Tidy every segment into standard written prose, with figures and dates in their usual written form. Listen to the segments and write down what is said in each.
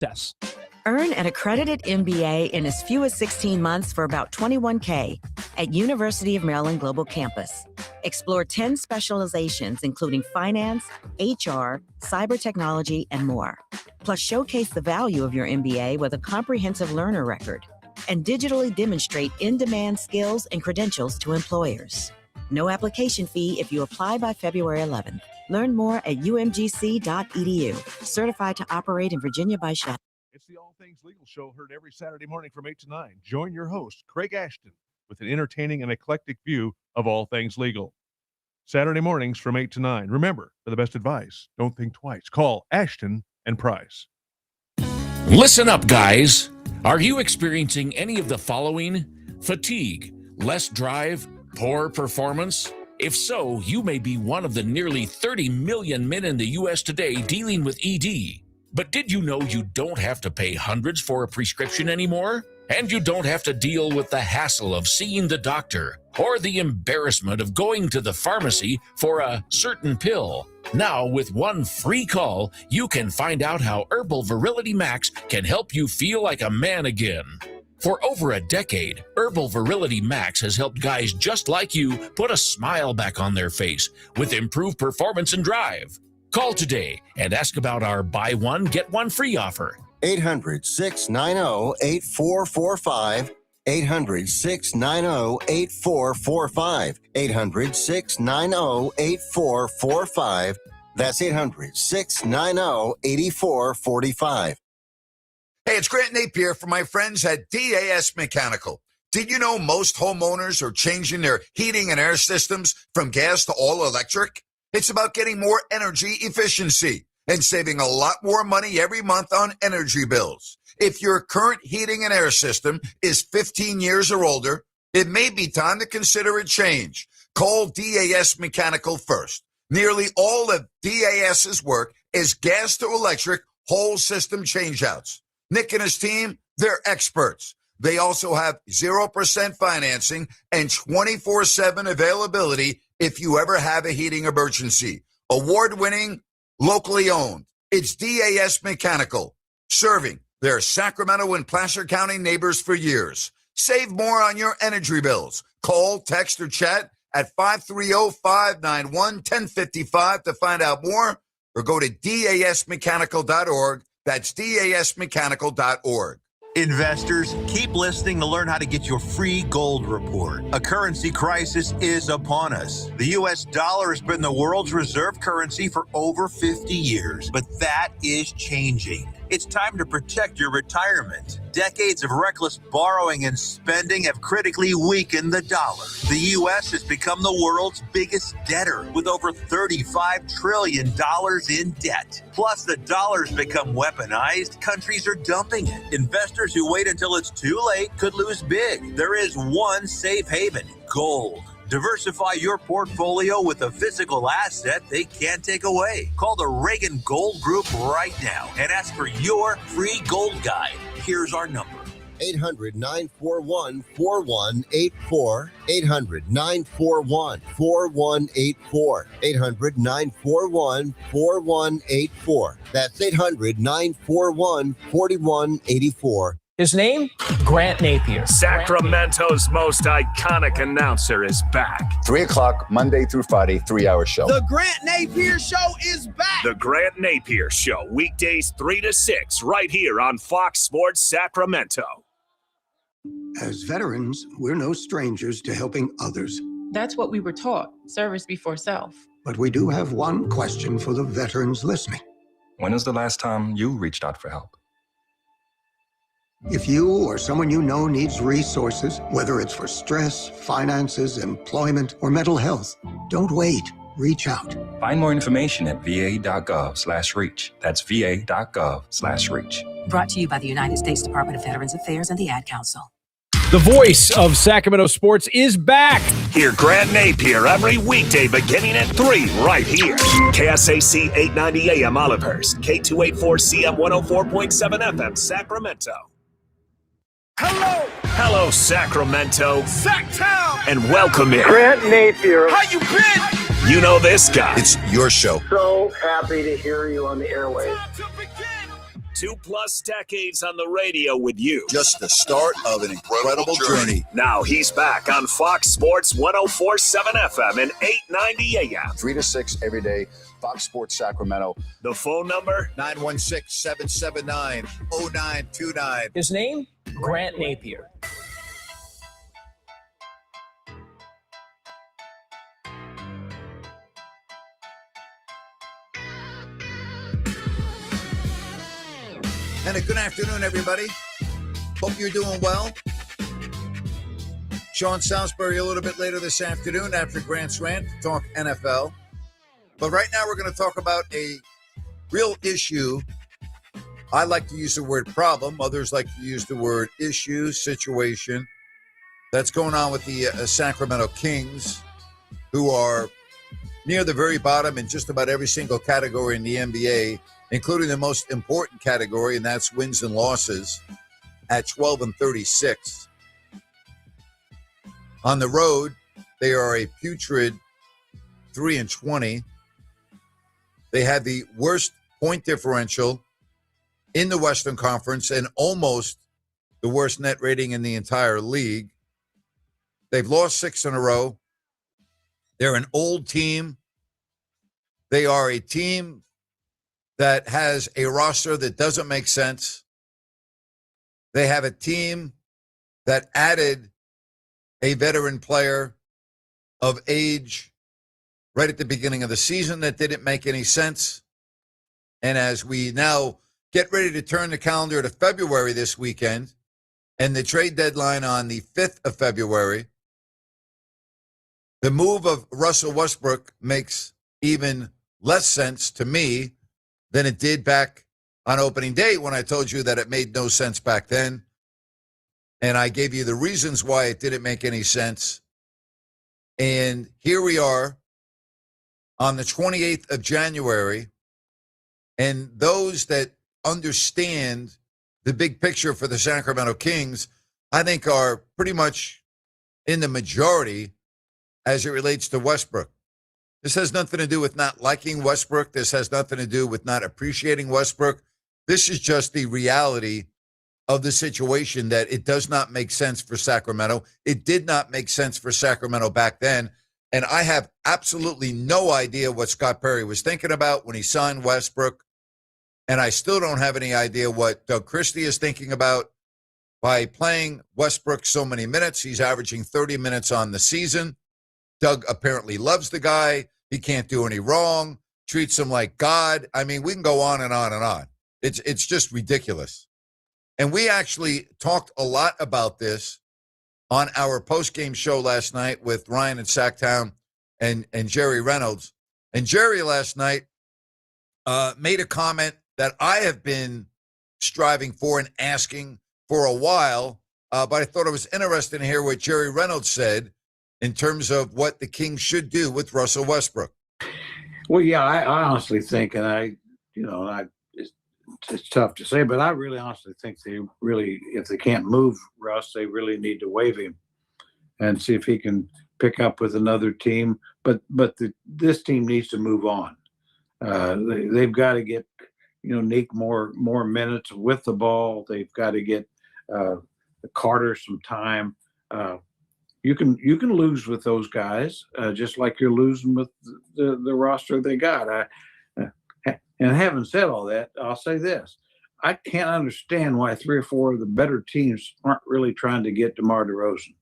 Yes. Earn an accredited MBA in as few as 16 months for about $21K at University of Maryland Global Campus. Explore 10 specializations, including finance, HR, cyber technology, and more. Plus, showcase the value of your MBA with a comprehensive learner record and digitally demonstrate in-demand skills and credentials to employers. No application fee if you apply by February 11th. Learn more at umgc.edu. Certified to operate in Virginia by Shell. It's the All Things Legal Show, heard every Saturday morning from 8 to 9. Join your host, Craig Ashton, with an entertaining and eclectic view of all things legal. Saturday mornings from 8 to 9. Remember, for the best advice, don't think twice. Call Ashton and Price. Listen up, guys. Are you experiencing any of the following? Fatigue, less drive, poor performance? If so, you may be one of the nearly 30 million men in the U.S. today dealing with ED. But did you know you don't have to pay hundreds for a prescription anymore? And you don't have to deal with the hassle of seeing the doctor or the embarrassment of going to the pharmacy for a certain pill. Now, with one free call, you can find out how Herbal Virility Max can help you feel like a man again. For over a decade, Herbal Virility Max has helped guys just like you put a smile back on their face with improved performance and drive. Call today and ask about our buy one, get one free offer. 800-690-8445. 800-690-8445. 800-690-8445. That's 800-690-8445. Hey, it's Grant Napear from my friends at DAS Mechanical. Did you know most homeowners are changing their heating and air systems from gas to all electric? It's about getting more energy efficiency and saving a lot more money every month on energy bills. If your current heating and air system is 15 years or older, it may be time to consider a change. Call DAS Mechanical first. Nearly all of DAS's work is gas to electric whole system changeouts. Nick and his team, they're experts. They also have 0% financing and 24/7 availability if you ever have a heating emergency. Award-winning, locally owned. It's DAS Mechanical, serving their Sacramento and Placer County neighbors for years. Save more on your energy bills. Call, text, or chat at 530-591-1055 to find out more, or go to dasmechanical.org. That's dasmechanical.org. Investors, keep listening to learn how to get your free gold report. A currency crisis is upon us. The U.S. dollar has been the world's reserve currency for over 50 years, but that is changing. It's time to protect your retirement. Decades of reckless borrowing and spending have critically weakened the dollar. The U.S. has become the world's biggest debtor with over $35 trillion in debt. Plus, the dollar's become weaponized. Countries are dumping it. Investors who wait until it's too late could lose big. There is one safe haven: gold. Diversify your portfolio with a physical asset they can't take away. Call the Reagan Gold Group right now and ask for your free gold guide. Here's our number. 800-941-4184. 800-941-4184. 800-941-4184. That's 800-941-4184. His name? Grant Napear. Sacramento's most iconic announcer is back. 3 o'clock, Monday through Friday, 3-hour show. The Grant Napear Show is back. The Grant Napear Show, weekdays 3 to 6, right here on Fox Sports Sacramento. As veterans, we're no strangers to helping others. That's what we were taught, service before self. But we do have one question for the veterans listening. When was the last time you reached out for help? If you or someone you know needs resources, whether it's for stress, finances, employment, or mental health, don't wait. Reach out. Find more information at va.gov/reach. That's va.gov/reach. Brought to you by the United States Department of Veterans Affairs and the Ad Council. The voice of Sacramento sports is back. Hear Grant Napear every weekday beginning at 3 right here. KSAC 890 AM Olivehurst, K284CM 104.7 FM Sacramento. Hello, Sacramento. Sacktown. And welcome in. Grant Napear. How you been? You know this guy. It's your show. So happy to hear you on the airwaves. 2+ decades on the radio with you. Just the start of an incredible journey. Now he's back on Fox Sports 104.7 FM and 890 AM. 3 to 6 every day. Fox Sports Sacramento. The phone number? 916-779-0929. His name? Grant Napear. And a good afternoon, everybody. Hope you're doing well. Sean Salisbury a little bit later this afternoon after Grant's rant to talk NFL. But right now we're going to talk about a real issue. I like to use the word problem. Others like to use the word issue, situation that's going on with the Sacramento Kings, who are near the very bottom in just about every single category in the NBA, including the most important category, and that's wins and losses at 12-36. On the road, they are a putrid 3-20. They had the worst point differential in the Western Conference and almost the worst net rating in the entire league. They've lost 6 in a row. They're an old team. They are a team that has a roster that doesn't make sense. They have a team that added a veteran player of age right at the beginning of the season that didn't make any sense. And as we now get ready to turn the calendar to February this weekend and the trade deadline on the 5th of February, the move of Russell Westbrook makes even less sense to me than it did back on opening day when I told you that it made no sense back then. And I gave you the reasons why it didn't make any sense. And here we are on the 28th of January. And those that understand the big picture for the Sacramento Kings, I think are pretty much in the majority as it relates to Westbrook. This has nothing to do with not liking Westbrook. This has nothing to do with not appreciating Westbrook. This is just the reality of the situation, that it does not make sense for Sacramento. It did not make sense for Sacramento back then. And I have absolutely no idea what Scott Perry was thinking about when he signed Westbrook. And I still don't have any idea what Doug Christie is thinking about by playing Westbrook so many minutes. He's averaging 30 minutes on the season. Doug apparently loves the guy. He can't do any wrong, treats him like God. I mean, we can go on and on and on. It's just ridiculous. And we actually talked a lot about this on our post-game show last night with Ryan in Sacktown and Jerry Reynolds. And Jerry last night made a comment that I have been striving for and asking for a while, but I thought it was interesting to hear what Jerry Reynolds said in terms of what the Kings should do with Russell Westbrook. Well, yeah, I honestly think, and it's tough to say, but I really honestly think if they can't move Russ, they really need to waive him and see if he can pick up with another team. But this team needs to move on. They've got to get, Nick more minutes with the ball. They've got to get Carter some time. You can lose with those guys, just like you're losing with the roster they got. And having said all that, I'll say this. I can't understand why 3 or 4 of the better teams aren't really trying to get DeMar DeRozan.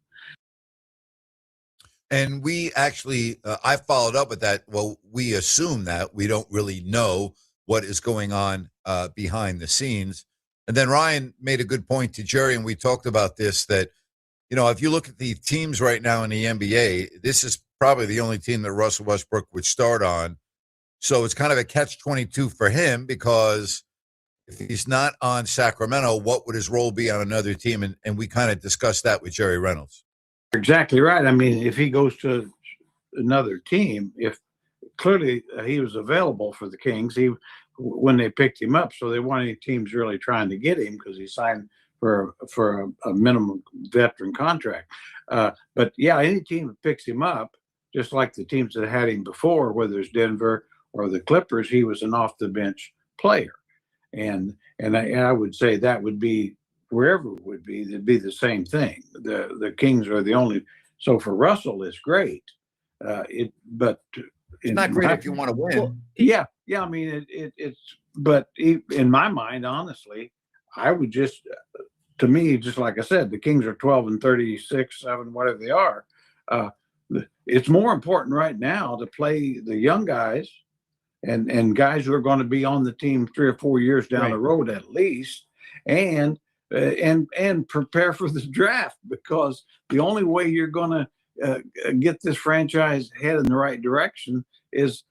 And we actually, I followed up with that. Well, we assume that. We don't really know what is going on behind the scenes. And then Ryan made a good point to Jerry, and we talked about this, that, if you look at the teams right now in the NBA, this is probably the only team that Russell Westbrook would start on. So it's kind of a catch-22 for him, because if he's not on Sacramento, what would his role be on another team? And we kind of discussed that with Jerry Reynolds. Exactly right. I mean, if he goes to another team, if clearly he was available for the Kings when they picked him up, so they weren't any teams really trying to get him because he signed for a minimum veteran contract. But yeah, any team that picks him up, just like the teams that had him before, whether it's Denver or the Clippers, he was an off the bench player. I would say that would be wherever it would be, it'd be the same thing. The Kings are the only. So for Russell, it's great. But it's not great if you want to win. Well, yeah. I mean, it's. But in my mind, honestly, I would just, to me, just like I said, the Kings are 12 and 36, 7, whatever they are. It's more important right now to play the young guys and guys who are going to be on the team 3 or 4 years down the road at least, and prepare for the draft, because the only way you're going to get this franchise headed in the right direction is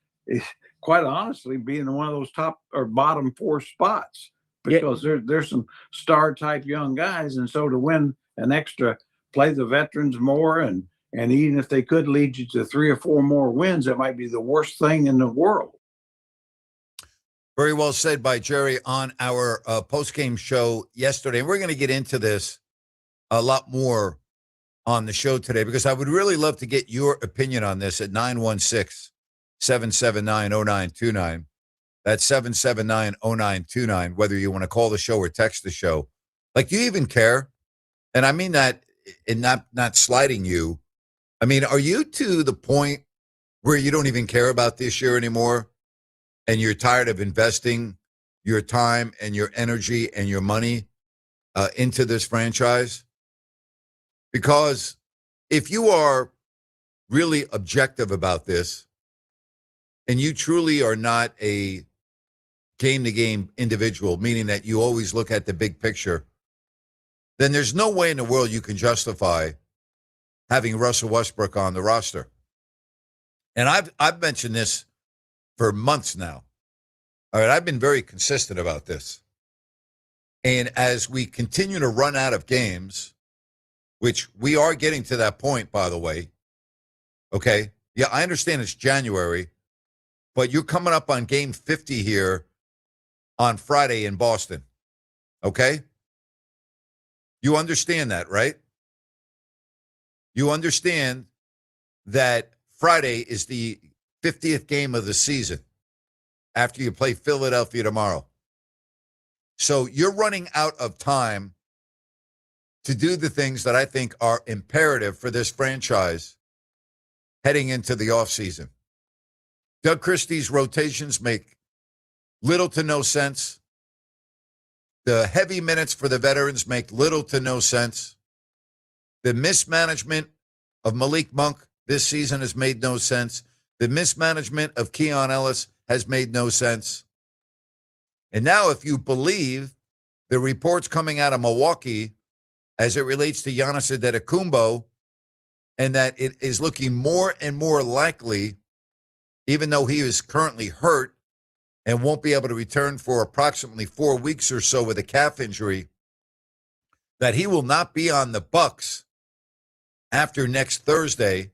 quite honestly being in one of those top or bottom 4 spots, because there's some star type young guys, and so to win an extra, play the veterans more, and even if they could lead you to 3 or 4 more wins, that might be the worst thing in the world. Very well said by Jerry on our post-game show yesterday. And we're going to get into this a lot more on the show today, because I would really love to get your opinion on this at 916-779-0929. That's 779-0929, whether you want to call the show or text the show. Like, do you even care? And I mean that in not slighting you. I mean, are you to the point where you don't even care about this year anymore? And you're tired of investing your time and your energy and your money into this franchise? Because if you are really objective about this, and you truly are not a game-to-game individual, meaning that you always look at the big picture, then there's no way in the world you can justify having Russell Westbrook on the roster. And I've mentioned this for months now. All right, I've been very consistent about this. And as we continue to run out of games, which we are getting to that point, by the way, okay? Yeah, I understand it's January, but you're coming up on game 50 here on Friday in Boston, okay? You understand that, right? You understand that Friday is the 50th game of the season after you play Philadelphia tomorrow. So you're running out of time to do the things that I think are imperative for this franchise heading into the offseason. Doug Christie's rotations make little to no sense. The heavy minutes for the veterans make little to no sense. The mismanagement of Malik Monk this season has made no sense. The mismanagement of Keon Ellis has made no sense. And now, if you believe the reports coming out of Milwaukee as it relates to Giannis Antetokounmpo, and that it is looking more and more likely, even though he is currently hurt and won't be able to return for approximately 4 weeks or so with a calf injury, that he will not be on the Bucks after next Thursday,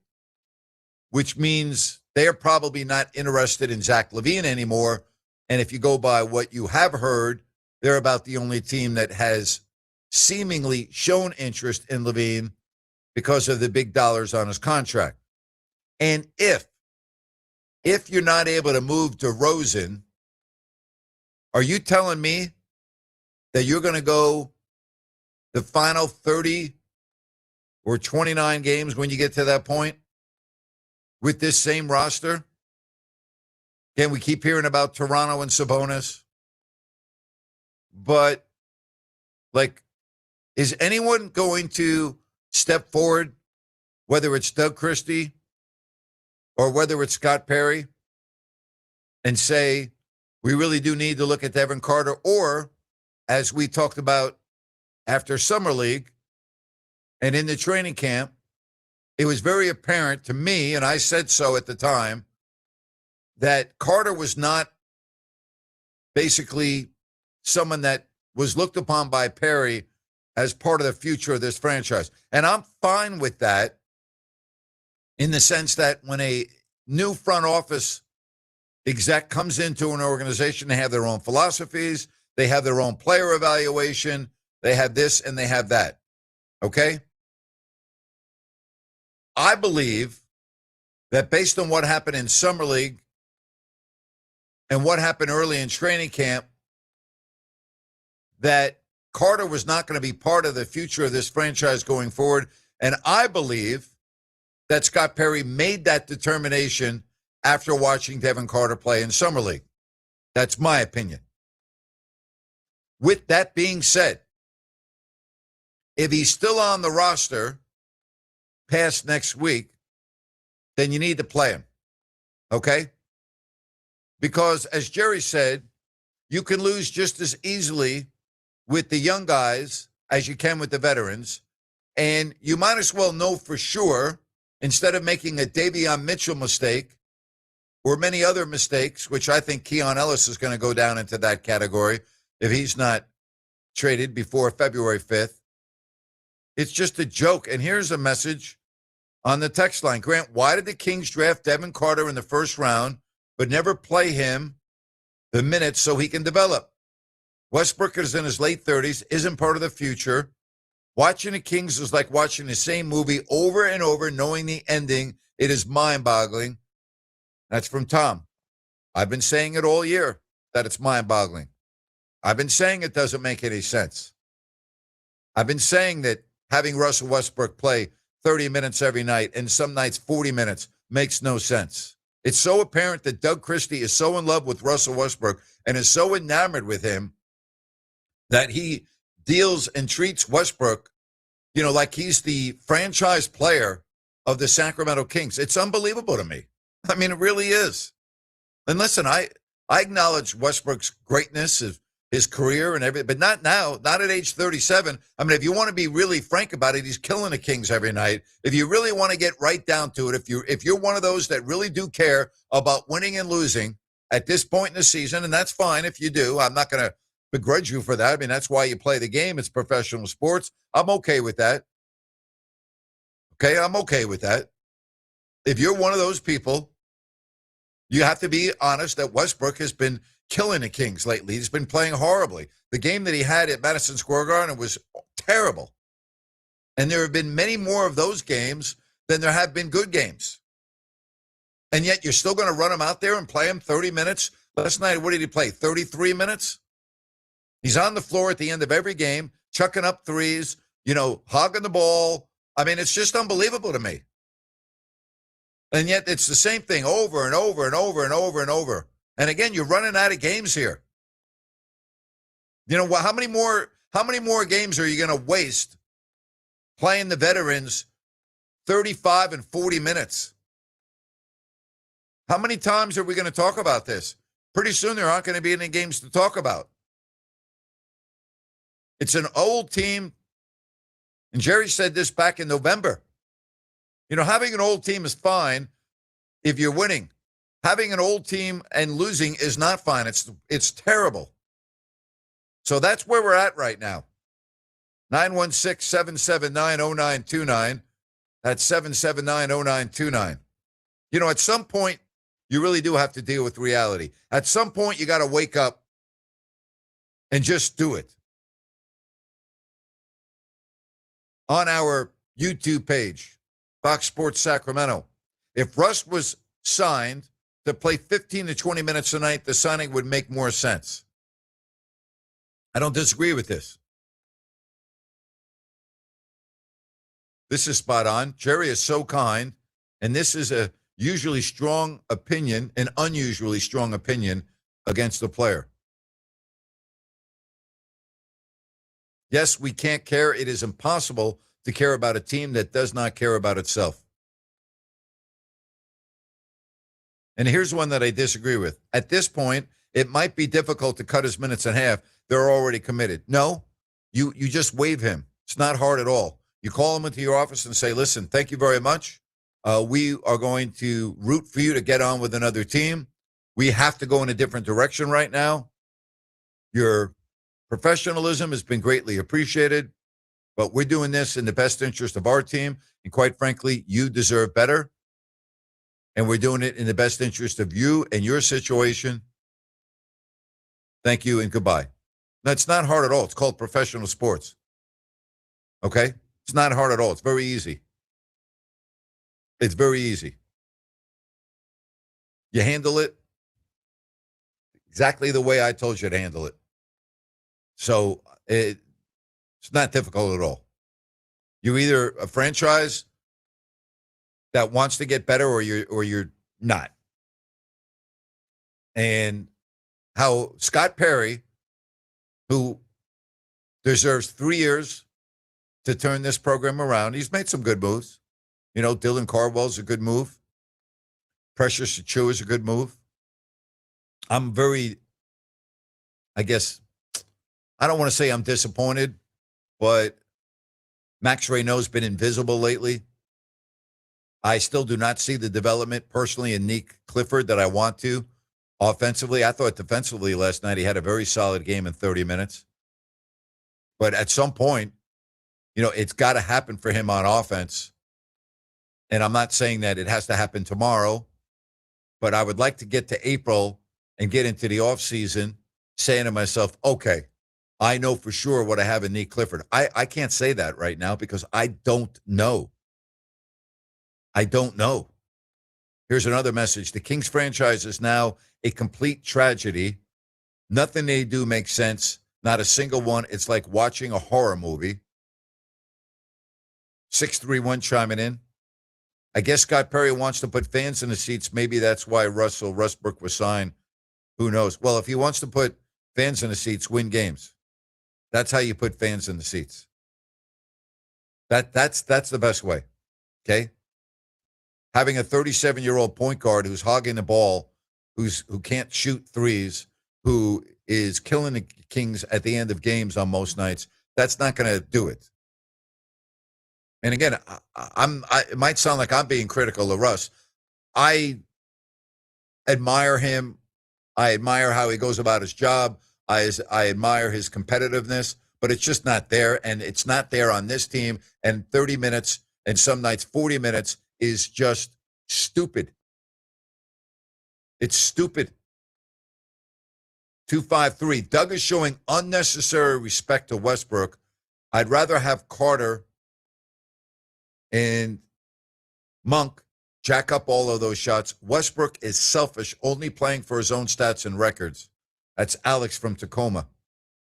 which means they're probably not interested in Zach LaVine anymore. And if you go by what you have heard, they're about the only team that has seemingly shown interest in LaVine because of the big dollars on his contract. And if you're not able to move DeRozan, are you telling me that you're going to go the final 30 or 29 games when you get to that point with this same roster? Again, we keep hearing about Toronto and Sabonis. But, is anyone going to step forward, whether it's Doug Christie or whether it's Scott Perry, and say, we really do need to look at Devin Carter? Or, as we talked about after Summer League and in the training camp, it was very apparent to me, and I said so at the time, that Carter was not basically someone that was looked upon by Perry as part of the future of this franchise. And I'm fine with that, in the sense that when a new front office exec comes into an organization, they have their own philosophies, they have their own player evaluation, they have this and they have that. Okay? I believe that based on what happened in Summer League and what happened early in training camp, that Carter was not going to be part of the future of this franchise going forward. And I believe that Scott Perry made that determination after watching Devin Carter play in Summer League. That's my opinion. With that being said, if he's still on the roster past next week, then you need to play him. Okay? Because as Jerry said, you can lose just as easily with the young guys as you can with the veterans. And you might as well know for sure, instead of making a Davion Mitchell mistake or many other mistakes, which I think Keon Ellis is going to go down into that category if he's not traded before February 5th. It's just a joke. And here's a message on the text line. Grant, why did the Kings draft Devin Carter in the first round but never play him the minutes so he can develop? Westbrook is in his late 30s, isn't part of the future. Watching the Kings is like watching the same movie over and over, knowing the ending. It is mind-boggling. That's from Tom. I've been saying it all year, that it's mind-boggling. I've been saying it doesn't make any sense. I've been saying that having Russell Westbrook play 30 minutes every night and some nights 40 minutes makes no sense. It's so apparent that Doug Christie is so in love with Russell Westbrook and is so enamored with him that he deals and treats Westbrook, like he's the franchise player of the Sacramento Kings. It's unbelievable to me. I mean, it really is. And listen, I acknowledge Westbrook's greatness, his career and everything, but not now, not at age 37. I mean, if you want to be really frank about it, he's killing the Kings every night. If you really want to get right down to it, if you're one of those that really do care about winning and losing at this point in the season, and that's fine if you do. I'm not going to begrudge you for that. I mean, that's why you play the game. It's professional sports. I'm okay with that. Okay, I'm okay with that. If you're one of those people, you have to be honest that Westbrook has been killing the Kings lately. He's been playing horribly. The game that he had at Madison Square Garden was terrible. And there have been many more of those games than there have been good games. And yet you're still going to run him out there and play him 30 minutes? Last night, what did he play, 33 minutes? He's on the floor at the end of every game, chucking up threes, hogging the ball. I mean, it's just unbelievable to me. And yet it's the same thing over and over and over and over and over. And again, you're running out of games here. How many more games are you going to waste playing the veterans 35 and 40 minutes? How many times are we going to talk about this? Pretty soon there aren't going to be any games to talk about. It's an old team. And Jerry said this back in November. Having an old team is fine if you're winning. Having an old team and losing is not fine. It's terrible. So that's where we're at right now. 916-779-0929. That's 779-0929. At some point, you really do have to deal with reality. At some point, you got to wake up and just do it. On our YouTube page, Fox Sports Sacramento, if Russ was signed to play 15 to 20 minutes a night, the signing would make more sense. I don't disagree with this. This is spot on. Jerry is so kind, and this is a usually strong opinion, an unusually strong opinion against the player. Yes, we can't care. It is impossible to care about a team that does not care about itself. And here's one that I disagree with. At this point, it might be difficult to cut his minutes in half. They're already committed. No, you just waive him. It's not hard at all. You call him into your office and say, listen, thank you very much. We are going to root for you to get on with another team. We have to go in a different direction right now. Your professionalism has been greatly appreciated, but we're doing this in the best interest of our team. And quite frankly, you deserve better. And we're doing it in the best interest of you and your situation. Thank you and goodbye. That's not hard at all. It's called professional sports. Okay? It's not hard at all. It's very easy. It's very easy. You handle it exactly the way I told you to handle it. So It's not difficult at all. You're either a franchise that wants to get better or you're not. And how Scott Perry, who deserves 3 years to turn this program around, he's made some good moves. You know, Dylan Cardwell's a good move. Precious Achua is a good move. I'm very, I guess, I don't want to say I'm disappointed, but Max Reynaud's been invisible lately. I still do not see the development personally in Nick Clifford that I want to. Offensively, I thought defensively last night he had a very solid game in 30 minutes. But at some point, you know, it's got to happen for him on offense. And I'm not saying that it has to happen tomorrow, but I would like to get to April and get into the offseason saying to myself, okay, I know for sure what I have in Nick Clifford. I can't say that right now because I don't know. I don't know. Here's another message. The Kings franchise is now a complete tragedy. Nothing they do makes sense. Not a single one. It's like watching a horror movie. 631 chiming in. I guess Scott Perry wants to put fans in the seats. Maybe that's why Russell Westbrook was signed. Who knows? Well, if he wants to put fans in the seats, win games. That's how you put fans in the seats. That's the best way. Okay? Having a 37-year-old point guard who's hogging the ball, who can't shoot threes, who is killing the Kings at the end of games on most nights, that's not going to do it. And again, it might sound like I'm being critical of Russ. I admire him. I admire how he goes about his job. I admire his competitiveness, but it's just not there, and it's not there on this team. And 30 minutes, and some nights 40 minutes, is just stupid. It's stupid. 253. Doug is showing unnecessary respect to Westbrook. I'd rather have Carter and Monk jack up all of those shots. Westbrook is selfish, only playing for his own stats and records. That's Alex from Tacoma.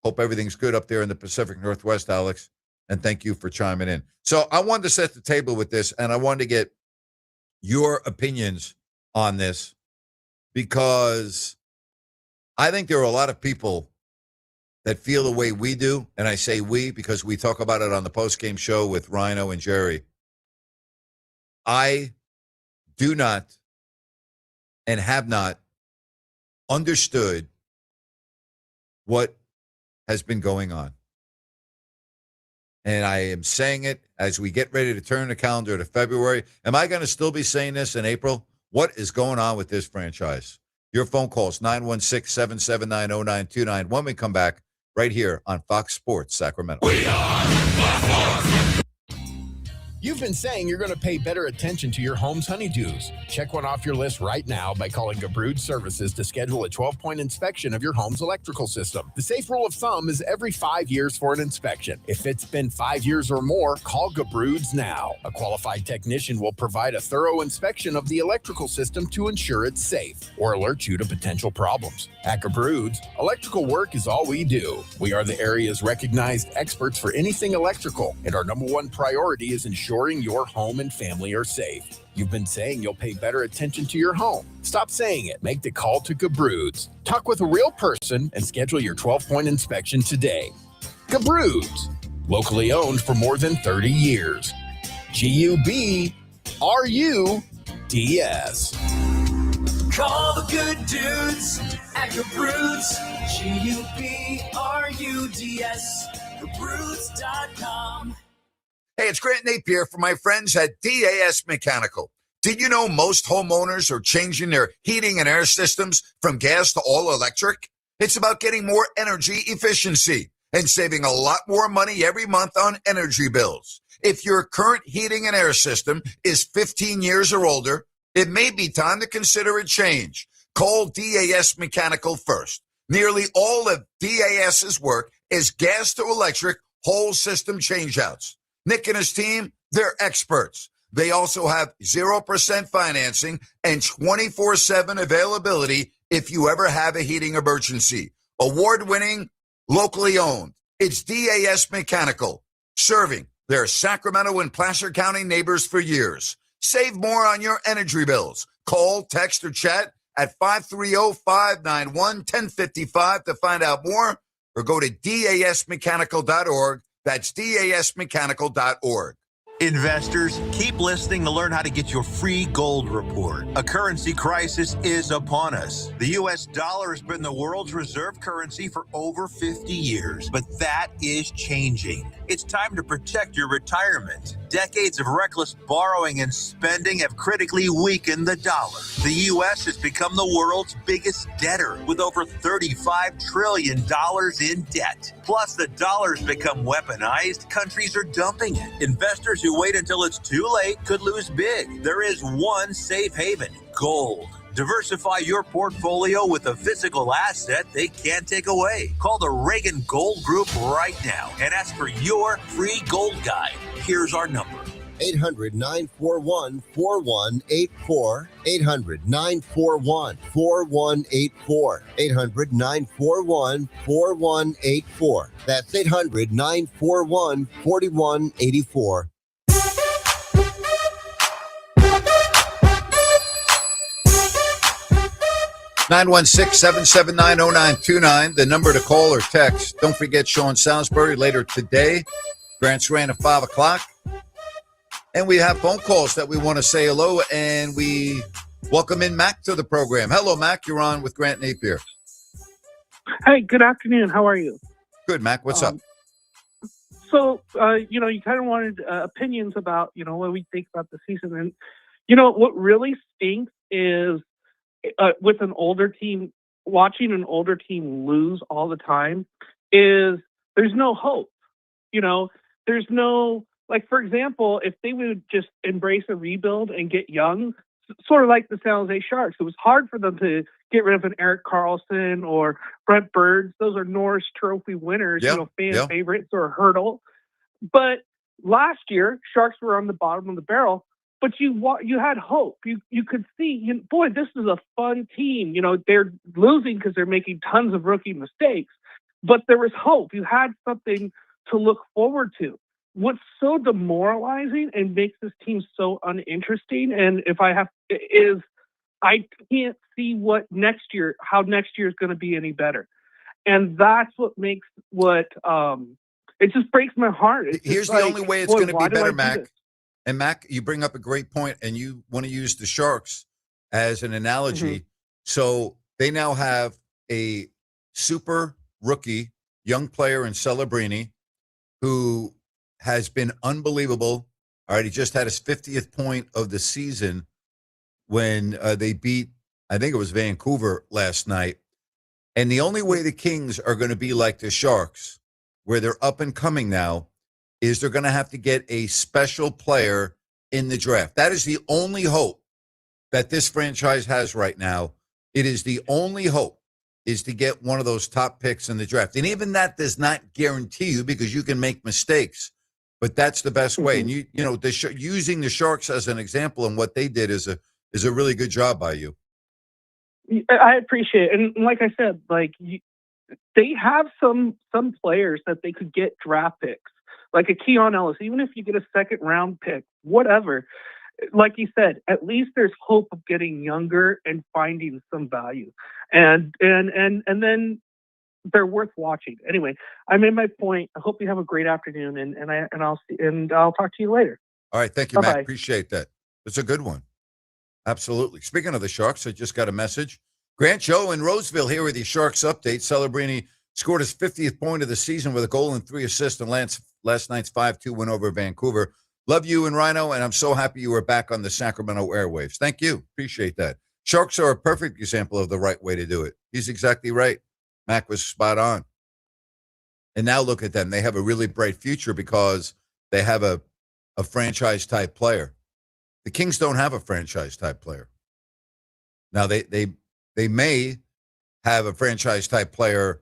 Hope everything's good up there in the Pacific Northwest, Alex, and thank you for chiming in. So I wanted to set the table with this, and I wanted to get your opinions on this because I think there are a lot of people that feel the way we do, and I say we because we talk about it on the postgame show with Rhino and Jerry. I do not and have not understood what has been going on. And I am saying it as we get ready to turn the calendar to February. Am I going to still be saying this in April? What is going on with this franchise? Your phone calls, 916-779-0929. When we come back, right here on Fox Sports Sacramento. We are Fox Sports. You've been saying you're going to pay better attention to your home's honeydews. Check one off your list right now by calling Gabrud Services to schedule a 12-point inspection of your home's electrical system. The safe rule of thumb is every 5 years for an inspection. If it's been 5 years or more, call Gabrud's now. A qualified technician will provide a thorough inspection of the electrical system to ensure it's safe or alert you to potential problems. At Gabrud's, electrical work is all we do. We are the area's recognized experts for anything electrical, and our number one priority is ensuring your home and family are safe. You've been saying you'll pay better attention to your home. Stop saying it. Make the call to Gabrud's. Talk with a real person and schedule your 12-point inspection today. Gabrud's, locally owned for more than 30 years. Gubrud's. Call the good dudes at Gabrud's. Gubrud's. Gabrud's.com. Hey, it's Grant Napear for my friends at DAS Mechanical. Did you know most homeowners are changing their heating and air systems from gas to all electric? It's about getting more energy efficiency and saving a lot more money every month on energy bills. If your current heating and air system is 15 years or older, it may be time to consider a change. Call DAS Mechanical first. Nearly all of DAS's work is gas to electric whole system changeouts. Nick and his team, they're experts. They also have 0% financing and 24/7 availability if you ever have a heating emergency. Award-winning, locally owned. It's DAS Mechanical, serving their Sacramento and Placer County neighbors for years. Save more on your energy bills. Call, text, or chat at 530-591-1055 to find out more, or go to dasmechanical.org. That's dasmechanical.org. Investors, keep listening to learn how to get your free gold report. A currency crisis is upon us. The U.S. dollar has been the world's reserve currency for over 50 years, but that is changing. It's time to protect your retirement. Decades of reckless borrowing and spending have critically weakened the dollar. The U.S. has become the world's biggest debtor with over $35 trillion in debt. Plus, the dollar's become weaponized. Countries are dumping it. Investors who wait until it's too late could lose big. There is one safe haven: gold. Diversify your portfolio with a physical asset they can't take away. Call the Reagan Gold Group right now and ask for your free gold guide. Here's our number: 800-941-4184. 800-941-4184. 800-941-4184. That's 800-941-4184. 916-779-0929, the number to call or text. Don't forget Sean Salisbury later today. Grant's ran at 5 o'clock. And we have phone calls that we want to say hello, and we welcome in Mac to the program. Hello, Mac. You're on with Grant Napear. Hey, good afternoon. How are you? Good, Mac. What's up? So, you kind of wanted opinions about, what we think about the season. And, what really stinks is with an older team, watching an older team lose all the time is there's no hope. There's no, like, for example, if they would just embrace a rebuild and get young, sort of like the San Jose Sharks, it was hard for them to get rid of an Erik Karlsson or Brent Burns. Those are Norris Trophy winners, fan favorites, or Hurdle. But last year, Sharks were on the bottom of the barrel, but you had hope. You could see, boy, this is a fun team. They're losing because they're making tons of rookie mistakes, but there was hope. You had something to look forward to. What's so demoralizing and makes this team so uninteresting, and I can't see how next year is going to be any better. And that's what makes it just breaks my heart. Here's the only way it's going to be better, Mac. And Mac, you bring up a great point, and you want to use the Sharks as an analogy. Mm-hmm. So they now have a super rookie young player in Celebrini who has been unbelievable. All right, he just had his 50th point of the season when they beat, I think it was Vancouver last night. And the only way the Kings are going to be like the Sharks, where they're up and coming now, is they're going to have to get a special player in the draft. That is the only hope that this franchise has right now. It is the only hope is to get one of those top picks in the draft. And even that does not guarantee you, because you can make mistakes, but that's the best way. And using the Sharks as an example and what they did is a really good job by you. I appreciate it. And like I said, they have some players that they could get draft picks, like a Keon Ellis. Even if you get a second round pick, whatever, like you said, at least there's hope of getting younger and finding some value. And then they're worth watching. Anyway, I made my point. I hope you have a great afternoon, and I'll talk to you later. All right, thank you, Matt. Appreciate that. It's a good one. Absolutely. Speaking of the Sharks, I just got a message. Grant, Joe in Roseville here with the Sharks update. Celebrini scored his 50th point of the season with a goal and 3 assists in last night's 5-2 win over Vancouver. Love you and Rhino, and I'm so happy you are back on the Sacramento airwaves. Thank you. Appreciate that. Sharks are a perfect example of the right way to do it. He's exactly right. Mac was spot on. And now look at them. They have a really bright future because they have a franchise-type player. The Kings don't have a franchise-type player. Now, they may have a franchise-type player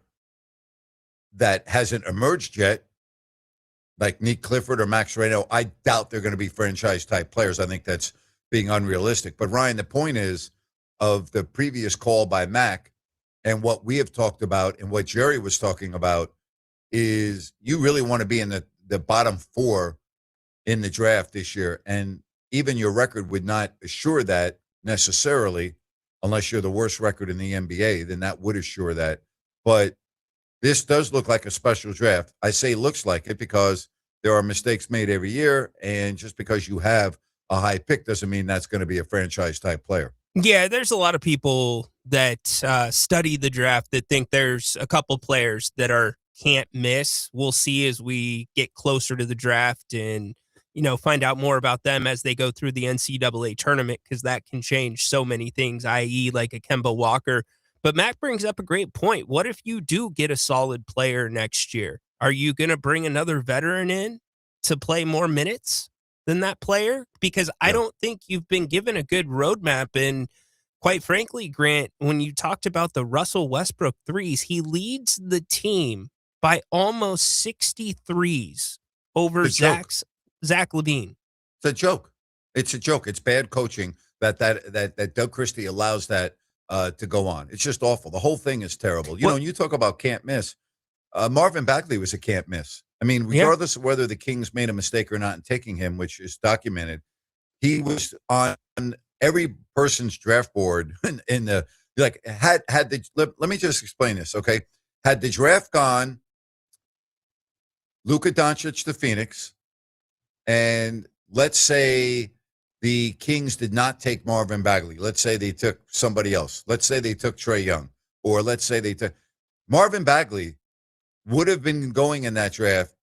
that hasn't emerged yet, like Nick Clifford or Max Reno. I doubt they're going to be franchise-type players. I think that's being unrealistic. But, Ryan, the point is, of the previous call by Mac and what we have talked about and what Jerry was talking about, is you really want to be in the bottom 4 in the draft this year. And even your record would not assure that necessarily, unless you're the worst record in the NBA, then that would assure that. But this does look like a special draft. I say looks like it because there are mistakes made every year. And just because you have a high pick doesn't mean that's going to be a franchise type player. Yeah, there's a lot of people that study the draft that think there's a couple players that are can't miss. We'll see as we get closer to the draft and, find out more about them as they go through the NCAA tournament, because that can change so many things, i.e. like a Kemba Walker. But Mac brings up a great point. What if you do get a solid player next year? Are you going to bring another veteran in to play more minutes than that player? Because I don't think you've been given a good roadmap. And quite frankly, Grant, when you talked about the Russell Westbrook threes, he leads the team by almost 60 threes over Zach LaVine. It's a joke. It's a joke. It's bad coaching that Doug Christie allows that to go on. It's just awful. The whole thing is terrible. When you talk about can't miss, Marvin Bagley was a can't miss. I mean, regardless of whether the Kings made a mistake or not in taking him, which is documented, he was on every person's draft board in the let me just explain this, okay? Had the draft gone Luka Doncic to Phoenix, and let's say the Kings did not take Marvin Bagley. Let's say they took somebody else. Let's say they took Trae Young, or let's say they took Marvin Bagley would have been going in that draft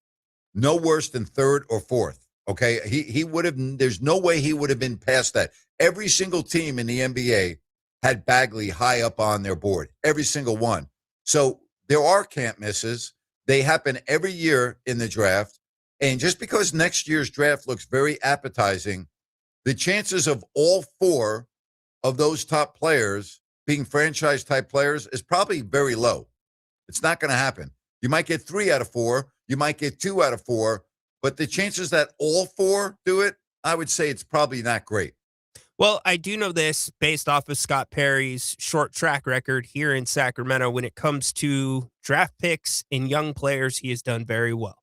no worse than 3rd or 4th. Okay. He would have, there's no way he would have been past that. Every single team in the NBA had Bagley high up on their board, every single one. So there are can't misses. They happen every year in the draft. And just because next year's draft looks very appetizing, the chances of all 4 of those top players being franchise type players is probably very low. It's not going to happen. You might get 3 out of 4. You might get 2 out of 4. But the chances that all 4 do it, I would say it's probably not great. Well, I do know this based off of Scott Perry's short track record here in Sacramento. When it comes to draft picks and young players, he has done very well.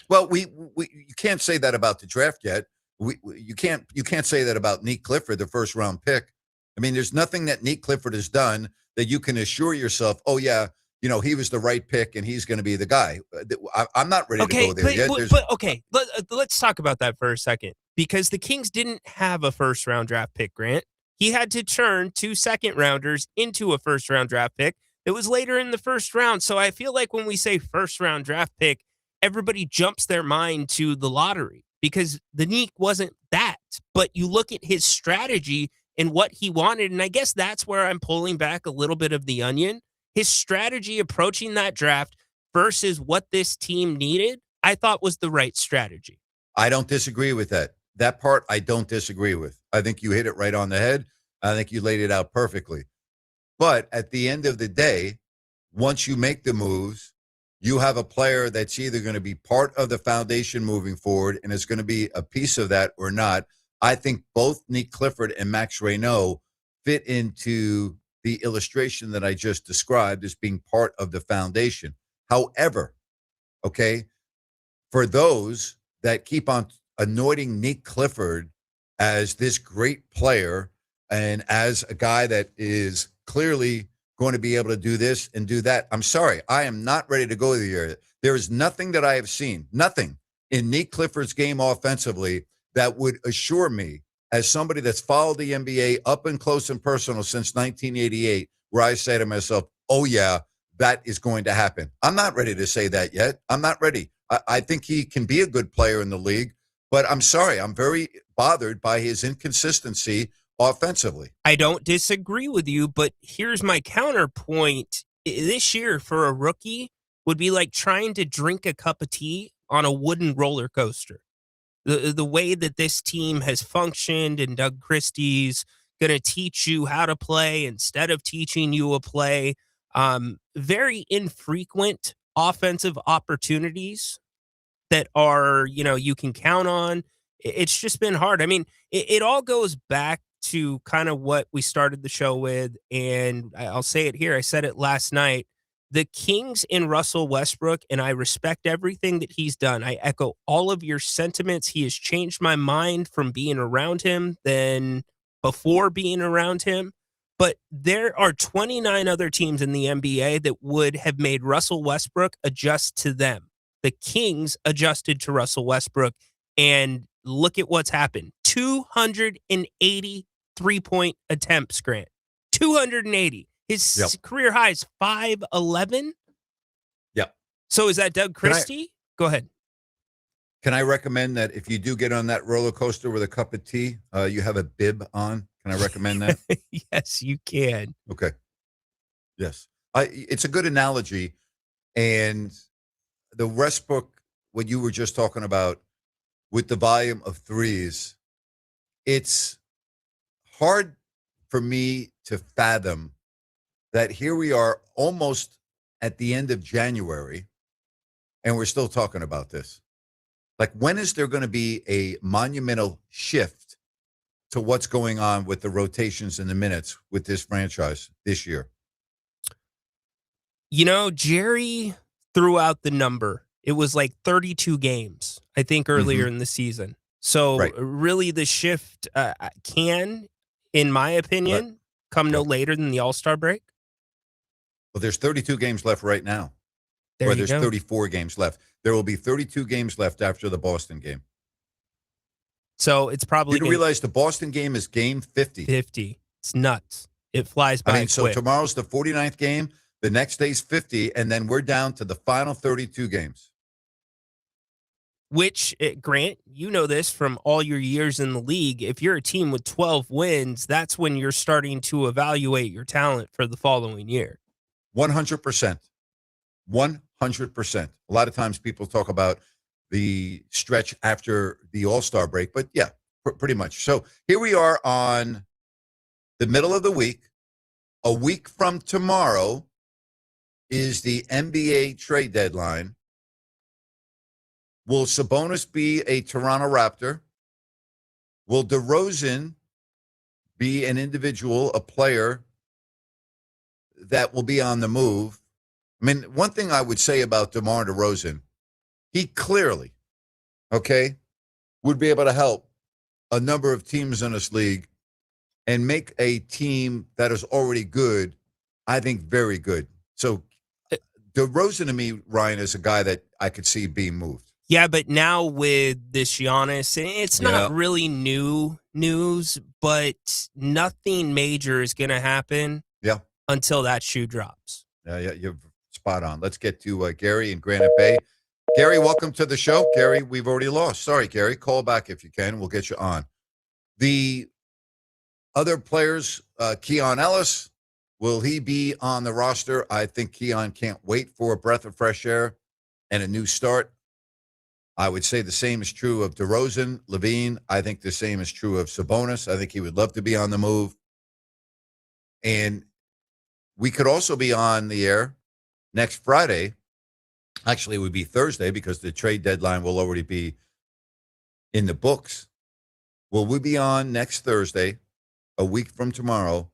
Well, you can't say that about the draft yet. You can't say that about Nick Clifford, the first round pick. I mean, there's nothing that Nick Clifford has done that you can assure yourself, oh yeah, he was the right pick and he's going to be the guy. I'm not ready to go there yet. But okay, let's talk about that for a second, because the Kings didn't have a first round draft pick, Grant. He had to turn 2 second rounders into a first round draft pick. It was later in the first round. So I feel like when we say first round draft pick, everybody jumps their mind to the lottery, because the Nick wasn't that. But you look at his strategy and what he wanted, and I guess that's where I'm pulling back a little bit of the onion. His strategy approaching that draft versus what this team needed, I thought was the right strategy. I don't disagree with that. That part I don't disagree with. I think you hit it right on the head. I think you laid it out perfectly. But at the end of the day, once you make the moves, you have a player that's either going to be part of the foundation moving forward and is going to be a piece of that or not. I think both Nick Clifford and Max Reynaud fit into the illustration that I just described as being part of the foundation. However, okay, for those that keep on anointing Nick Clifford as this great player and as a guy that is clearly going to be able to do this and do that, I'm sorry, I am not ready to go there. There is nothing that I have seen, nothing in Nick Clifford's game offensively that would assure me, as somebody that's followed the NBA up and close and personal since 1988, where I say to myself, oh yeah, that is going to happen. I'm not ready to say that yet. I'm not ready. I think he can be a good player in the league, but I'm sorry, I'm very bothered by his inconsistency offensively. I don't disagree with you, but here's my counterpoint. This year for a rookie would be like trying to drink a cup of tea on a wooden roller coaster. The way that this team has functioned, and Doug Christie's going to teach you how to play instead of teaching you a play. Very infrequent offensive opportunities that are, you can count on. It's just been hard. I mean, it all goes back to kind of what we started the show with, and I'll say it here. I said it last night. The Kings in Russell Westbrook, and I respect everything that he's done. I echo all of your sentiments. He has changed my mind from being around him than before being around him. But there are 29 other teams in the NBA that would have made Russell Westbrook adjust to them. The Kings adjusted to Russell Westbrook, and look at what's happened. 280 three-point attempts, Grant. 280. His career high is 5'11". Yep. So is that Doug Christie? Go ahead. Can I recommend that if you do get on that roller coaster with a cup of tea, you have a bib on? Can I recommend that? Yes, you can. Okay. Yes. It's a good analogy. And the Westbrook, what you were just talking about with the volume of threes, it's hard for me to fathom that here we are almost at the end of January, and we're still talking about this. Like, when is there going to be a monumental shift to what's going on with the rotations and the minutes with this franchise this year? You know, Jerry threw out the number. It was like 32 games, I think, earlier in the season. So really the shift can, in my opinion, come no later than the All-Star break. Well, there's 32 games left right now. There's 34 games left. There will be 32 games left after the Boston game. So it's probably... You realize the Boston game is game 50. 50. It's nuts. It flies by so quick. Tomorrow's the 49th game. The next day's 50, and then we're down to the final 32 games. Which, Grant, you know this from all your years in the league. If you're a team with 12 wins, that's when you're starting to evaluate your talent for the following year. 100%. 100%. A lot of times people talk about the stretch after the All-Star break, but yeah, pretty much. So here we are on the middle of the week. A week from tomorrow is the NBA trade deadline. Will Sabonis be a Toronto Raptor? Will DeRozan be an individual, a player that will be on the move? I mean, one thing I would say about DeMar DeRozan, he clearly, would be able to help a number of teams in this league and make a team that is already good, I think, very good. So DeRozan to me, Ryan, is a guy that I could see being moved. Yeah, but now with this Giannis, it's not really new news, but nothing major is going to happen until that shoe drops. Yeah, you're spot on. Let's get to Gary in Granite Bay. Gary, welcome to the show. Gary, we've already lost. Sorry, Gary. Call back if you can. We'll get you on. The other players, Keon Ellis, will he be on the roster? I think Keon can't wait for a breath of fresh air and a new start. I would say the same is true of DeRozan, Levine. I think the same is true of Sabonis. I think he would love to be on the move. And we could also be on the air next Friday. Actually, it would be Thursday because the trade deadline will already be in the books. Will we be on next Thursday, a week from tomorrow,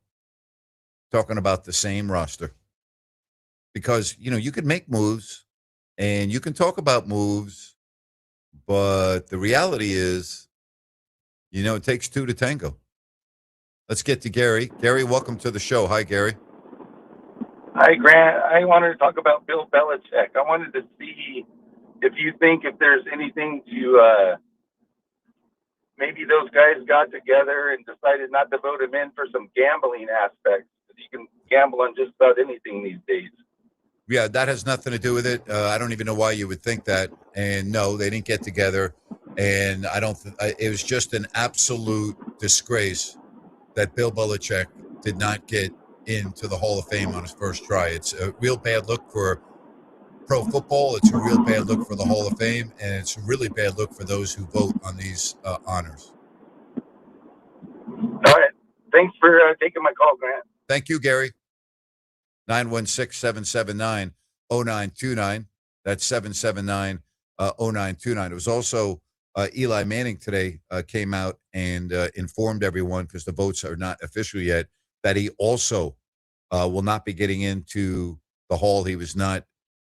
talking about the same roster? Because, you could make moves and you can talk about moves, but the reality is, it takes two to tango. Let's get to Gary. Gary, welcome to the show. Hi, Gary. Hi, Grant. I wanted to talk about Bill Belichick. I wanted to see if you think if there's anything to maybe those guys got together and decided not to vote him in for some gambling aspects. You can gamble on just about anything these days. Yeah, that has nothing to do with it. I don't even know why you would think that. And no, they didn't get together. And I don't. It was just an absolute disgrace that Bill Belichick did not get into the Hall of Fame on his first try. It's a real bad look for pro football. It's a real bad look for the Hall of Fame, and it's a really bad look for those who vote on these honors. All right. Thanks for taking my call, Grant. Thank you, Gary. 916-779-0929. That's 779-0929. It was also Eli Manning today came out and informed everyone, because the votes are not official yet, that he also will not be getting into the Hall. He was not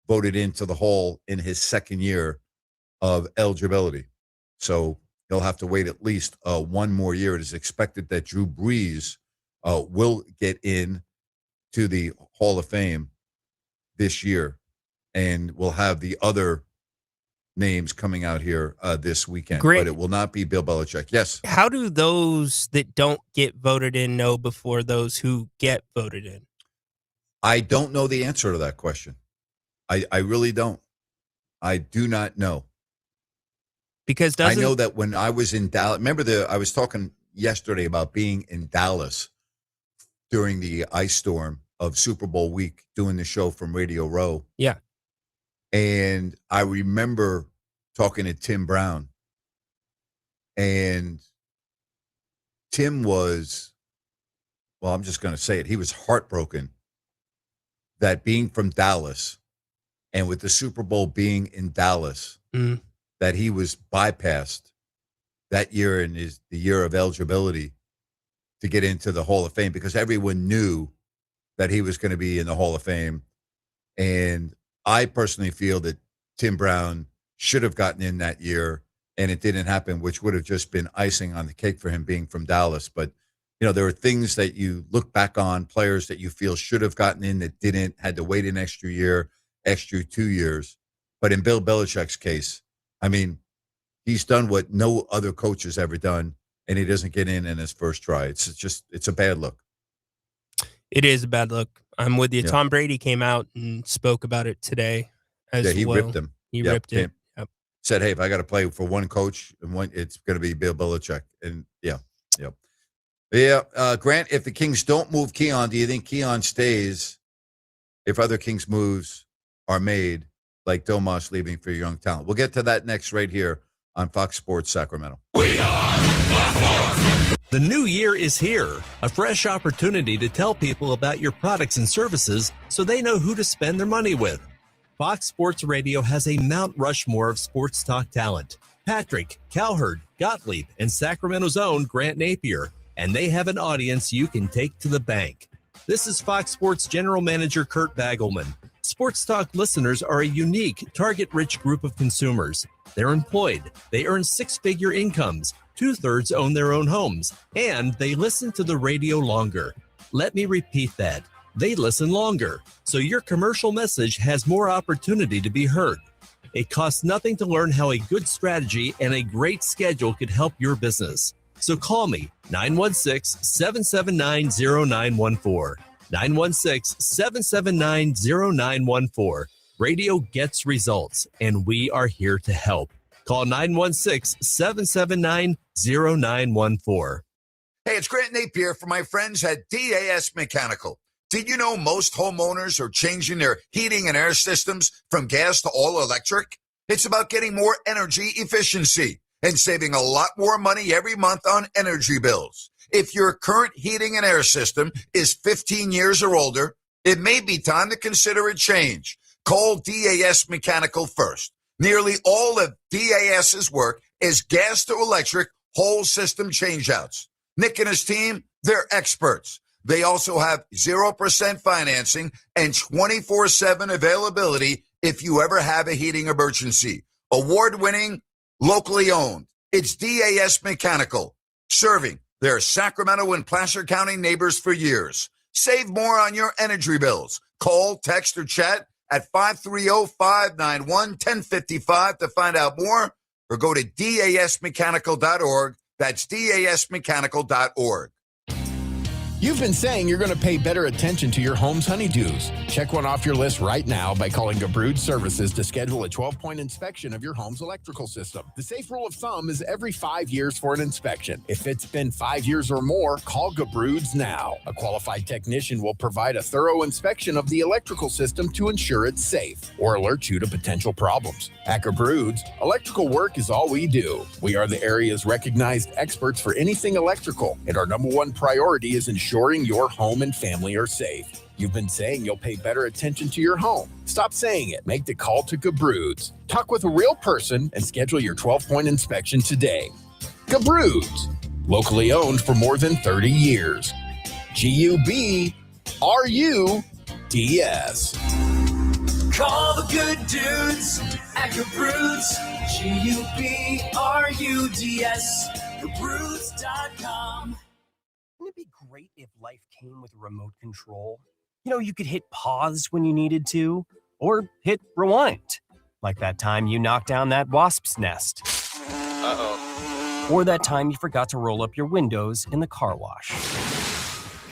voted into the Hall in his second year of eligibility. So he'll have to wait at least one more year. It is expected that Drew Brees will get in to the Hall of Fame this year, and we'll have the other names coming out here this weekend. Great. But it will not be Bill Belichick. Yes. How do those that don't get voted in know before those who get voted in? I don't know the answer to that question. I really don't. I do not know. Because I know that when I was in Dallas, remember I was talking yesterday about being in Dallas during the ice storm of Super Bowl week, doing the show from Radio Row. Yeah. And I remember talking to Tim Brown, and Tim was, well, I'm just going to say it. He was heartbroken that being from Dallas and with the Super Bowl being in Dallas, that he was bypassed that year in the year of eligibility to get into the Hall of Fame, because everyone knew that he was going to be in the Hall of Fame. And I personally feel that Tim Brown should have gotten in that year, and it didn't happen, which would have just been icing on the cake for him being from Dallas. But, there are things that you look back on, players that you feel should have gotten in that didn't, had to wait an extra year, extra 2 years. But in Bill Belichick's case, I mean, he's done what no other coach has ever done, and he doesn't get in his first try. It's a bad look. It is a bad look. I'm with you. Yeah. Tom Brady came out and spoke about it today as well. He ripped him. He ripped him. Yep. Said, hey, if I got to play for one coach, and it's going to be Bill Belichick. And Grant, if the Kings don't move Keon, do you think Keon stays if other Kings moves are made, like Domas leaving for young talent? We'll get to that next right here on Fox Sports Sacramento. The new year is here, a fresh opportunity to tell people about your products and services so they know who to spend their money with. Fox Sports Radio has a Mount Rushmore of sports talk talent. Patrick, Cowherd, Gottlieb, and Sacramento's own Grant Napear, and they have an audience you can take to the bank. This is Fox Sports General Manager Kurt Bagelman. Sports Talk listeners are a unique, target-rich group of consumers. They're employed, they earn six-figure incomes, 2/3 own their own homes, and they listen to the radio longer. Let me repeat that. They listen longer, so your commercial message has more opportunity to be heard. It costs nothing to learn how a good strategy and a great schedule could help your business. So call me, 916-779-0914. 916-779-0914. Radio gets results, and we are here to help. Call 916-779-0914. Hey, it's Grant Napear for my friends at DAS Mechanical. Did you know most homeowners are changing their heating and air systems from gas to all electric? It's about getting more energy efficiency and saving a lot more money every month on energy bills. If your current heating and air system is 15 years or older, it may be time to consider a change. Call DAS Mechanical first. Nearly all of DAS's work is gas to electric whole system changeouts. Nick and his team, they're experts. They also have 0% financing and 24/7 availability if you ever have a heating emergency. Award-winning, locally owned. It's DAS Mechanical, serving their Sacramento and Placer County neighbors for years. Save more on your energy bills. Call, text, or chat at 530-591-1055 to find out more, or go to dasmechanical.org. That's dasmechanical.org. You've been saying you're going to pay better attention to your home's honeydews. Check one off your list right now by calling Gabrud Services to schedule a 12-point inspection of your home's electrical system. The safe rule of thumb is every 5 years for an inspection. If it's been 5 years or more, call Gabrud's now. A qualified technician will provide a thorough inspection of the electrical system to ensure it's safe or alert you to potential problems. At Gabrud's, electrical work is all we do. We are the area's recognized experts for anything electrical, and our number one priority is ensuring your home and family are safe. You've been saying you'll pay better attention to your home. Stop saying it. Make the call to Gabrud's. Talk with a real person and schedule your 12-point inspection today. Gabrud's, locally owned for more than 30 years. GUBRUDS. Call the good dudes at Gabrudes, G-U-B-R-U-D-S, Gabrudes.com. Wouldn't it be great if life came with a remote control? You know, you could hit pause when you needed to, or hit rewind. Like that time you knocked down that wasp's nest. Uh-oh. Or that time you forgot to roll up your windows in the car wash.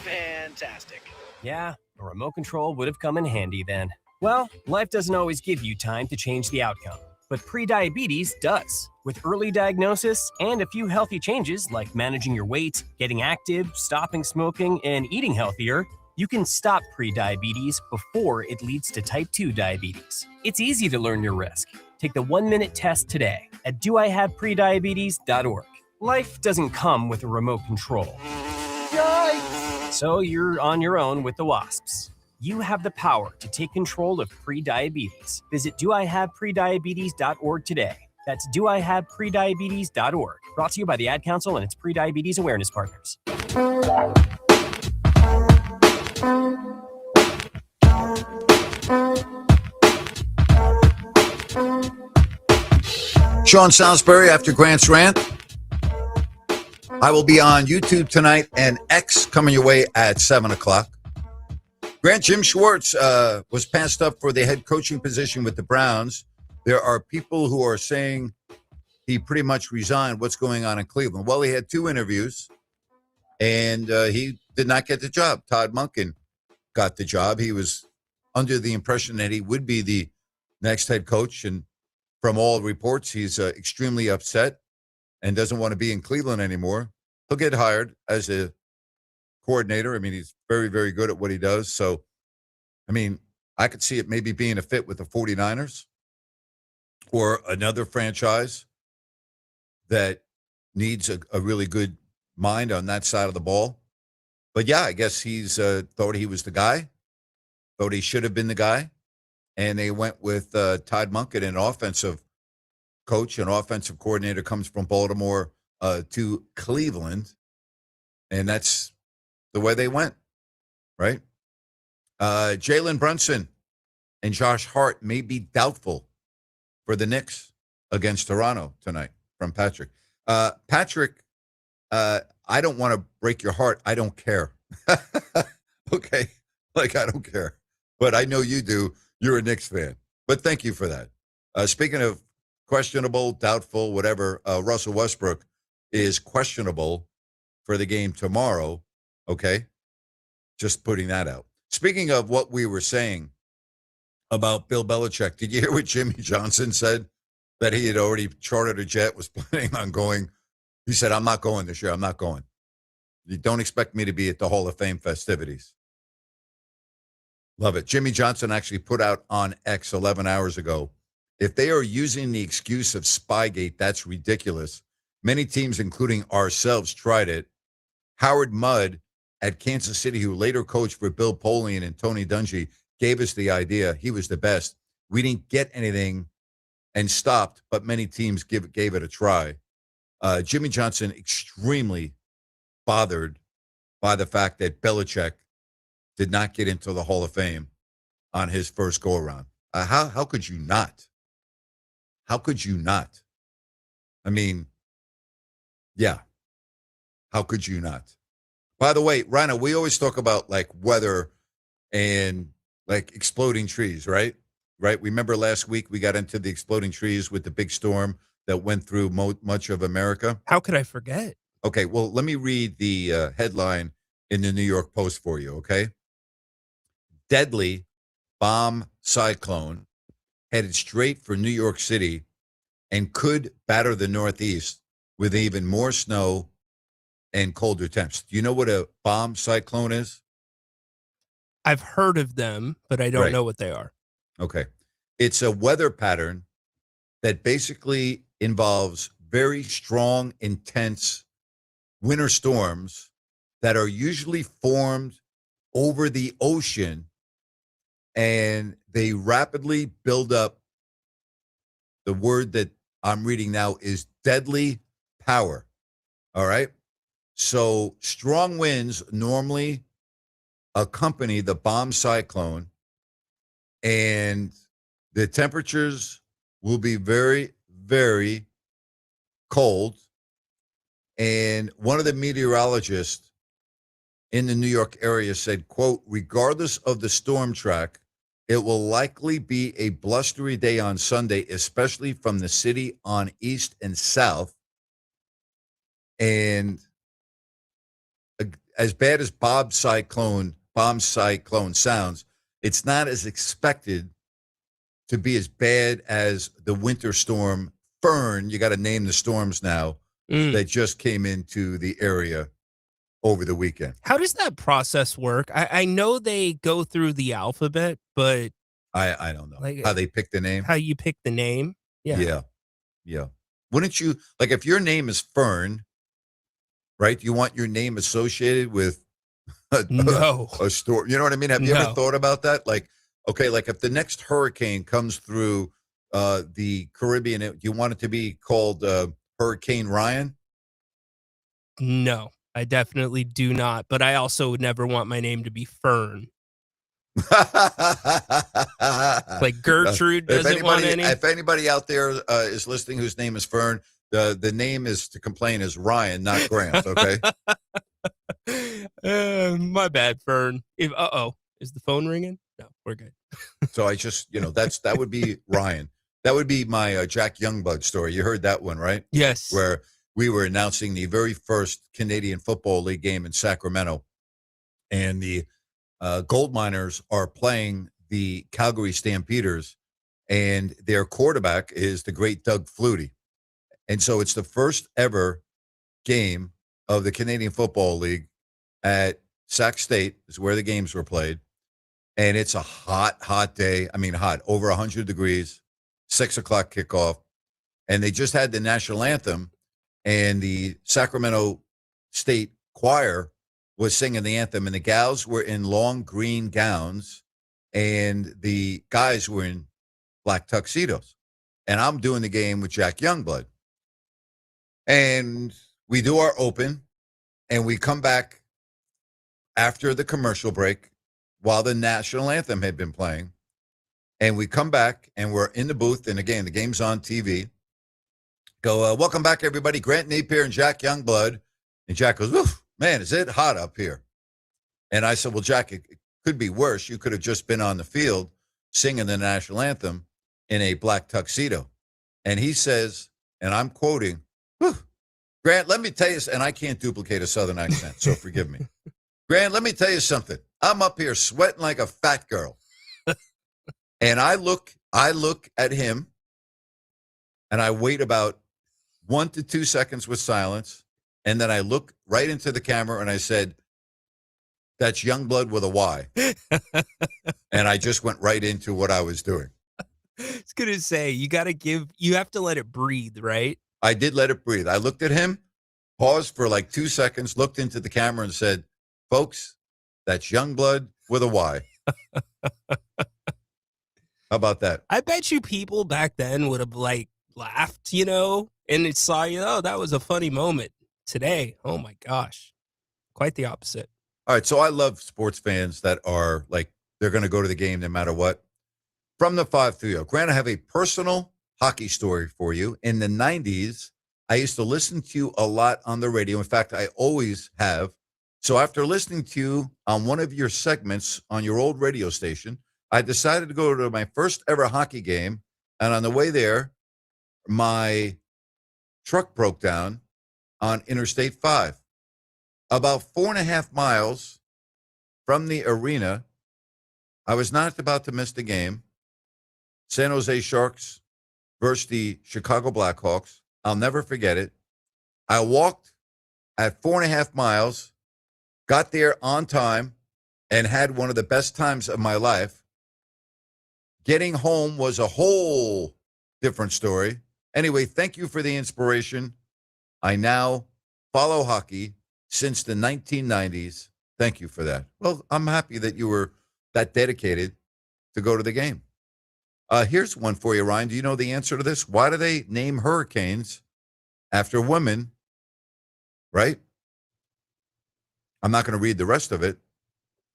Fantastic. Yeah, a remote control would have come in handy then. Well, life doesn't always give you time to change the outcome, but prediabetes does. With early diagnosis and a few healthy changes like managing your weight, getting active, stopping smoking, and eating healthier, you can stop prediabetes before it leads to type 2 diabetes. It's easy to learn your risk. Take the 1-minute test today at doihaveprediabetes.org. Life doesn't come with a remote control. Yikes! So you're on your own with the wasps. You have the power to take control of prediabetes. Visit doihaveprediabetes.org today. That's doihaveprediabetes.org. Brought to you by the Ad Council and its prediabetes awareness partners. Sean Salisbury after Grant's rant. I will be on YouTube tonight and X coming your way at 7 o'clock. Grant, Jim Schwartz was passed up for the head coaching position with the Browns. There are people who are saying he pretty much resigned. What's going on in Cleveland? Well, he had 2 interviews, and he did not get the job. Todd Monken got the job. He was under the impression that he would be the next head coach, and from all reports, he's extremely upset and doesn't want to be in Cleveland anymore. He'll get hired as a coordinator. I mean, he's very, very good at what he does. So, I mean, I could see it maybe being a fit with the 49ers or another franchise that needs a really good mind on that side of the ball. But, yeah, I guess he's thought he was the guy, thought he should have been the guy. And they went with Todd Monken, an offensive coach, an offensive coordinator, comes from Baltimore to Cleveland. And that's the way they went, right? Jalen Brunson and Josh Hart may be doubtful for the Knicks against Toronto tonight from Patrick. Patrick, I don't want to break your heart. I don't care. Okay? Like, I don't care. But I know you do. You're a Knicks fan. But thank you for that. Speaking of questionable, doubtful, whatever, Russell Westbrook is questionable for the game tomorrow. Okay? Just putting that out. Speaking of what we were saying about Bill Belichick, did you hear what Jimmy Johnson said? That he had already chartered a jet, was planning on going. He said, I'm not going this year. I'm not going. You don't expect me to be at the Hall of Fame festivities. Love it. Jimmy Johnson actually put out on X 11 hours ago, if they are using the excuse of Spygate, that's ridiculous. Many teams, including ourselves, tried it. Howard Mudd at Kansas City, who later coached for Bill Polian and Tony Dungy, gave us the idea. He was the best. We didn't get anything and stopped, but many teams gave it a try. Jimmy Johnson extremely bothered by the fact that Belichick did not get into the Hall of Fame on his first go-around. How could you not? How could you not? I mean, yeah. How could you not? By the way, Rhino, we always talk about like weather and like exploding trees, right? Right? Remember last week we got into the exploding trees with the big storm that went through much of America? How could I forget? Okay, well, let me read the headline in the New York Post for you, okay? Deadly bomb cyclone headed straight for New York City and could batter the Northeast with even more snow and colder temps. Do you know what a bomb cyclone is? I've heard of them, but I don't know what they are. Okay. It's a weather pattern that basically involves very strong, intense winter storms that are usually formed over the ocean, and they rapidly build up. The word that I'm reading now is deadly power. All right. So strong winds normally accompany the bomb cyclone, and The temperatures will be very, very cold. And one of the meteorologists in the New York area said, quote, regardless of the storm track, it will likely be a blustery day on Sunday, especially from the city on east and south. And as bad as bomb cyclone sounds, it's not as expected to be as bad as the winter storm Fern. You got to name the storms now that just came into the area over the weekend. How does that process work? I know they go through the alphabet, but I don't know how they pick the name. How you pick the name? Yeah. Wouldn't you, like, if your name is Fern, right? You want your name associated with a store. You know what I mean? Have you ever thought about that? Like, okay, like if the next hurricane comes through the Caribbean, do you want it to be called Hurricane Ryan? No, I definitely do not. But I also would never want my name to be Fern. Like Gertrude doesn't want any. If anybody out there is listening whose name is Fern, the name is to complain is Ryan, not Grant. Okay. My bad, Fern. Is the phone ringing? No, we're good. So I just, that would be Ryan. That would be my Jack Youngblood story. You heard that one, right? Yes. Where we were announcing the very first Canadian Football League game in Sacramento, and the Gold Miners are playing the Calgary Stampeders, and their quarterback is the great Doug Flutie. And so it's the first ever game of the Canadian Football League at Sac State is where the games were played. And it's a hot day. I mean, hot, over 100 degrees, 6 o'clock kickoff. And they just had the national anthem, and the Sacramento State Choir was singing the anthem, and the gals were in long green gowns, and the guys were in black tuxedos. And I'm doing the game with Jack Youngblood. And we do our open, and we come back after the commercial break while the national anthem had been playing. And we come back, and we're in the booth, and again, the game's on TV. Go, welcome back, everybody. Grant Napear and Jack Youngblood. And Jack goes, oof, man, is it hot up here? And I said, well, Jack, it could be worse. You could have just been on the field singing the national anthem in a black tuxedo. And he says, and I'm quoting, Grant, let me tell you, and I can't duplicate a Southern accent, so forgive me. Grant, let me tell you something. I'm up here sweating like a fat girl. And I look at him, and I wait about 1 to 2 seconds with silence. And then I look right into the camera, and I said, that's Youngblood with a Y. And I just went right into what I was doing. I was going to say, you have to let it breathe, right? I did let it breathe. I looked at him, paused for like 2 seconds, looked into the camera and said, folks, that's Youngblood with a Y. How about that? I bet you people back then would have laughed, and it saw, that was a funny moment. Today, oh my gosh, quite the opposite. All right, so I love sports fans that are like, they're going to go to the game no matter what. From the 530, Grant, I have a personal hockey story for you. In the 90s, I used to listen to you a lot on the radio. In fact, I always have. So after listening to you on one of your segments on your old radio station, I decided to go to my first ever hockey game. And on the way there, my truck broke down on Interstate 5. About 4.5 miles from the arena, I was not about to miss the game. San Jose Sharks versus the Chicago Blackhawks. I'll never forget it. I walked at 4.5 miles, got there on time, and had one of the best times of my life. Getting home was a whole different story. Anyway, thank you for the inspiration. I now follow hockey since the 1990s. Thank you for that. Well, I'm happy that you were that dedicated to go to the game. Here's one for you, Ryan. Do you know the answer to this? Why do they name hurricanes after women? Right? I'm not going to read the rest of it,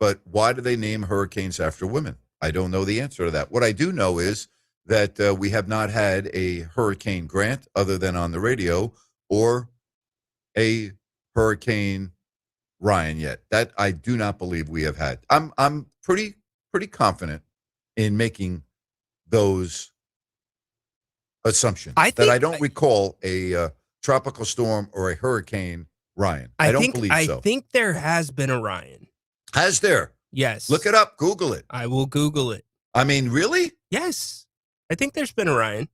but why do they name hurricanes after women? I don't know the answer to that. What I do know is that we have not had a Hurricane Grant other than on the radio or a Hurricane Ryan yet. That I do not believe we have had. I'm pretty confident in making those assumptions. I don't recall a tropical storm or a Hurricane Ryan. I don't believe so. I think there has been a Ryan. Has there? Yes. Look it up. Google it. I will Google it. I mean, really? Yes. I think there's been a Ryan.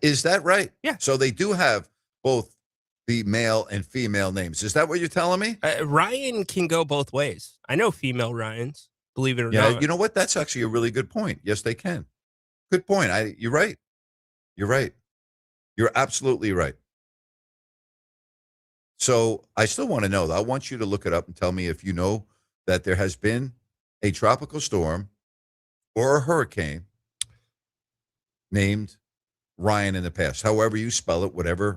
Is that right? Yeah. So they do have both the male and female names. Is that what you're telling me? Ryan can go both ways. I know female Ryans, believe it or Yeah, not. you know what? That's actually a really good point. Yes, they can. Good point. You're right. You're right. You're absolutely right. So I still want to know, though. I want you to look it up and tell me if you know that there has been a tropical storm or a hurricane named Ryan in the past. However you spell it,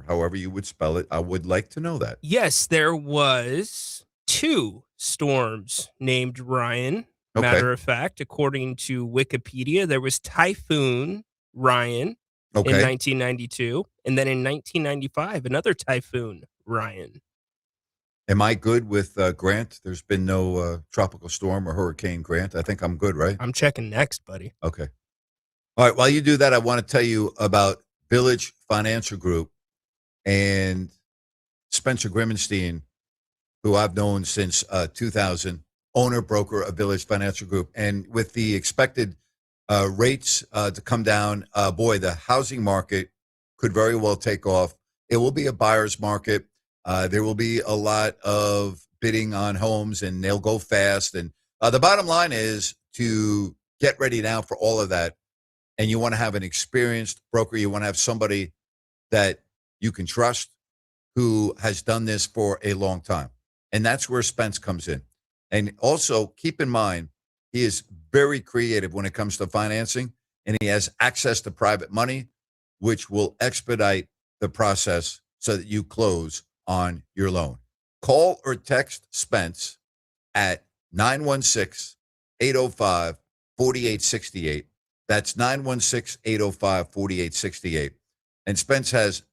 however you would spell it, I would like to know that. Yes, there was 2 storms named Ryan. Okay. Matter of fact, according to Wikipedia, there was Typhoon Ryan in 1992, and then in 1995, another Typhoon Ryan. Am I good with Grant? There's been no tropical storm or hurricane Grant. I think I'm good, right? I'm checking next, buddy. Okay. All right. While you do that, I want to tell you about Village Financial Group and Spencer Grimmenstein, who I've known since 2000, owner, broker of Village Financial Group. And with the expected rates to come down, the housing market could very well take off. It will be a buyer's market. There will be a lot of bidding on homes, and they'll go fast. And the bottom line is to get ready now for all of that. And you want to have an experienced broker. You want to have somebody that you can trust who has done this for a long time. And that's where Spence comes in. And also keep in mind, he is very creative when it comes to financing, and he has access to private money, which will expedite the process so that you close on your loan. Call or text Spence at 916-805-4868. That's 916-805-4868. And Spence has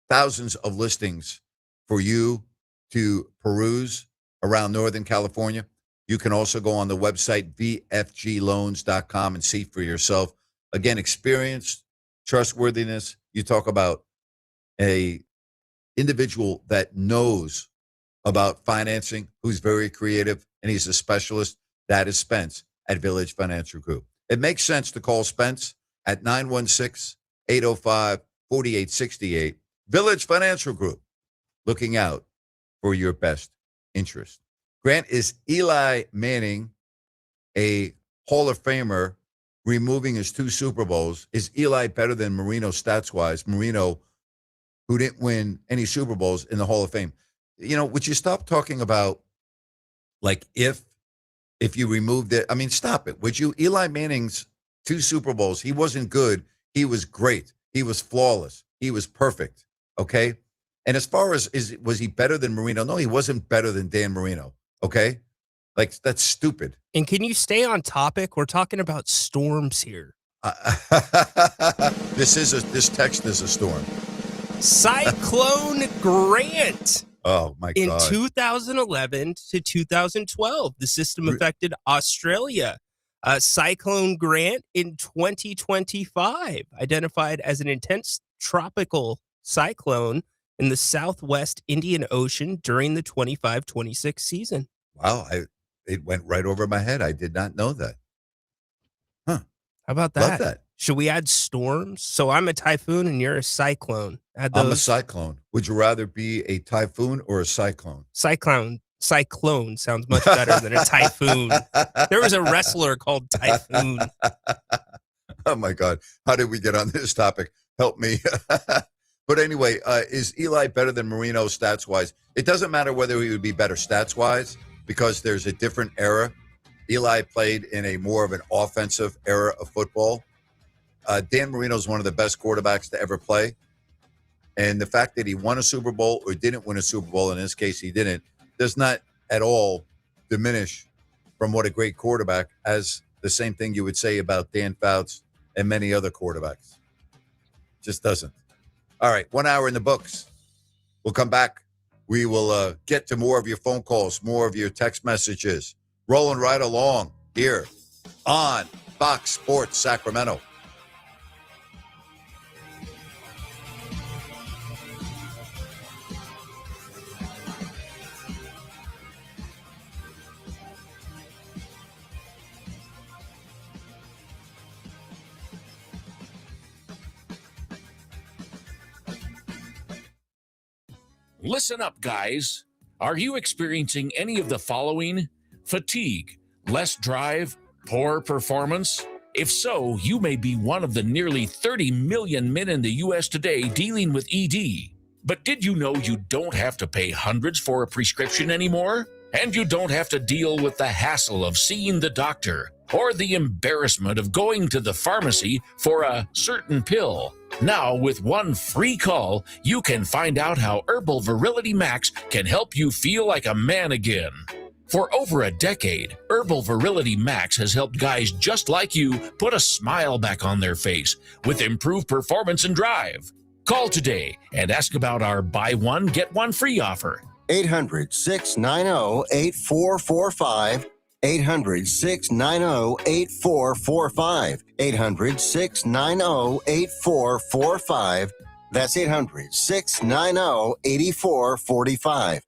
thousands of listings for you to peruse around Northern California. You can also go on the website, vfgloans.com, and see for yourself. Again, experience, trustworthiness. You talk about a individual that knows about financing, who's very creative, and he's a specialist. That is Spence at Village Financial Group. It makes sense to call Spence at 916-805-4868. Village Financial Group, looking out for your best interest. Grant, is Eli Manning a Hall of Famer removing his 2 Super Bowls? Is Eli better than Marino stats-wise? Marino, who didn't win any Super Bowls, in the Hall of Fame. You know, would you stop talking about, like, if you removed it? I mean, stop it. Would you? Eli Manning's 2 Super Bowls, he wasn't good. He was great. He was flawless. He was perfect. Okay? And as far as, was he better than Marino? No, he wasn't better than Dan Marino. Okay? Like, that's stupid. And can you stay on topic? We're talking about storms here. This text is a storm. Cyclone Grant. Oh, my God. In 2011 to 2012, the system affected Australia. Cyclone Grant in 2025, identified as an intense tropical cyclone in the southwest Indian Ocean during the 25-26 season. Wow, it went right over my head. I did not know that. Huh. How about that? Love that. Should we add storms? So I'm a typhoon and you're a cyclone. I'm a cyclone. Would you rather be a typhoon or a cyclone? Cyclone sounds much better than a typhoon. There was a wrestler called Typhoon. Oh, my God. How did we get on this topic? Help me. But anyway, is Eli better than Marino stats-wise? It doesn't matter whether he would be better stats-wise because there's a different era. Eli played in a more of an offensive era of football. Dan Marino is one of the best quarterbacks to ever play. And the fact that he won a Super Bowl or didn't win a Super Bowl, in this case he didn't, does not at all diminish from what a great quarterback, as the same thing you would say about Dan Fouts and many other quarterbacks. Just doesn't. All right, 1 hour in the books. We'll come back. We will get to more of your phone calls, more of your text messages. Rolling right along here on Fox Sports Sacramento. Listen up, guys. Are you experiencing any of the following? Fatigue, less drive, poor performance? If so, you may be one of the nearly 30 million men in the U.S. today dealing with ED. But did you know you don't have to pay hundreds for a prescription anymore? And you don't have to deal with the hassle of seeing the doctor or the embarrassment of going to the pharmacy for a certain pill. Now, with one free call, you can find out how Herbal Virility Max can help you feel like a man again. For over a decade, Herbal Virility Max has helped guys just like you put a smile back on their face with improved performance and drive. Call today and ask about our buy one, get one free offer. 800-690-8445. 800-690-8445. 800-690-8445. That's 800-690-8445.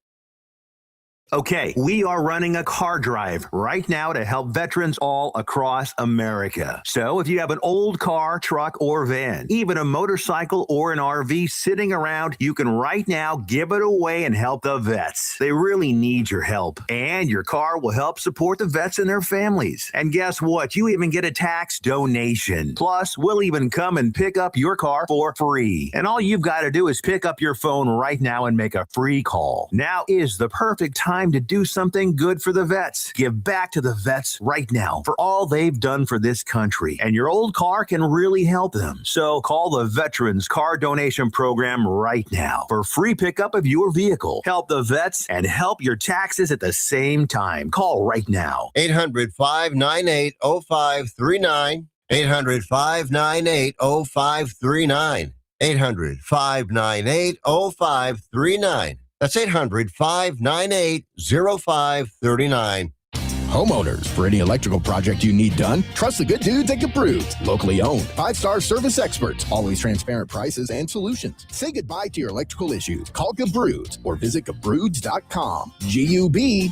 Okay, we are running a car drive right now to help veterans all across America. So if you have an old car, truck, or van, even a motorcycle or an RV sitting around, you can right now give it away and help the vets. They really need your help. And your car will help support the vets and their families. And guess what? You even get a tax donation. Plus, we'll even come and pick up your car for free. And all you've got to do is pick up your phone right now and make a free call. Now is the perfect time to do something good for the vets. Give back to the vets right now for all they've done for this country. And your old car can really help them. So call the Veterans Car Donation Program right now for free pickup of your vehicle. Help the vets and help your taxes at the same time. Call right now. 800-598-0539. 800-598-0539. 800-598-0539. That's 800-598-0539. Homeowners, for any electrical project you need done, trust the good dudes at Gabrew's. Locally owned, 5-star service experts, always transparent prices and solutions. Say goodbye to your electrical issues. Call Gabrew's or visit Gabrew's.com. G-U-B-R-U-D-S.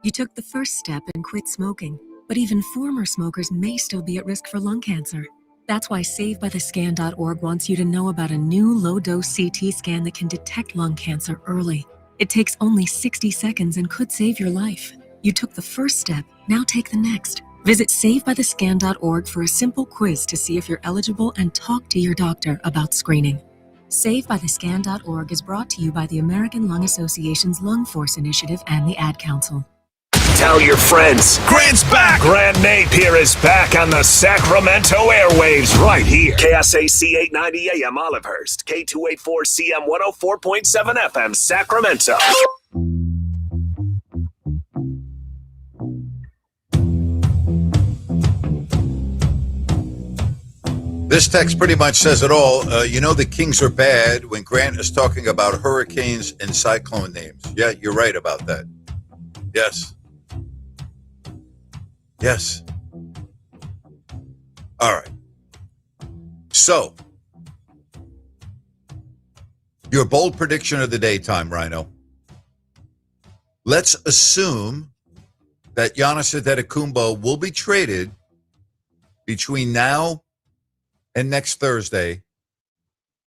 You took the first step and quit smoking, but even former smokers may still be at risk for lung cancer. That's why SaveByTheScan.org wants you to know about a new low-dose CT scan that can detect lung cancer early. It takes only 60 seconds and could save your life. You took the first step, now take the next. Visit SaveByTheScan.org for a simple quiz to see if you're eligible and talk to your doctor about screening. SaveByTheScan.org is brought to you by the American Lung Association's Lung Force Initiative and the Ad Council. Tell your friends. Grant's back. Grant Napear is back on the Sacramento airwaves right here. KSAC 890 AM Olivehurst. K284CM 104.7 FM Sacramento. This text pretty much says it all. The Kings are bad when Grant is talking about hurricanes and cyclone names. Yeah, you're right about that. Yes. Yes. All right. So, your bold prediction of the daytime, Rhino. Let's assume that Giannis Antetokounmpo will be traded between now and next Thursday.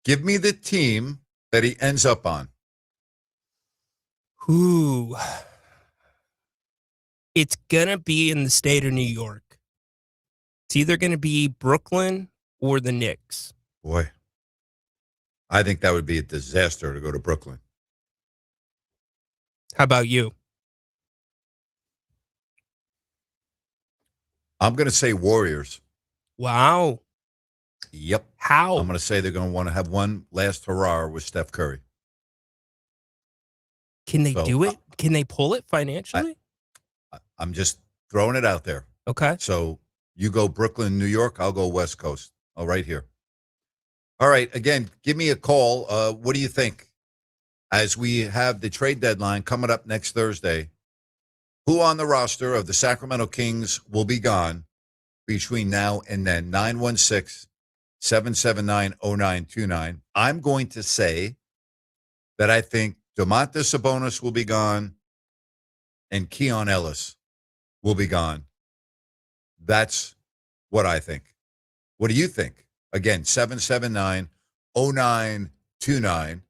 Give me the team that he ends up on. Ooh. It's going to be in the state of New York. It's either going to be Brooklyn or the Knicks. Boy, I think that would be a disaster to go to Brooklyn. How about you? I'm going to say Warriors. Wow. Yep. How? I'm going to say they're going to want to have one last hurrah with Steph Curry. Can they do it? Can they pull it financially? I'm just throwing it out there. Okay. So You go Brooklyn, New York. I'll go West Coast. All right here. All right. Again, give me a call. What do you think? As we have the trade deadline coming up next Thursday, who on the roster of the Sacramento Kings will be gone between now and then? 916-779-0929. I'm going to say that I think Domantas Sabonis will be gone and Keon Ellis will be gone. That's what I think. What do you think? Again, 779-0929.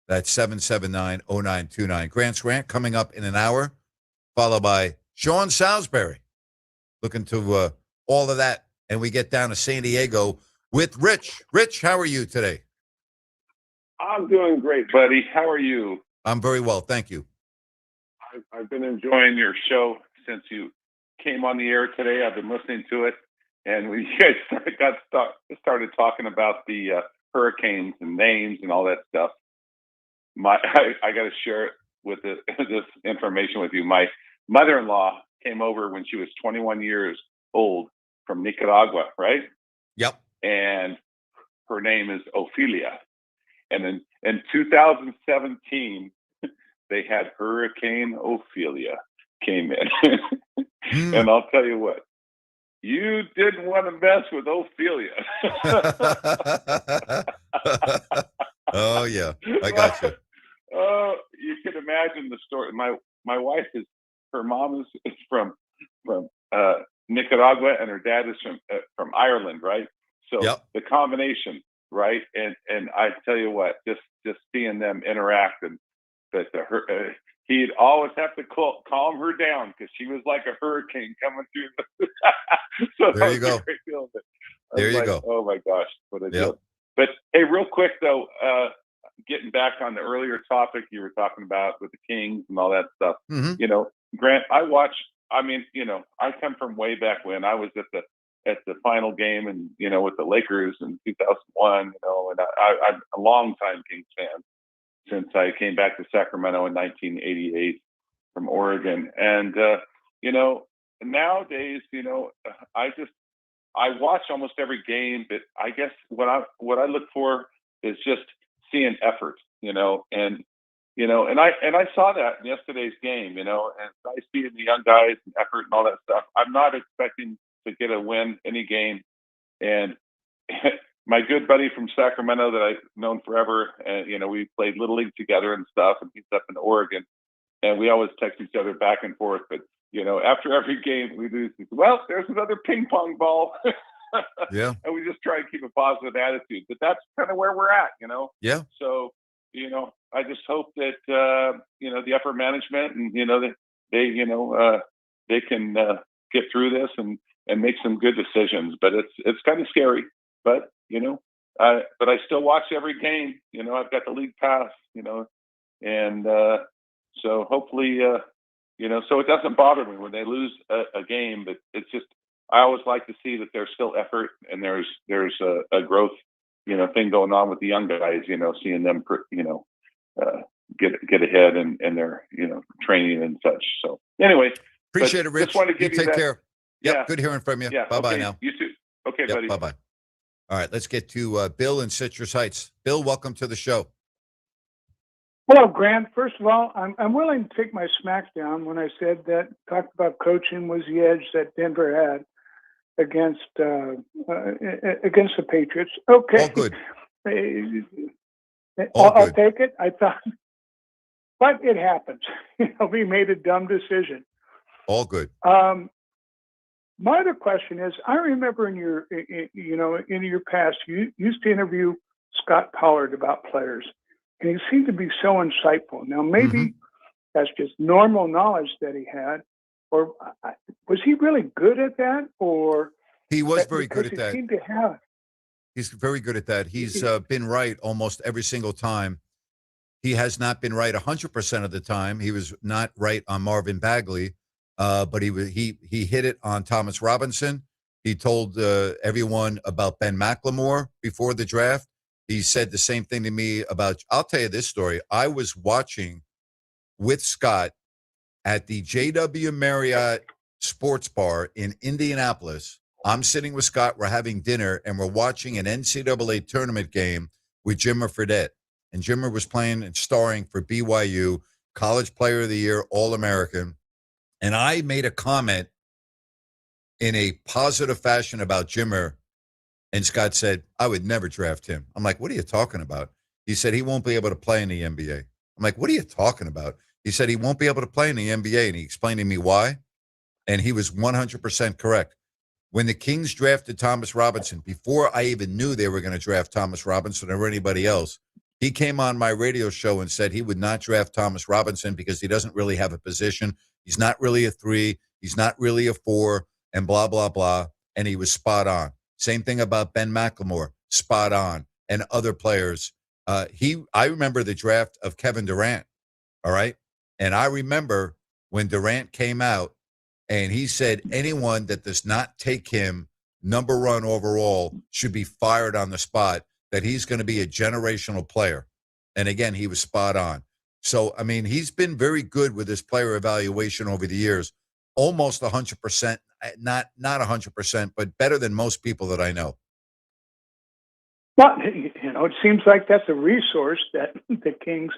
That's 779-0929. Grant's Rant coming up in an hour, followed by Sean Salisbury. Looking to all of that. And we get down to San Diego with Rich. Rich, how are you today? I'm doing great, buddy. How are you? I'm very well, thank you. I've been enjoying your show since you came on the air today. I've been listening to it, and we guys started talking about the hurricanes and names and all that stuff. I got to share it with this information with you. My mother-in-law came over when she was 21 years old from Nicaragua, right? Yep. And her name is Ophelia. And in 2017, they had Hurricane Ophelia came in. And I'll tell you what, you didn't want to mess with Ophelia. Oh, yeah. I got you. Oh, you can imagine the story. My wife her mom is from Nicaragua, and her dad is from Ireland, right? So the combination, right? And I tell you what, just seeing them interact, and that he'd always have to calm her down because she was like a hurricane coming through. So there you go. There you go. Oh my gosh, what a deal! But hey, real quick though, getting back on the earlier topic you were talking about with the Kings and all that stuff. Mm-hmm. You know, Grant, I come from way back when I was at the final game and, with the Lakers in 2001, and I'm a longtime Kings fan since I came back to Sacramento in 1988 from Oregon. And, nowadays, I watch almost every game, but I guess what I look for is just seeing effort, and I saw that in yesterday's game, and I see the young guys and effort and all that stuff. I'm not expecting to get a win any game. And my good buddy from Sacramento that I've known forever, and we played Little League together and stuff, and he's up in Oregon, and we always text each other back and forth. But after every game we lose, well, there's another ping pong ball. Yeah. And we just try and keep a positive attitude. But that's kind of where we're at, Yeah. So, I just hope that the upper management and that they can get through this and make some good decisions. But it's kind of scary. But but I still watch every game. I've got the league pass. And so hopefully so it doesn't bother me when they lose a game. But it's just I always like to see that there's still effort and there's a growth thing going on with the young guys. Seeing them get ahead and their training and such. So anyway, appreciate it, Rich. Just wanted to give you take care. Yep, yeah. Good hearing from you. Yeah. Bye-bye okay. now. You too. Okay, buddy. Bye-bye. All right, let's get to Bill in Citrus Heights. Bill, welcome to the show. Hello, Grant. First of all, I'm willing to take my smack down when I said that talked about coaching was the edge that Denver had against the Patriots. Okay. All good. I'll take it. I thought, but it happens. We made a dumb decision. All good. My other question is, I remember in your past, you used to interview Scott Pollard about players, and he seemed to be so insightful. Now, maybe that's just normal knowledge that he had, or was he really good at that? Or he was very good at that. Seemed to have. He's very good at that. He's been right almost every single time. He has not been right 100% of the time. He was not right on Marvin Bagley, but he hit it on Thomas Robinson. He told everyone about Ben McLemore before the draft. He said the same thing to me about, I'll tell you this story. I was watching with Scott at the JW Marriott Sports Bar in Indianapolis I'm sitting with Scott. We're having dinner, and we're watching an NCAA tournament game with Jimmer Fredette. And Jimmer was playing and starring for BYU, College Player of the Year, All-American. And I made a comment in a positive fashion about Jimmer, and Scott said, I would never draft him. I'm like, what are you talking about? He said he won't be able to play in the NBA. I'm like, what are you talking about? He said he won't be able to play in the NBA, and he explained to me why, and he was 100% correct. When the Kings drafted Thomas Robinson, before I even knew they were going to draft Thomas Robinson or anybody else, he came on my radio show and said he would not draft Thomas Robinson because he doesn't really have a position. He's not really a 3. He's not really a 4, and blah, blah, blah. And he was spot on. Same thing about Ben McLemore, spot on, and other players. I remember the draft of Kevin Durant, all right? And I remember when Durant came out, and he said anyone that does not take him number 1 overall should be fired on the spot, that he's going to be a generational player. And again, he was spot on. So, I mean, he's been very good with his player evaluation over the years, almost 100%, not 100%, but better than most people that I know. Well, it seems like that's a resource that the Kings,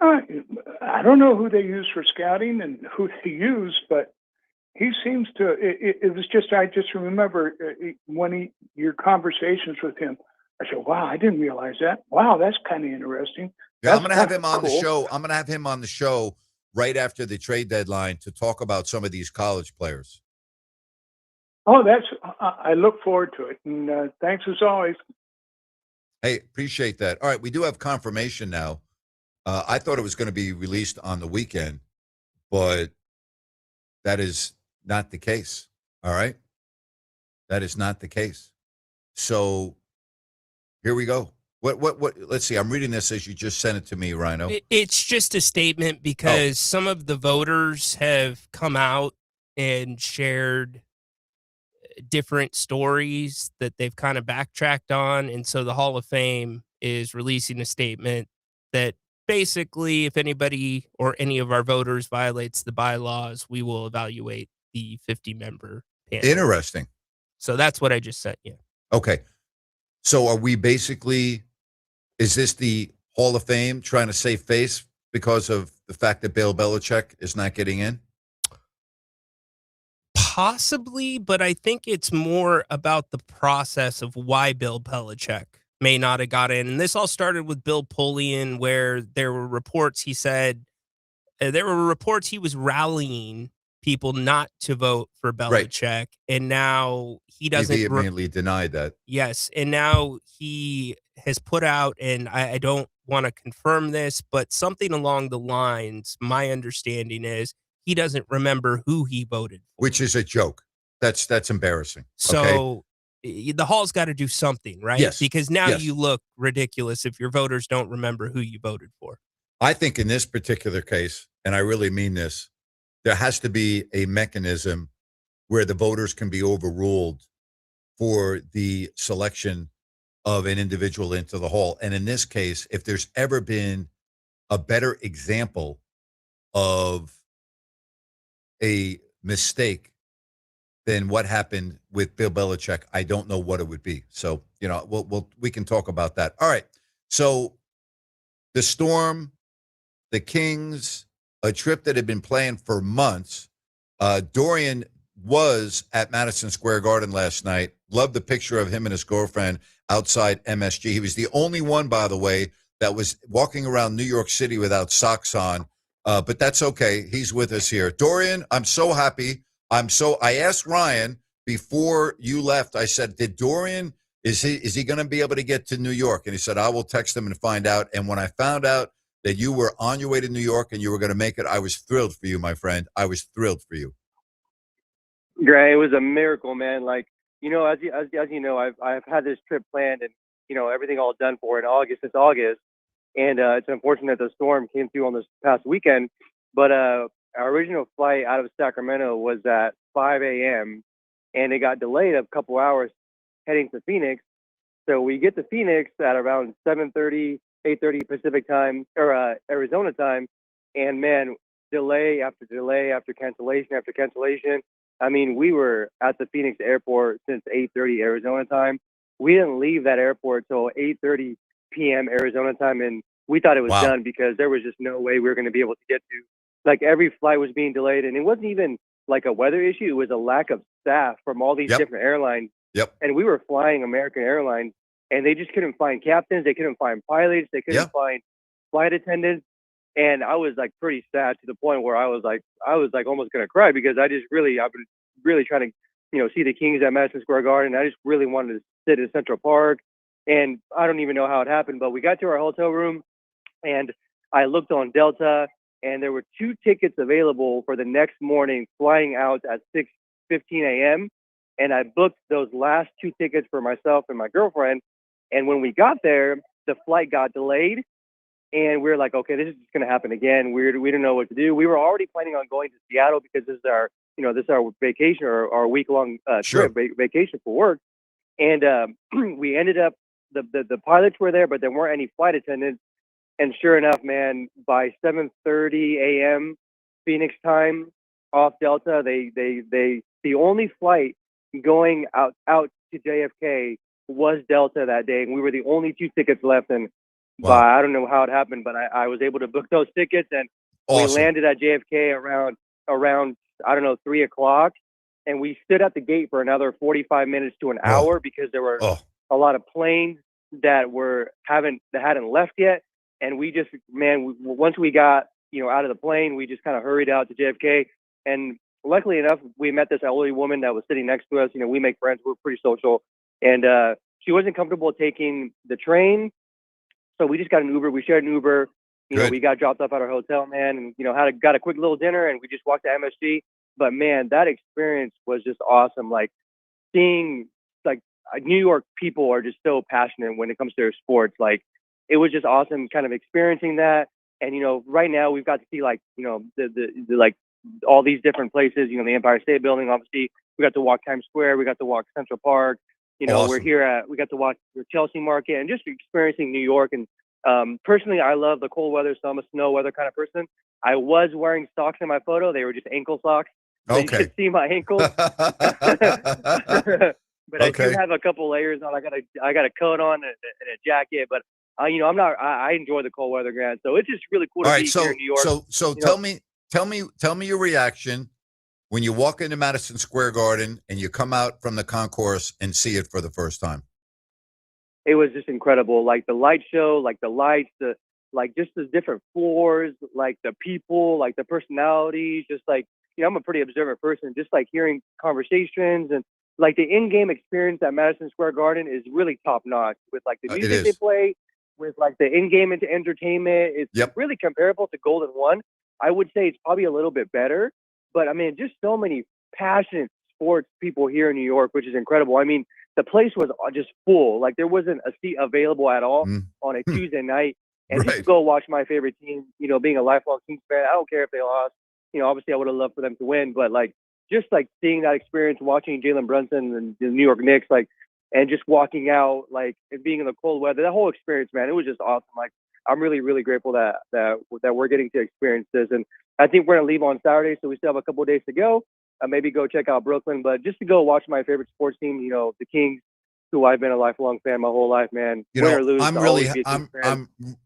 I don't know who they use for scouting and who they use, but he seems to, it was just, I just remember your conversations with him. I said, wow, I didn't realize that. Wow, that's kind of interesting. Yeah, I'm going to have him on the show. I'm going to have him on the show right after the trade deadline to talk about some of these college players. Oh, I look forward to it. And thanks as always. Hey, appreciate that. All right, we do have confirmation now. I thought it was going to be released on the weekend, but that is not the case. All right? That is not the case. So here we go. What let's see. I'm reading this as you just sent it to me, Rhino. It's just a statement because some of the voters have come out and shared different stories that they've kind of backtracked on. And so the Hall of Fame is releasing a statement that basically, if anybody or any of our voters violates the bylaws, we will evaluate the 50-member panel. Interesting. So that's what I just sent you. Okay. So are we basically, is this the Hall of Fame trying to save face because of the fact that Bill Belichick is not getting in? Possibly, but I think it's more about the process of why Bill Belichick may not have got in. And this all started with Bill Polian, where there were reports he was rallying people not to vote for Belichick, right. And now he doesn't. He vehemently denied that. Yes, and now he has put out, and I don't want to confirm this, but something along the lines, my understanding is, he doesn't remember who he voted for. Which is a joke. That's embarrassing. So the Hall's got to do something, right? Yes. Because now you look ridiculous if your voters don't remember who you voted for. I think in this particular case, and I really mean this, there has to be a mechanism where the voters can be overruled for the selection of an individual into the Hall. And in this case, if there's ever been a better example of a mistake than what happened with Bill Belichick, I don't know what it would be. So, we can talk about that. All right. So the Storm, the Kings, a trip that had been planned for months. Dorian was at Madison Square Garden last night. Loved the picture of him and his girlfriend outside MSG. He was the only one, by the way, that was walking around New York City without socks on. But that's okay. He's with us here. Dorian, I'm so happy. I asked Ryan before you left, I said, did Dorian, is he going to be able to get to New York? And he said, I will text him and find out. And when I found out that you were on your way to New York and you were going to make it, I was thrilled for you, my friend. I was thrilled for you. Grant, it was a miracle, man. Like, as you know, I've had this trip planned and, everything all done for in August. It's August. And it's unfortunate the storm came through on this past weekend. But our original flight out of Sacramento was at 5 a.m. and it got delayed a couple hours heading to Phoenix. So we get to Phoenix at around 7:30, 8:30 Pacific time or Arizona time. And man, delay after delay after cancellation after cancellation. I mean, we were at the Phoenix airport since 8:30 Arizona time. We didn't leave that airport till 8:30 p.m. Arizona time, and we thought it was Wow. done because there was just no way we were going to be able to get to. Like every flight was being delayed, and it wasn't even like a weather issue. It was a lack of staff from all these Yep. different airlines. Yep. And we were flying American Airlines, and they just couldn't find captains. They couldn't find pilots. They couldn't find flight attendants. And I was like pretty sad to the point where I was like almost gonna cry because I've been really trying to, see the Kings at Madison Square Garden. I just really wanted to sit in Central Park, and I don't even know how it happened, but we got to our hotel room, and I looked on Delta, and there were 2 tickets available for the next morning, flying out at 6:15 a.m. And I booked those last 2 tickets for myself and my girlfriend. And when we got there, the flight got delayed. And we were like, okay, this is just going to happen again. We didn't know what to do. We were already planning on going to Seattle because this is our vacation or our week-long trip, vacation for work. And we ended up, the pilots were there, but there weren't any flight attendants. And sure enough, man, by 7:30 a.m. Phoenix time off Delta, the only flight going out to JFK was Delta that day, and we were the only 2 tickets left. And I don't know how it happened, but I was able to book those tickets, and we landed at JFK around I don't know 3:00, and we stood at the gate for another 45 minutes to an hour because there were a lot of planes that hadn't left yet, and we just once we got out of the plane, we just kind of hurried out to JFK, and luckily enough, we met this elderly woman that was sitting next to us. We make friends, we're pretty social, and she wasn't comfortable taking the train. So we just got an Uber. We shared an Uber. We got dropped off at our hotel, man, and got a quick little dinner, and we just walked to MSG. But man, that experience was just awesome. Like seeing, like New York people are just so passionate when it comes to their sports. Like it was just awesome, kind of experiencing that. And right now we've got to see the like all these different places. The Empire State Building, obviously. We got to walk Times Square. We got to walk Central Park. We're here we got to watch the Chelsea Market and just experiencing New York. And personally, I love the cold weather, so I'm a snow weather kind of person. I was wearing socks in my photo. They were just ankle socks. So you could see my ankles. But I do have a couple layers on. I got a coat on and a jacket. But I enjoy the cold weather, Grant. So it's just really cool to be here in New York. So tell me your reaction when you walk into Madison Square Garden and you come out from the concourse and see it for the first time. It was just incredible. Like the light show, like the lights, just the different floors, like the people, like the personalities, just like, I'm a pretty observant person, just like hearing conversations and like the in-game experience at Madison Square Garden is really top notch with like the music they play, with like the in-game entertainment. It's really comparable to Golden One. I would say it's probably a little bit better. But I mean, just so many passionate sports people here in New York, which is incredible. I mean, the place was just full. Like there wasn't a seat available at all on a Tuesday night. And just to go watch my favorite team, being a lifelong Kings fan, I don't care if they lost. Obviously I would have loved for them to win, but like just like seeing that experience, watching Jalen Brunson and the New York Knicks, like, and just walking out, like, and being in the cold weather, that whole experience, man, it was just awesome. Like, I'm really, really grateful that we're getting to experience this. And I think we're going to leave on Saturday, so we still have a couple of days to go. Maybe go check out Brooklyn, but just to go watch my favorite sports team, the Kings, who I've been a lifelong fan my whole life, man. Win or lose, I'm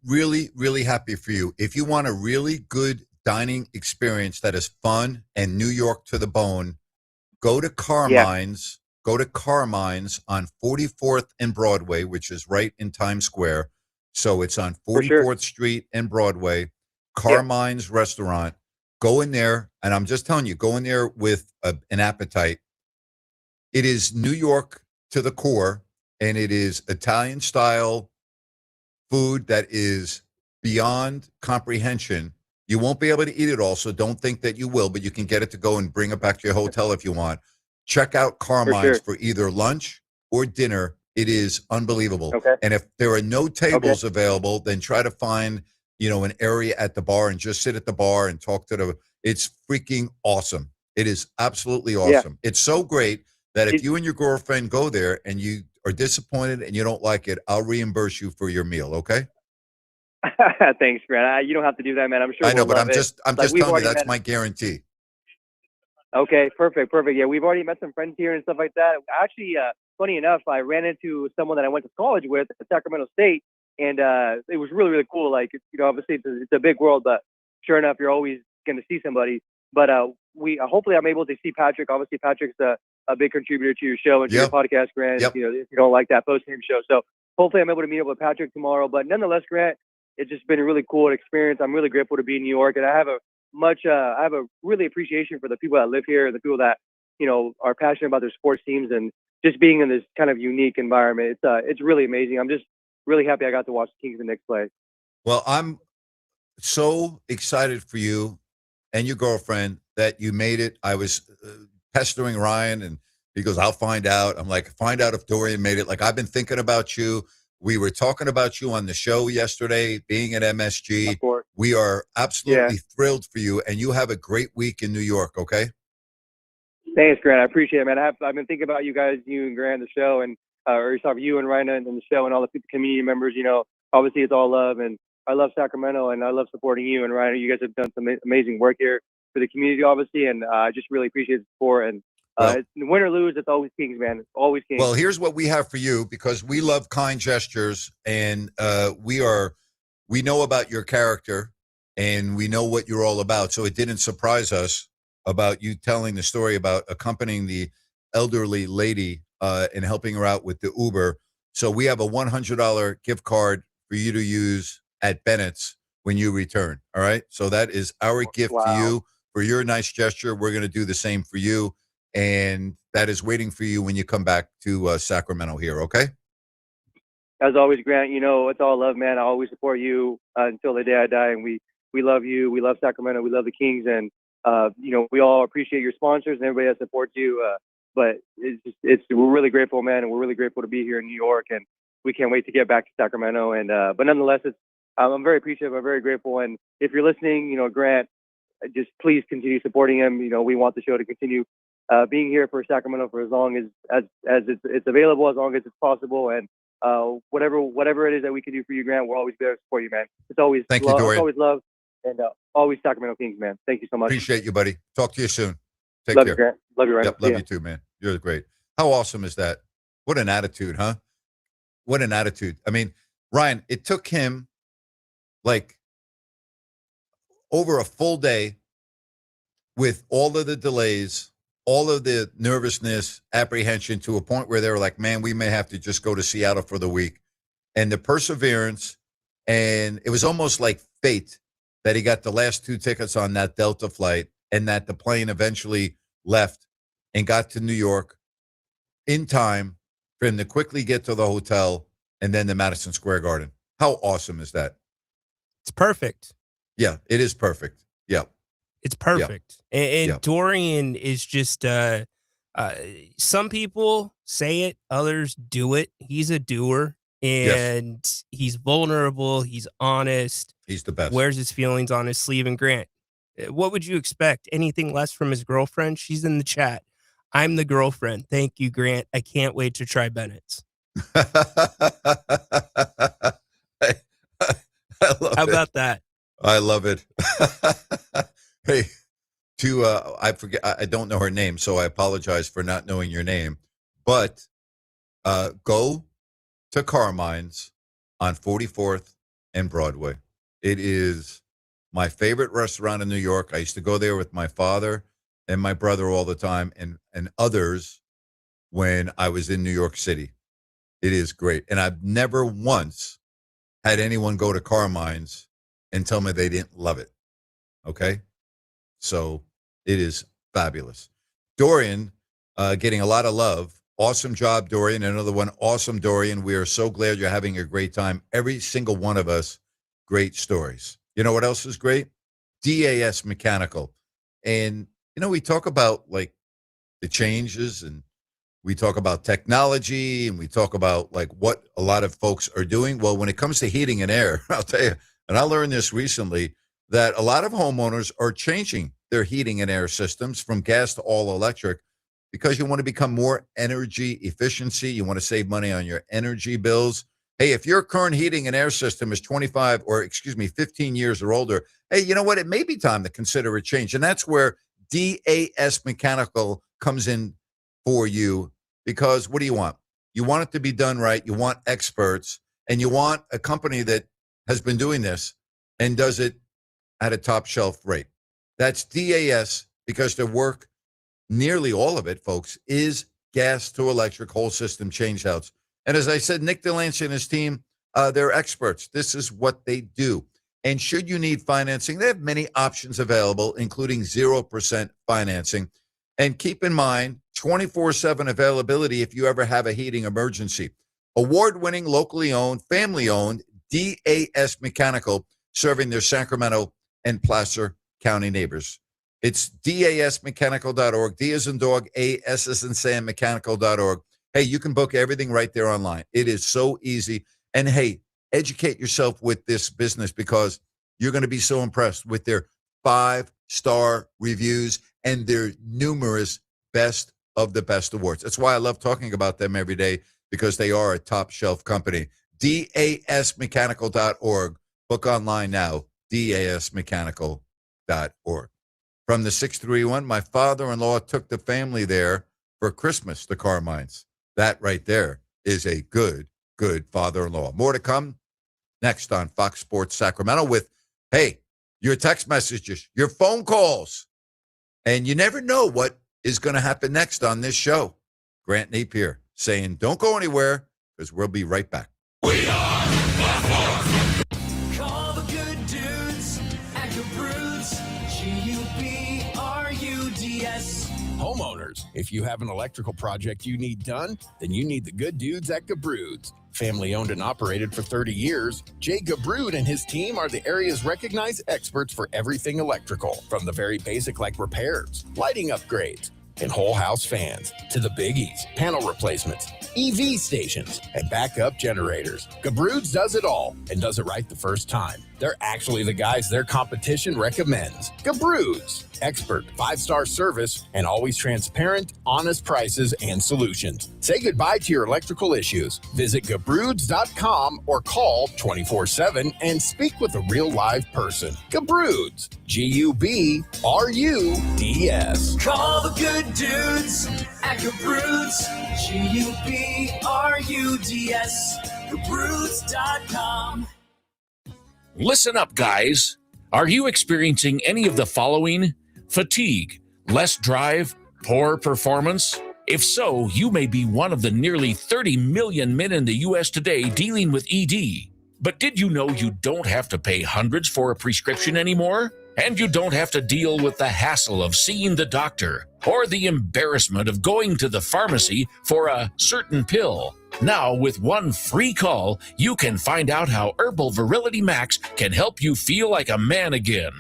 really, really happy for you. If you want a really good dining experience that is fun and New York to the bone, go to Carmine's. Go to Carmine's on 44th and Broadway, which is right in Times Square. So it's on 44th Street and Broadway, Carmine's Restaurant. Go in there, and I'm just telling you, go in there with an appetite. It is New York to the core, and it is Italian-style food that is beyond comprehension. You won't be able to eat it all, so don't think that you will, but you can get it to go and bring it back to your hotel if you want. Check out Carmine's for either lunch or dinner. It is unbelievable. And if there are no tables available, then try to find, an area at the bar and just sit at the bar and talk to it's freaking awesome. It is absolutely awesome. It's so great that if you and your girlfriend go there and you are disappointed and you don't like it, I'll reimburse you for your meal. Okay. Thanks, Grant. You don't have to do that, man. I'm sure. I know, we'll but I'm love just it. telling you that's my guarantee. Okay, perfect. Yeah, we've already met some friends here and stuff like that. Actually, funny enough, I ran into someone that I went to college with at Sacramento State, and it was really, really cool. Like, obviously it's a big world, but sure enough, you're always going to see somebody. But we hopefully I'm able to see Patrick. Obviously, Patrick's a big contributor to your show and to your podcast, Grant. Yep. If you don't like that post-game show, so hopefully I'm able to meet up with Patrick tomorrow. But nonetheless, Grant, it's just been a really cool experience. I'm really grateful to be in New York, and I have a really appreciation for the people that live here, the people that are passionate about their sports teams, and just being in this kind of unique environment. It's really amazing. I'm just really happy I got to watch the Kings and Knicks play. Well, I'm so excited for you and your girlfriend that you made it. I was pestering Ryan, and he goes, "I'll find out." I'm like, "Find out if Dorian made it." Like, I've been thinking about you. We were talking about you on the show yesterday, being at MSG. Of course. We are absolutely thrilled for you, and you have a great week in New York, okay? Thanks, Grant. I appreciate it, man. I've been thinking about you guys, you and Grant, the show, and you and Ryan and the show, and all the community members. Obviously it's all love, and I love Sacramento, and I love supporting you and Ryan. You guys have done some amazing work here for the community, obviously, and I just really appreciate the support. And win or lose, it's always Kings, man. It's always Kings. Well, here's what we have for you, because we love kind gestures, and we know about your character, and we know what you're all about. So it didn't surprise us about you telling the story about accompanying the elderly lady and helping her out with the Uber. So we have a $100 gift card for you to use at Bennett's when you return. All right. So that is our gift to you for your nice gesture. We're going to do the same for you. And that is waiting for you when you come back to Sacramento here. Okay. As always, Grant, it's all love, man. I always support you until the day I die. And we love you. We love Sacramento. We love the Kings. And, we all appreciate your sponsors and everybody that supports you. But we're really grateful, man. And we're really grateful to be here in New York. And we can't wait to get back to Sacramento. And, but nonetheless, I'm very appreciative. I'm very grateful. And if you're listening, Grant, just please continue supporting him. We want the show to continue being here for Sacramento for as long as it's available, as long as it's possible. And whatever it is that we can do for you, Grant, we're always there to support you, man. It's always Thank love, you, Dorian. it's always love, and always Sacramento Kings, man. Thank you so much. Appreciate you, buddy. Talk to you soon. Take love care. You, Grant. Love you, Ryan. Yep, love you too, man. You're great. How awesome is that? What an attitude, huh? What an attitude. I mean, Ryan, it took him like over a full day with all of the delays, all of the nervousness, apprehension, to a point where they were like, man, we may have to just go to Seattle for the week. And the perseverance, and it was almost like fate that he got the last 2 tickets on that Delta flight, and that the plane eventually left and got to New York in time for him to quickly get to the hotel and then the Madison Square Garden. How awesome is that? It's perfect. Yeah, it is perfect. Yeah. It's perfect. Yeah. And Dorian is just, some people say it, others do it. He's a doer, and he's vulnerable. He's honest. He's the best. Wears his feelings on his sleeve. And Grant, what would you expect? Anything less from his girlfriend? She's in the chat. I'm the girlfriend. Thank you, Grant. I can't wait to try Bennett's. I How about that? I love it. Hey, I forget, I don't know her name, so I apologize for not knowing your name, but go to Carmine's on 44th and Broadway. It is my favorite restaurant in New York. I used to go there with my father and my brother all the time, and others when I was in New York City. It is great. And I've never once had anyone go to Carmine's and tell me they didn't love it. Okay? So it is fabulous. Dorian, getting a lot of love. Awesome job, Dorian. Another one. Awesome, Dorian. We are so glad you're having a great time. Every single one of us, great stories. You know what else is great? DAS Mechanical. And, we talk about like the changes, and we talk about technology, and we talk about like what a lot of folks are doing. Well, when it comes to heating and air, I'll tell you, and I learned this recently, that a lot of homeowners are changing their heating and air systems from gas to all electric because you want to become more energy efficiency. You want to save money on your energy bills. Hey, if your current heating and air system is 15 years or older, hey, you know what? It may be time to consider a change. And that's where DAS Mechanical comes in for you because what do you want? You want it to be done right. You want experts, and you want a company that has been doing this and does it at a top shelf rate. That's DAS because their work, nearly all of it, folks, is gas to electric whole system changeouts. And as I said, Nick Delancey and his team, they're experts. This is what they do. And should you need financing, they have many options available, including 0% financing. And keep in mind, 24/7 availability if you ever have a heating emergency. Award-winning, locally owned, family-owned DAS Mechanical, serving their Sacramento and Placer County neighbors. It's dasmechanical.org. D as in dog, A-S as in Sam, mechanical.org. Hey, you can book everything right there online. It is so easy. And hey, educate yourself with this business because you're going to be so impressed with their 5-star reviews and their numerous best of the best awards. That's why I love talking about them every day, because they are a top shelf company. dasmechanical.org. Book online now, dasmechanical.org. From the 631, my father-in-law took the family there for Christmas to Carmine's. That right there is a good father-in-law. More to come next on Fox Sports Sacramento with, hey, your text messages, your phone calls. And you never know what is going to happen next on this show. Grant Napear saying, don't go anywhere, because we'll be right back. Call the good dudes at Gabrudes, G-U-B-R-U-D-S. Homeowners, if you have an electrical project you need done, then you need the good dudes at Gabrudes. Family owned and operated for 30 years, Jay Gabrude and his team are the area's recognized experts for everything electrical, from the very basic like repairs, lighting upgrades, and whole house fans, to the biggies, panel replacements, EV stations, and backup generators. Gabrudes does it all and does it right the first time. They're actually the guys their competition recommends. Gabrudes, expert 5-star service and always transparent, honest prices and solutions. Say goodbye to your electrical issues. Visit Gabrudes.com or call 24/7 and speak with a real live person. Gabrudes, G-U-B-R-U-D-S. Call the good dudes at Gabrudes, G-U-B-R-U-D-S. Gabrudes.com. Listen up, guys. Are you experiencing any of the following? Fatigue, less drive, poor performance? If so, you may be one of the nearly 30 million men in the U.S. today dealing with ED. But did you know you don't have to pay hundreds for a prescription anymore? And you don't have to deal with the hassle of seeing the doctor or the embarrassment of going to the pharmacy for a certain pill. Now, with one free call, you can find out how Herbal Virility Max can help you feel like a man again.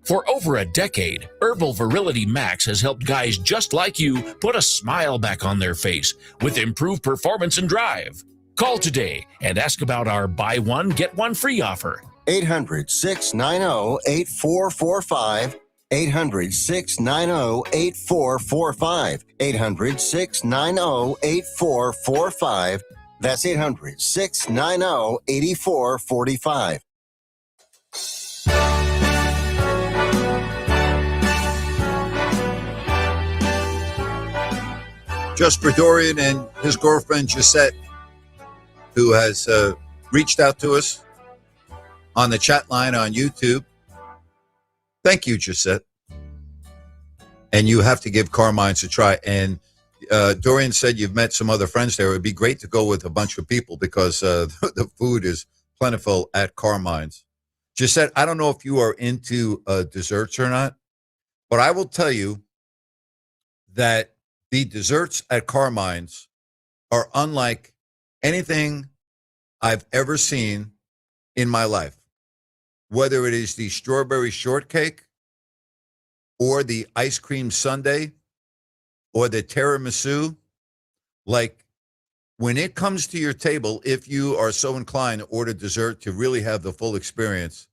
For over a decade, Herbal Virility Max has helped guys just like you put a smile back on their face with improved performance and drive. Call today and ask about our buy one, get one free offer. 800-690-8445. 800-690-8445. 800-690-8445. That's 800-690-8445. Just for Dorian and his girlfriend, Gisette, who has reached out to us on the chat line on YouTube. Thank you, Gisette. And you have to give Carmine's a try. And Dorian said you've met some other friends there. It would be great to go with a bunch of people because the food is plentiful at Carmine's. Gisette, I don't know if you are into desserts or not, but I will tell you that the desserts at Carmine's are unlike anything I've ever seen in my life. Whether it is the strawberry shortcake or the ice cream sundae or the tiramisu, like when it comes to your table, if you are so inclined to order dessert to really have the full experience,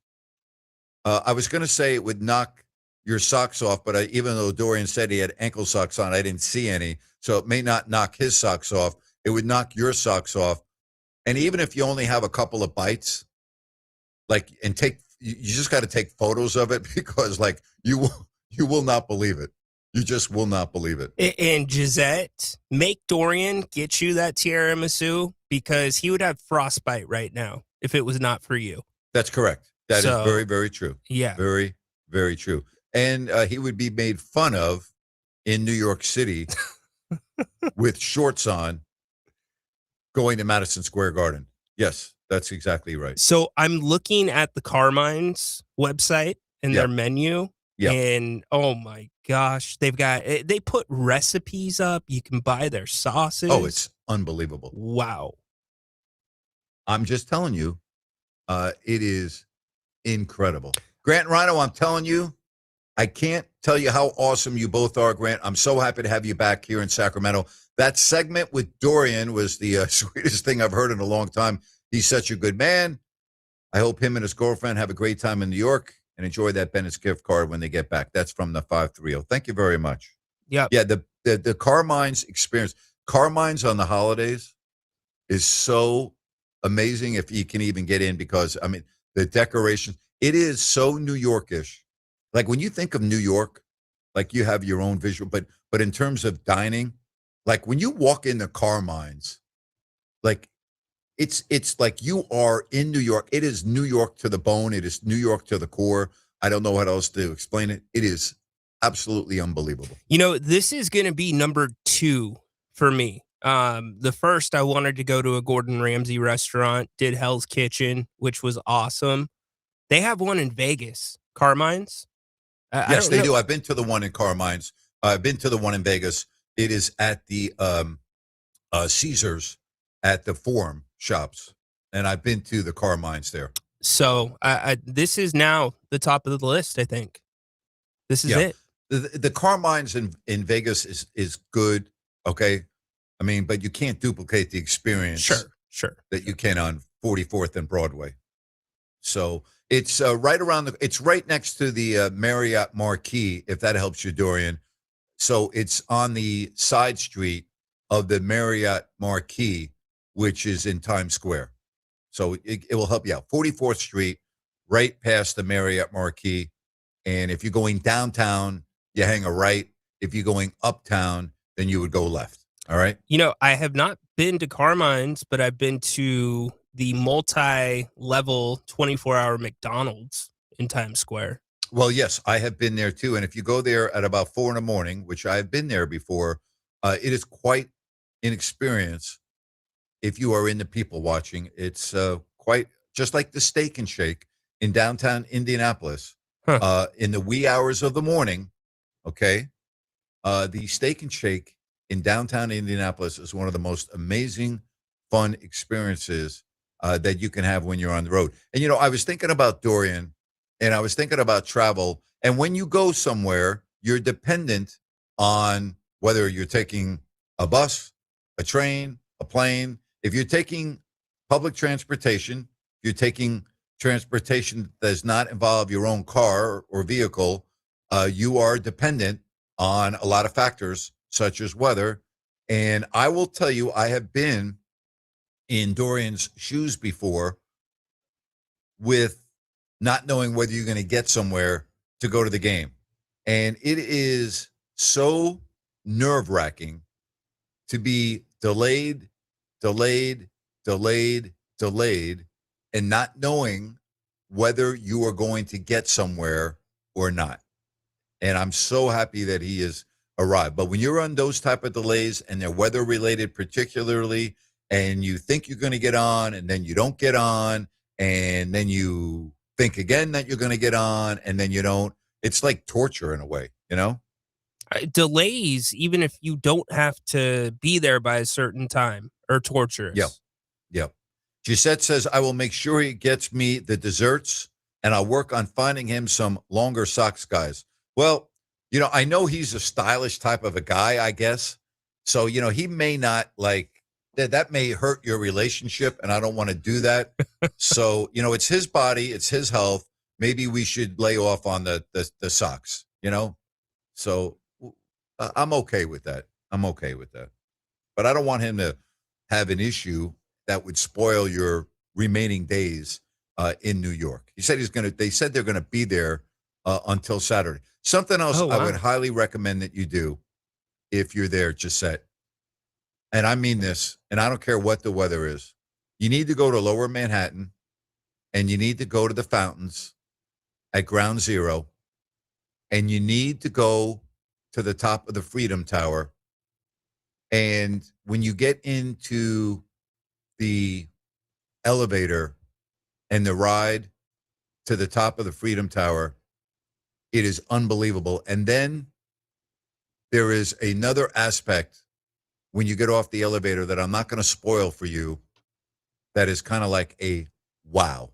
I was going to say it would knock your socks off, but even though Dorian said he had ankle socks on, I didn't see any, so it may not knock his socks off. It would knock your socks off. And even if you only have a couple of bites, you just got to take photos of it because you will not believe it. You just will not believe it. And Gisette, make Dorian get you that tiramisu because he would have frostbite right now if it was not for you. That's correct. That is So, very, very true. Yeah. Very, very true. And he would be made fun of in New York City with shorts on going to Madison Square Garden. Yes, that's exactly right. So I'm looking at the Carmine's website and their menu. Yep. And oh my gosh, they put recipes up. You can buy their sauces. Oh, it's unbelievable. Wow. I'm just telling you, it is incredible. Grant and Rhino, I'm telling you, I can't tell you how awesome you both are, Grant. I'm so happy to have you back here in Sacramento. That segment with Dorian was the sweetest thing I've heard in a long time. He's such a good man. I hope him and his girlfriend have a great time in New York and enjoy that Bennett's gift card when they get back. That's from the 530. Thank you very much. Yeah. Yeah, the Carmine's experience. Carmine's on the holidays is so amazing if you can even get in because, I mean, the decoration, it is so New Yorkish. Like when you think of New York, like you have your own visual, but in terms of dining, like when you walk into Carmine's, like it's like you are in New York. It is New York to the bone. It is New York to the core. I don't know how else to explain it. It is absolutely unbelievable. You know, this is going to be number 2 for me. The first, I wanted to go to a Gordon Ramsay restaurant, did Hell's Kitchen, which was awesome. They have one in Vegas, Carmine's. Yes, they do. I've been to the one in Carmine's. I've been to the one in Vegas. It is at the Caesars at the Forum Shops, and I've been to the Carmine's there. So this is now the top of the list, I think. This is it. The Carmine's in Vegas is good, okay? I mean, but you can't duplicate the experience sure. that you can on 44th and Broadway. So it's it's right next to the Marriott Marquis, if that helps you, Dorian. So it's on the side street of the Marriott Marquis, which is in Times Square. So it will help you out. 44th Street, right past the Marriott Marquis. And if you're going downtown, you hang a right. If you're going uptown, then you would go left. All right? You know, I have not been to Carmine's, but I've been to the multi-level 24-hour McDonald's in Times Square. Well, yes, I have been there too. And if you go there at about 4 a.m, which I've been there before, it is quite an experience. If you are into people watching, it's quite just like the Steak and Shake in downtown Indianapolis in the wee hours of the morning. Okay. The Steak and Shake in downtown Indianapolis is one of the most amazing, fun experiences that you can have when you're on the road. And, you know, I was thinking about Dorian and I was thinking about travel. And when you go somewhere, you're dependent on whether you're taking a bus, a train, a plane. If you're taking public transportation, you're taking transportation that does not involve your own car or vehicle, you are dependent on a lot of factors such as weather. And I will tell you, I have been in Dorian's shoes before with not knowing whether you're going to get somewhere to go to the game. And it is so nerve-wracking to be delayed, and not knowing whether you are going to get somewhere or not. And I'm so happy that he has arrived. But when you're on those type of delays and they're weather related particularly, and you think you're going to get on and then you don't get on, and then you think again that you're going to get on and then you don't, it's like torture in a way, you know? Delays, even if you don't have to be there by a certain time, are torturous. Yep. Gisette says, I will make sure he gets me the desserts and I'll work on finding him some longer socks, guys. Well, you know, I know he's a stylish type of a guy, I guess. So, you know, he may not like that may hurt your relationship, and I don't want to do that. So, you know, it's his body, it's his health. Maybe we should lay off on the socks, you know? So I'm okay with that. But I don't want him to have an issue that would spoil your remaining days in New York. He said they said they're going to be there until Saturday. Something else Oh, I would wow. highly recommend that you do if you're there, Gisette, and I mean this, and I don't care what the weather is. You need to go to Lower Manhattan, and you need to go to the fountains at Ground Zero, and you need to go to the top of the Freedom Tower. And when you get into the elevator and the ride to the top of the Freedom Tower, it is unbelievable. And then there is another aspect when you get off the elevator that I'm not going to spoil for you. That is kind of like a wow.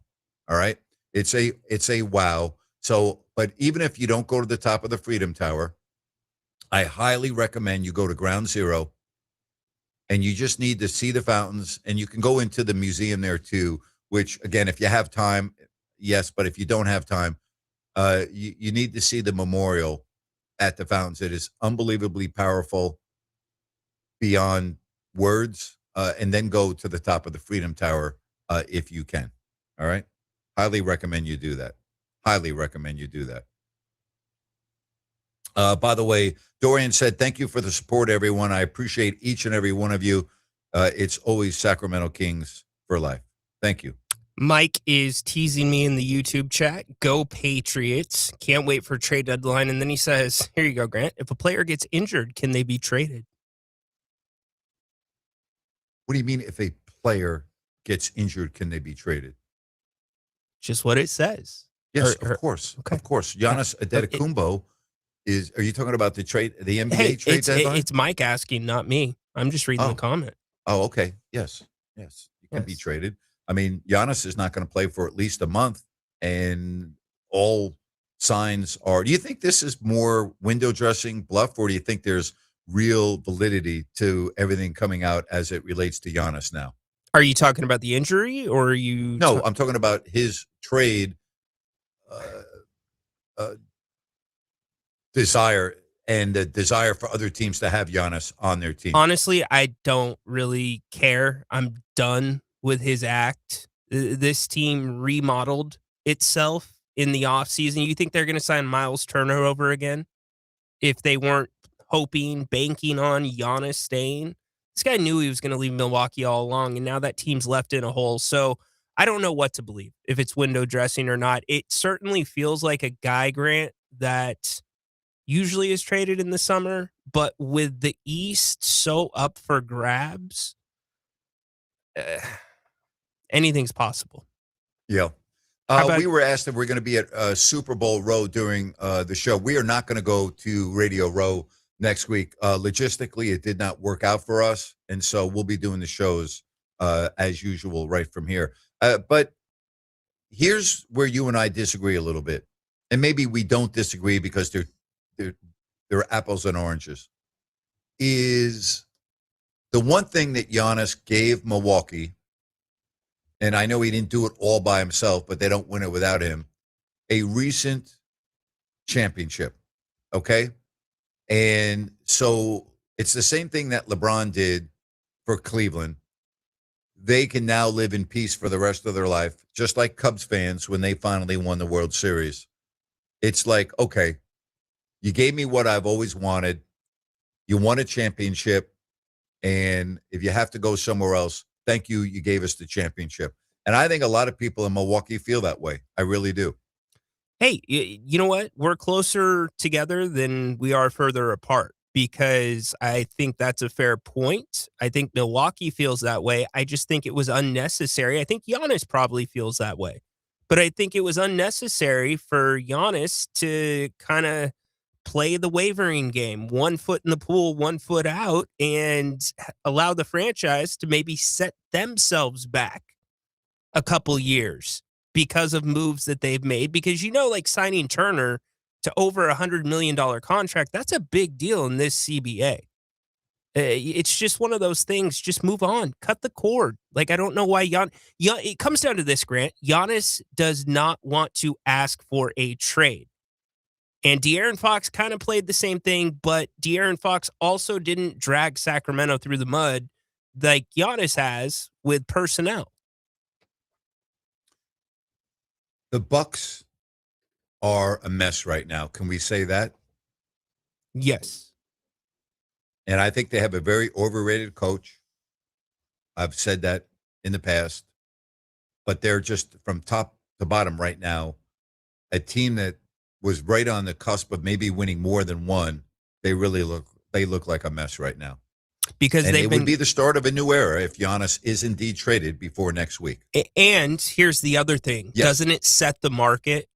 All right. It's a wow. So, but even if you don't go to the top of the Freedom Tower, I highly recommend you go to Ground Zero, and you just need to see the fountains, and you can go into the museum there too, which again, if you have time, yes, but if you don't have time, you need to see the memorial at the fountains. It is unbelievably powerful beyond words, and then go to the top of the Freedom Tower if you can. All right. Highly recommend you do that. Highly recommend you do that. By the way, Dorian said, thank you for the support, everyone. I appreciate each and every one of you. It's always Sacramento Kings for life. Thank you. Mike is teasing me in the YouTube chat. Go Patriots. Can't wait for trade deadline. And then he says, here you go, Grant. If a player gets injured, can they be traded? What do you mean if a player gets injured, can they be traded? Just what it says. Yes, of course. Okay. Of course. Giannis Antetokounmpo is, are you talking about the trade, the NBA trade deadline? It's Mike asking, not me. I'm just reading the comment. Oh, okay. Yes. Yes. You can be traded. I mean, Giannis is not going to play for at least a month, and all signs are. Do you think this is more window dressing bluff, or do you think there's real validity to everything coming out as it relates to Giannis now? Are you talking about the injury, or are you? No, I'm talking about his trade desire and the desire for other teams to have Giannis on their team. Honestly, I don't really care. I'm done with his act. This team remodeled itself in the offseason. You think they're going to sign Miles Turner over again if they weren't hoping, banking on Giannis staying? This guy knew he was going to leave Milwaukee all along, and now that team's left in a hole. So I don't know what to believe, if it's window dressing or not. It certainly feels like a guy, Grant, that usually is traded in the summer, but with the East so up for grabs, anything's possible. Yeah. We were asked if we're going to be at Super Bowl Row during the show. We are not going to go to Radio Row next week. Logistically, it did not work out for us, and so we'll be doing the shows as usual right from here. But here's where you and I disagree a little bit, and maybe we don't disagree because they're apples and oranges. Is the one thing that Giannis gave Milwaukee, and I know he didn't do it all by himself, but they don't win it without him, a recent championship, okay? And so it's the same thing that LeBron did for Cleveland. They can now live in peace for the rest of their life, just like Cubs fans when they finally won the World Series. It's like, okay, you gave me what I've always wanted. You won a championship. And if you have to go somewhere else, thank you. You gave us the championship. And I think a lot of people in Milwaukee feel that way. I really do. Hey, you know what? We're closer together than we are further apart, because I think that's a fair point. I think Milwaukee feels that way. I just think it was unnecessary. I think Giannis probably feels that way. But I think it was unnecessary for Giannis to kind of play the wavering game, 1 foot in the pool, 1 foot out, and allow the franchise to maybe set themselves back a couple years because of moves that they've made. Because, like signing Turner to over $100 million contract, that's a big deal in this CBA. It's just one of those things. Just move on. Cut the cord. Like, I don't know why it comes down to this, Grant. Giannis does not want to ask for a trade. And De'Aaron Fox kind of played the same thing, but De'Aaron Fox also didn't drag Sacramento through the mud like Giannis has with personnel. The Bucks are a mess right now. Can we say that? Yes. And I think they have a very overrated coach. I've said that in the past. But they're just from top to bottom right now, a team that was right on the cusp of maybe winning more than one. They look like a mess right now. Because and it would be the start of a new era if Giannis is indeed traded before next week. And here's the other thing. Yes. Doesn't it set the market?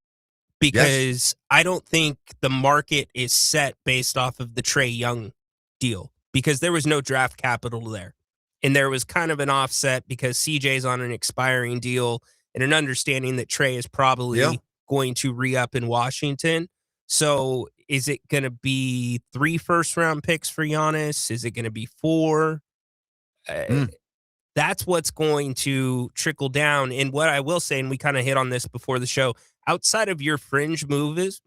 Because I don't think the market is set based off of the Trae Young deal, because there was no draft capital there. And there was kind of an offset because CJ's on an expiring deal and an understanding that Trae is probably going to re-up in Washington. So is it going to be 3 first-round picks for Giannis? Is it going to be 4? That's what's going to trickle down. And what I will say, and we kind of hit on this before the show, outside of your fringe moves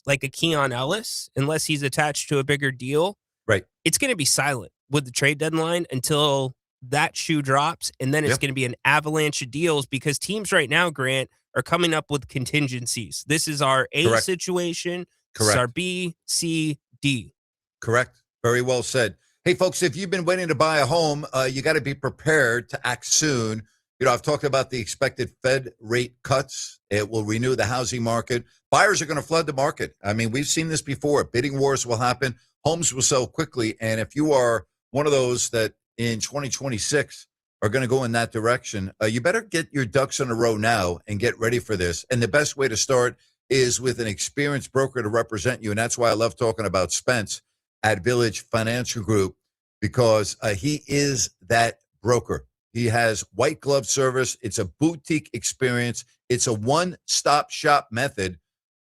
like a Keon Ellis, unless he's attached to a bigger deal, right? It's going to be silent with the trade deadline until that shoe drops, and then it's going to be an avalanche of deals because teams right now, Grant, are coming up with contingencies. This is our A situation. This is our B, C, D. Correct. Very well said. Hey, folks, if you've been waiting to buy a home, you got to be prepared to act soon. You know, I've talked about the expected Fed rate cuts. It will renew the housing market. Buyers are going to flood the market. I mean, we've seen this before. Bidding wars will happen. Homes will sell quickly. And if you are one of those that in 2026 are going to go in that direction, you better get your ducks in a row now and get ready for this. And the best way to start is with an experienced broker to represent you. And that's why I love talking about Spence at Village Financial Group, because he is that broker. He has white glove service. It's a boutique experience. It's a one-stop shop method.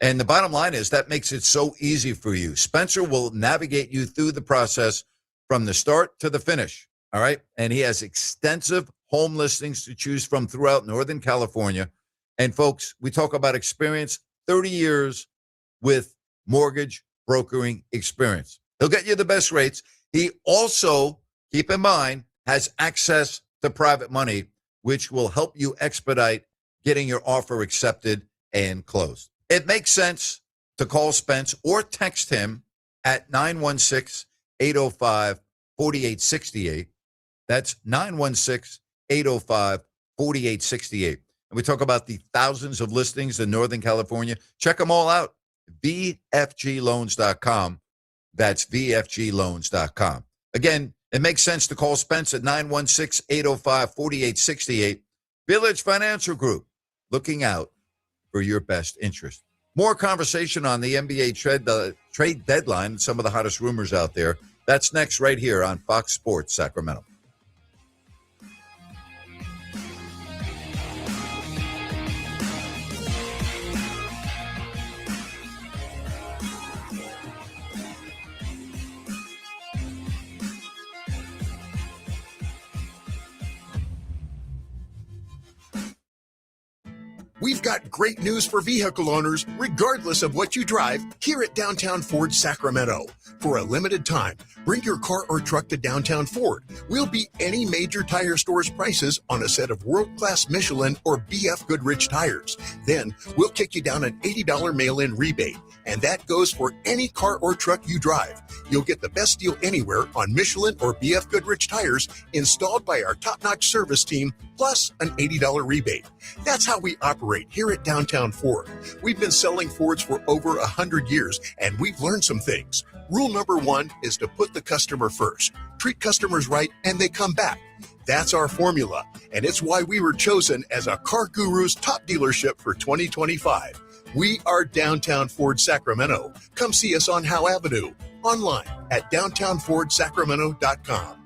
And the bottom line is that makes it so easy for you. Spencer will navigate you through the process from the start to the finish. All right. And he has extensive home listings to choose from throughout Northern California. And folks, we talk about experience, 30 years with mortgage brokering experience. He'll get you the best rates. He also, keep in mind, has access to private money, which will help you expedite getting your offer accepted and closed. It makes sense to call Spence or text him at 916-805-4868. That's 916-805-4868. And we talk about the thousands of listings in Northern California. Check them all out. VFGloans.com. That's VFGloans.com. Again, it makes sense to call Spence at 916-805-4868. Village Financial Group, looking out for your best interest. More conversation on the NBA trade deadline and some of the hottest rumors out there. That's next right here on Fox Sports Sacramento. We've got great news for vehicle owners, regardless of what you drive, here at Downtown Ford Sacramento. For a limited time, bring your car or truck to Downtown Ford. We'll beat any major tire store's prices on a set of world-class Michelin or BF Goodrich tires. Then, we'll kick you down an $80 mail-in rebate, and that goes for any car or truck you drive. You'll get the best deal anywhere on Michelin or BF Goodrich tires installed by our top-notch service team, plus an $80 rebate. That's how we operate here at Downtown Ford. We've been selling Fords for over 100 years, and we've learned some things. Rule number 1 is to put the customer first. Treat customers right, and they come back. That's our formula, and it's why we were chosen as a Car Guru's top dealership for 2025. We are Downtown Ford Sacramento. Come see us on Howe Avenue. Online at downtownfordsacramento.com.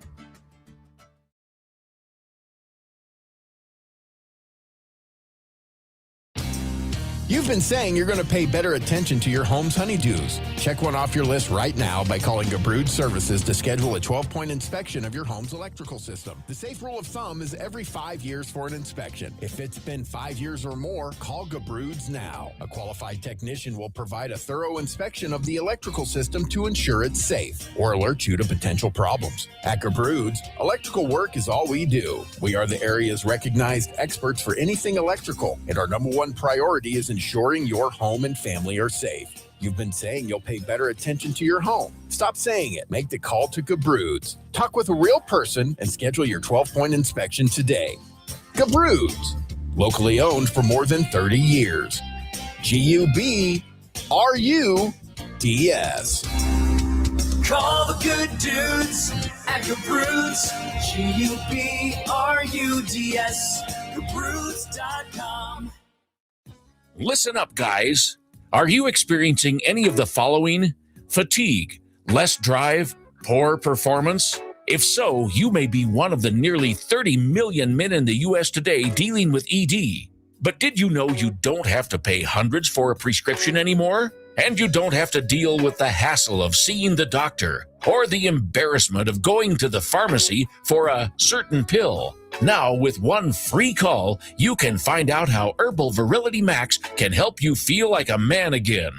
You've been saying you're going to pay better attention to your home's honeydews. Check one off your list right now by calling Gabrud Services to schedule a 12-point inspection of your home's electrical system. The safe rule of thumb is every 5 years for an inspection. If it's been 5 years or more, call Gabrud's now. A qualified technician will provide a thorough inspection of the electrical system to ensure it's safe or alert you to potential problems. At Gabrud's, electrical work is all we do. We are the area's recognized experts for anything electrical, and our number one priority is ensuring your home and family are safe. You've been saying you'll pay better attention to your home. Stop saying it. Make the call to Gabroods. Talk with a real person and schedule your 12-point inspection today. Gabroods, locally owned for more than 30 years. Gubroods. Call the good dudes at Gabroods. Gubroods. Gabroods.com. Listen up, guys. Are you experiencing any of the following? Fatigue, less drive, poor performance? If so, you may be one of the nearly 30 million men in the U.S. today dealing with ED. But did you know you don't have to pay hundreds for a prescription anymore? And you don't have to deal with the hassle of seeing the doctor or the embarrassment of going to the pharmacy for a certain pill. Now, with one free call, you can find out how Herbal Virility Max can help you feel like a man again.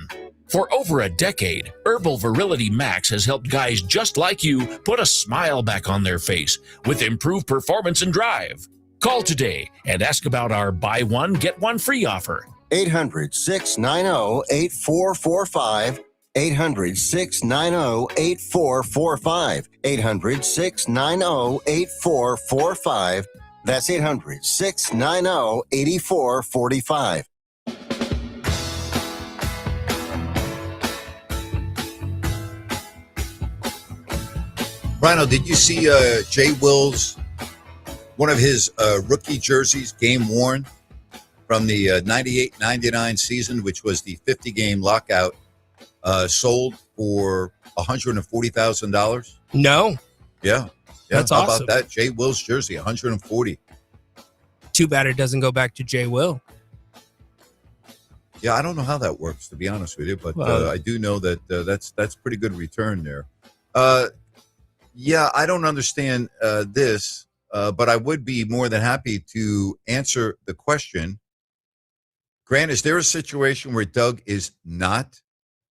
For over a decade, Herbal Virility Max has helped guys just like you put a smile back on their face with improved performance and drive. Call today and ask about our buy one, get one free offer. 800-690-8445. 800-690-8445. 800-690-8445. That's 800-690-8445. Rhino, did you see Jay Will's, one of his rookie jerseys, game worn from the 98-99 season, which was the 50-game lockout, sold for $140,000? No. Yeah. That's How awesome. about that? Jay Will's jersey, $140,000. Too bad it doesn't go back to Jay Will. Yeah, I don't know how that works, to be honest with you, but I do know that that's pretty good return there. Yeah, I don't understand this, but I would be more than happy to answer the question. Grant, is there a situation where Doug is not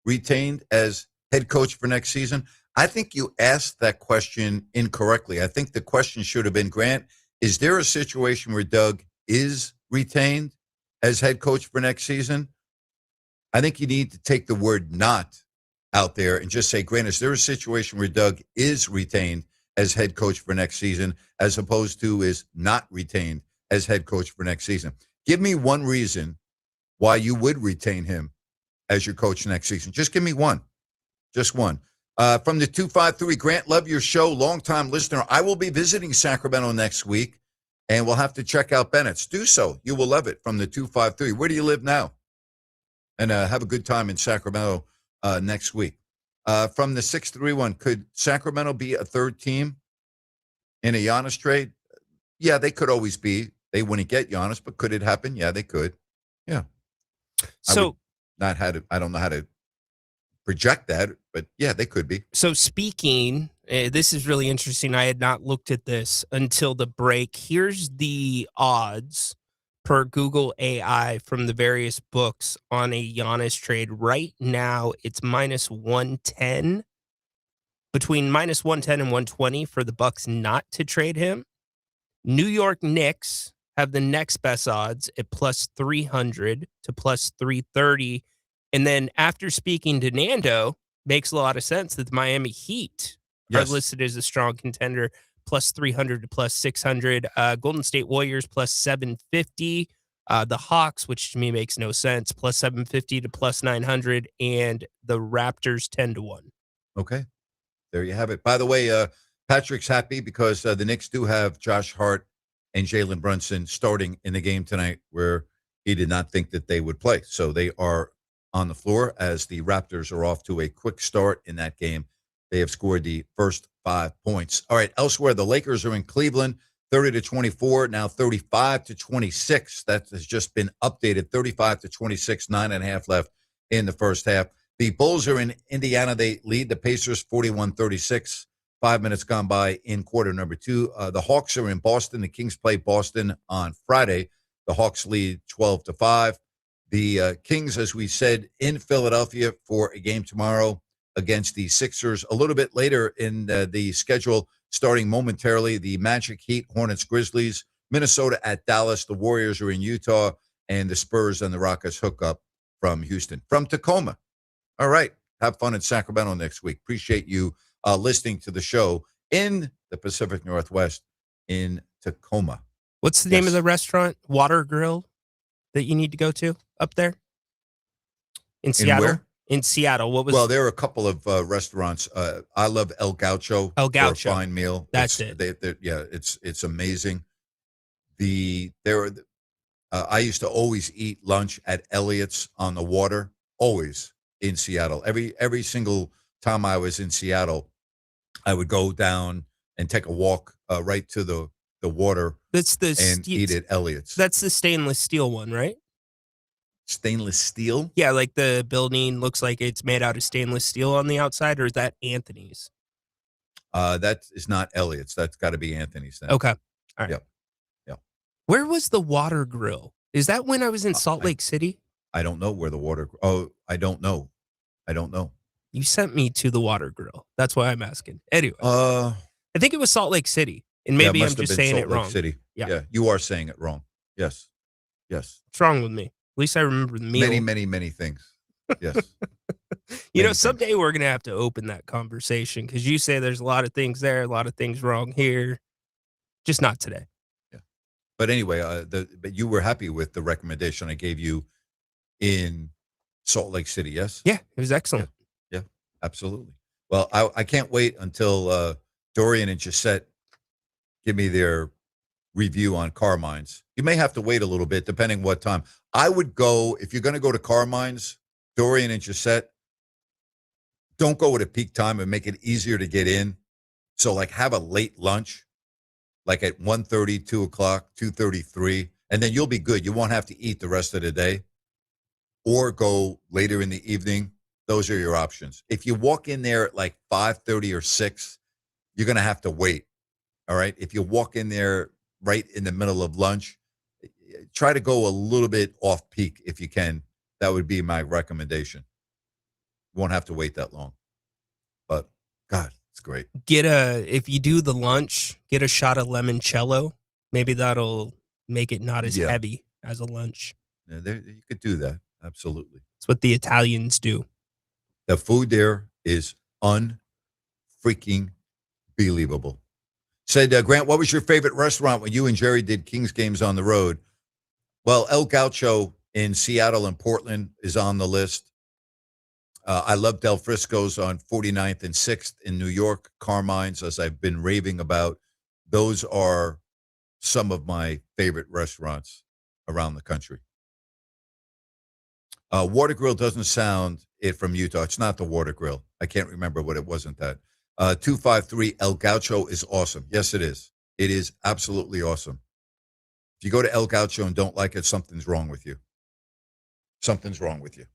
retained as head coach for next season? I think you asked that question incorrectly. I think the question should have been, Grant, is there a situation where Doug is retained as head coach for next season? I think you need to take the word not out there and just say, Grant, is there a situation where Doug is retained as head coach for next season as opposed to is not retained as head coach for next season? Give me one reason why you would retain him as your coach next season. Just give me one. Just one. From the 253, Grant, love your show, longtime listener. I will be visiting Sacramento next week, and we'll have to check out Bennett's. Do so. You will love it. From the 253. Where do you live now? And have a good time in Sacramento next week. From the 631, could Sacramento be a third team in a Giannis trade? Yeah, they could always be. They wouldn't get Giannis, but could it happen? Yeah, they could. Yeah. So I don't know how to project that, but yeah, they could be. So speaking, this is really interesting. I had not looked at this until the break. Here's the odds per Google AI from the various books on a Giannis trade. Right now, it's minus 110, between minus 110 and 120 for the Bucks not to trade him. New York Knicks have the next best odds at plus 300 to plus 330. And then after speaking to Nando, makes a lot of sense that the Miami Heat are listed as a strong contender, plus 300 to plus 600. Golden State Warriors plus 750. The Hawks, which to me makes no sense, plus 750 to plus 900. And the Raptors 10 to 1. Okay. There you have it. By the way, Patrick's happy because the Knicks do have Josh Hart and Jalen Brunson starting in the game tonight where he did not think that they would play. So they are on the floor as the Raptors are off to a quick start in that game. They have scored the first 5 points. All right, elsewhere, the Lakers are in Cleveland, 30-24, now 35-26. That has just been updated, 35-26, 9.5 left in the first half. The Bulls are in Indiana. They lead the Pacers 41-36. 5 minutes gone by in quarter number 2. The Hawks are in Boston. The Kings play Boston on Friday. The Hawks lead 12-5. The Kings, as we said, in Philadelphia for a game tomorrow against the Sixers. A little bit later in the schedule, starting momentarily, the Magic, Heat, Hornets, Grizzlies, Minnesota at Dallas. The Warriors are in Utah. and the Spurs and the Rockets hook up from Houston. From Tacoma. All right. Have fun in Sacramento next week. Appreciate you listening to the show in the Pacific Northwest in Tacoma. What's the name of the restaurant? Water Grill that you need to go to up there? In Seattle? where? In Seattle. What was? Well, there are a couple of restaurants. I love El Gaucho. El Gaucho. For a fine meal. That's it's amazing. I used to always eat lunch at Elliott's on the water, always in Seattle. Every single time I was in Seattle, I would go down and take a walk right to the water eat at Elliott's. That's the stainless steel one, right? Stainless steel? Yeah, like the building looks like it's made out of stainless steel on the outside, or is that Anthony's? That is not Elliott's. That's got to be Anthony's then. Okay. All right. Yep. Where was the Water Grill? Is that when I was in Salt Lake City? I don't know where the water. Oh, I don't know. You sent me to the Water Grill. That's why I'm asking. Anyway, I think it was Salt Lake City, and maybe I'm just saying it wrong. Salt Lake City. Yeah, you are saying it wrong. Yes. What's wrong with me? At least I remember the meal. Many things. Yes. Someday we're gonna have to open that conversation because you say there's a lot of things there, a lot of things wrong here. Just not today. But anyway, but you were happy with the recommendation I gave you in Salt Lake City, yes? Yeah, it was excellent. Yeah, absolutely. Well, I can't wait until Dorian and Gisette give me their review on Carmine's. You may have to wait a little bit, depending what time. I would go, if you're going to go to Carmine's, Dorian and Gisette, don't go at a peak time and make it easier to get in. So, like, have a late lunch. Like at 1:30, 2 o'clock, 2:33, and then you'll be good. You won't have to eat the rest of the day or go later in the evening. Those are your options. If you walk in there at like 5:30 or 6, you're going to have to wait. All right. If you walk in there right in the middle of lunch, try to go a little bit off peak if you can. That would be my recommendation. You won't have to wait that long. But God, it's great. If you do the lunch, get a shot of limoncello. Maybe that'll make it not as heavy as a lunch. Yeah, you could do that. Absolutely. It's what the Italians do. The food there is unfreaking believable. Said, Grant, what was your favorite restaurant when you and Jerry did Kings games on the road? Well, El Gaucho in Seattle and Portland is on the list. I love Del Frisco's on 49th and 6th in New York. Carmine's, as I've been raving about. Those are some of my favorite restaurants around the country. Water Grill doesn't sound it from Utah. It's not the Water Grill. I can't remember what it wasn't that. 253 El Gaucho is awesome. Yes, it is. It is absolutely awesome. If you go to El Gaucho and don't like it, something's wrong with you. Something's wrong with you.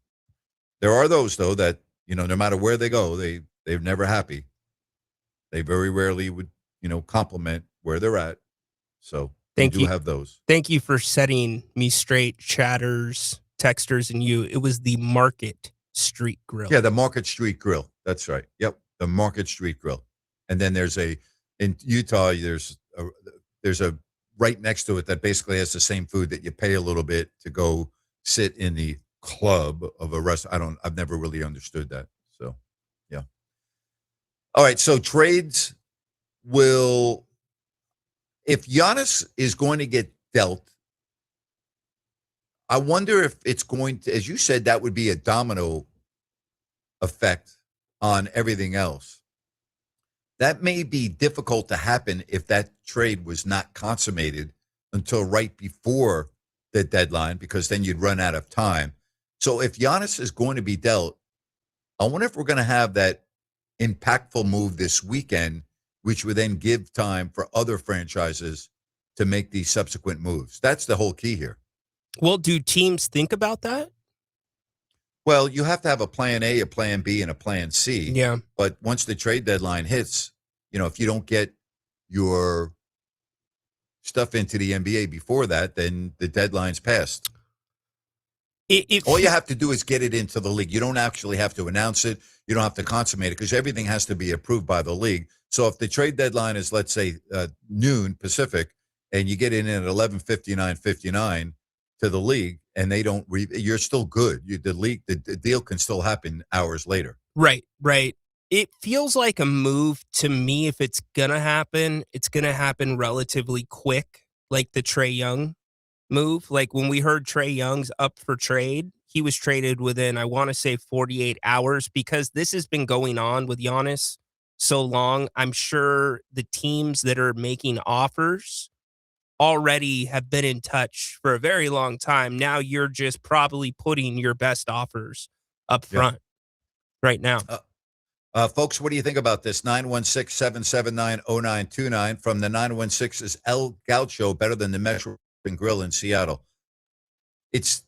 There are those, though, that, no matter where they go, they're never happy. They very rarely would, compliment where they're at. So Thank you. Have those. Thank you for setting me straight, chatters, texters, and you. It was the Market Street Grill. Yeah, the Market Street Grill. That's right. Yep, the Market Street Grill. And then in Utah, there's a right next to it that basically has the same food that you pay a little bit to go sit in the club of a restaurant. I've never really understood that. So, yeah. All right. So trades if Giannis is going to get dealt, I wonder if it's going to, as you said, that would be a domino effect on everything else. That may be difficult to happen if that trade was not consummated until right before the deadline, because then you'd run out of time. So if Giannis is going to be dealt, I wonder if we're going to have that impactful move this weekend, which would then give time for other franchises to make these subsequent moves. That's the whole key here. Well, do teams think about that? Well, you have to have a plan A, a plan B, and a plan C. Yeah. But once the trade deadline hits, if you don't get your stuff into the NBA before that, then the deadline's passed. All you have to do is get it into the league. You don't actually have to announce it. You don't have to consummate it because everything has to be approved by the league. So if the trade deadline is, let's say, noon Pacific, and you get in at 11:59:59 to the league, and they don't you're still good. The deal can still happen hours later. Right. It feels like a move to me. If it's gonna happen, it's gonna happen relatively quick, like the Trae Young move. Like when we heard Trae Young's up for trade, he was traded within, I want to say, 48 hours, because this has been going on with Giannis so long. I'm sure the teams that are making offers already have been in touch for a very long time. Now you're just probably putting your best offers up front right now. Folks, what do you think about this? 916-779-0929 from the 916 is El Gaucho better than the Metro Grill in Seattle? It's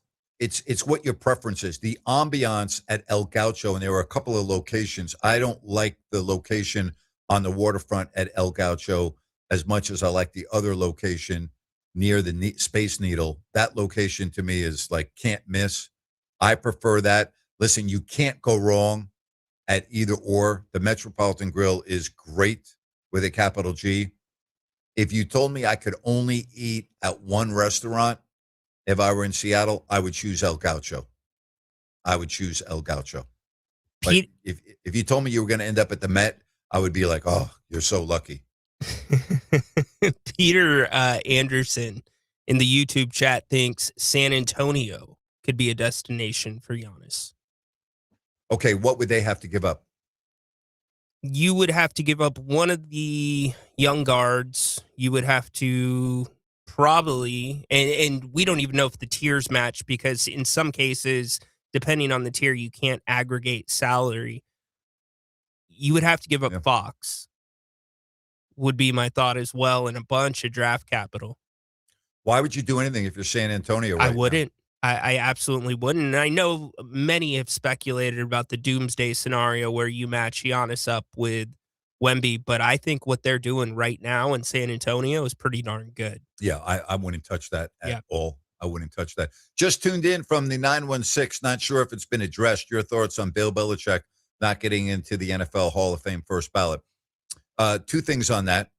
what your preference is. The ambiance at El Gaucho, and there are a couple of locations. I don't like the location on the waterfront at El Gaucho as much as I like the other location near the Space Needle. That location to me is like can't miss. I prefer that. Listen, you can't go wrong at either or. The Metropolitan Grill is great with a capital G. If you told me I could only eat at one restaurant, if I were in Seattle, I would choose El Gaucho. Like if you told me you were going to end up at the Met, I would be like, oh, you're so lucky. Peter Anderson in the YouTube chat thinks San Antonio could be a destination for Giannis. Okay, what would they have to give up? You would have to give up one of the young guards. You would have to probably, and we don't even know if the tiers match, because in some cases, depending on the tier, you can't aggregate salary. You would have to give up Fox, would be my thought as well, and a bunch of draft capital. Why would you do anything if you're San Antonio right I wouldn't. I absolutely wouldn't. And I know many have speculated about the doomsday scenario where you match Giannis up with Wemby, but I think what they're doing right now in San Antonio is pretty darn good. Yeah, I wouldn't touch that at all. I wouldn't touch that. Just tuned in from the 916. Not sure if it's been addressed. Your thoughts on Bill Belichick not getting into the NFL Hall of Fame first ballot. Two things on that.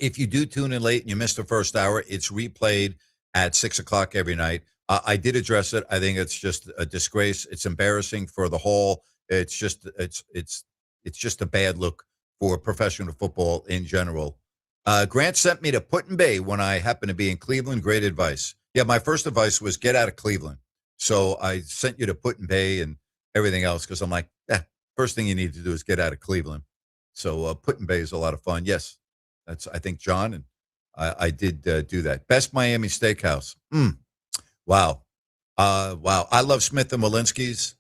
If you do tune in late and you missed the first hour, it's replayed at 6 o'clock every night. I did address it. I think it's just a disgrace. It's embarrassing for the Hall. It's just a bad look for professional football in general. Grant sent me to Put-in-Bay when I happened to be in Cleveland. Great advice. Yeah, my first advice was get out of Cleveland. So I sent you to Put-in-Bay and everything else because I'm like, first thing you need to do is get out of Cleveland. So Put-in-Bay is a lot of fun. Yes, that's I think John, and I did do that. Best Miami Steakhouse. Wow. I love Smith and Walensky's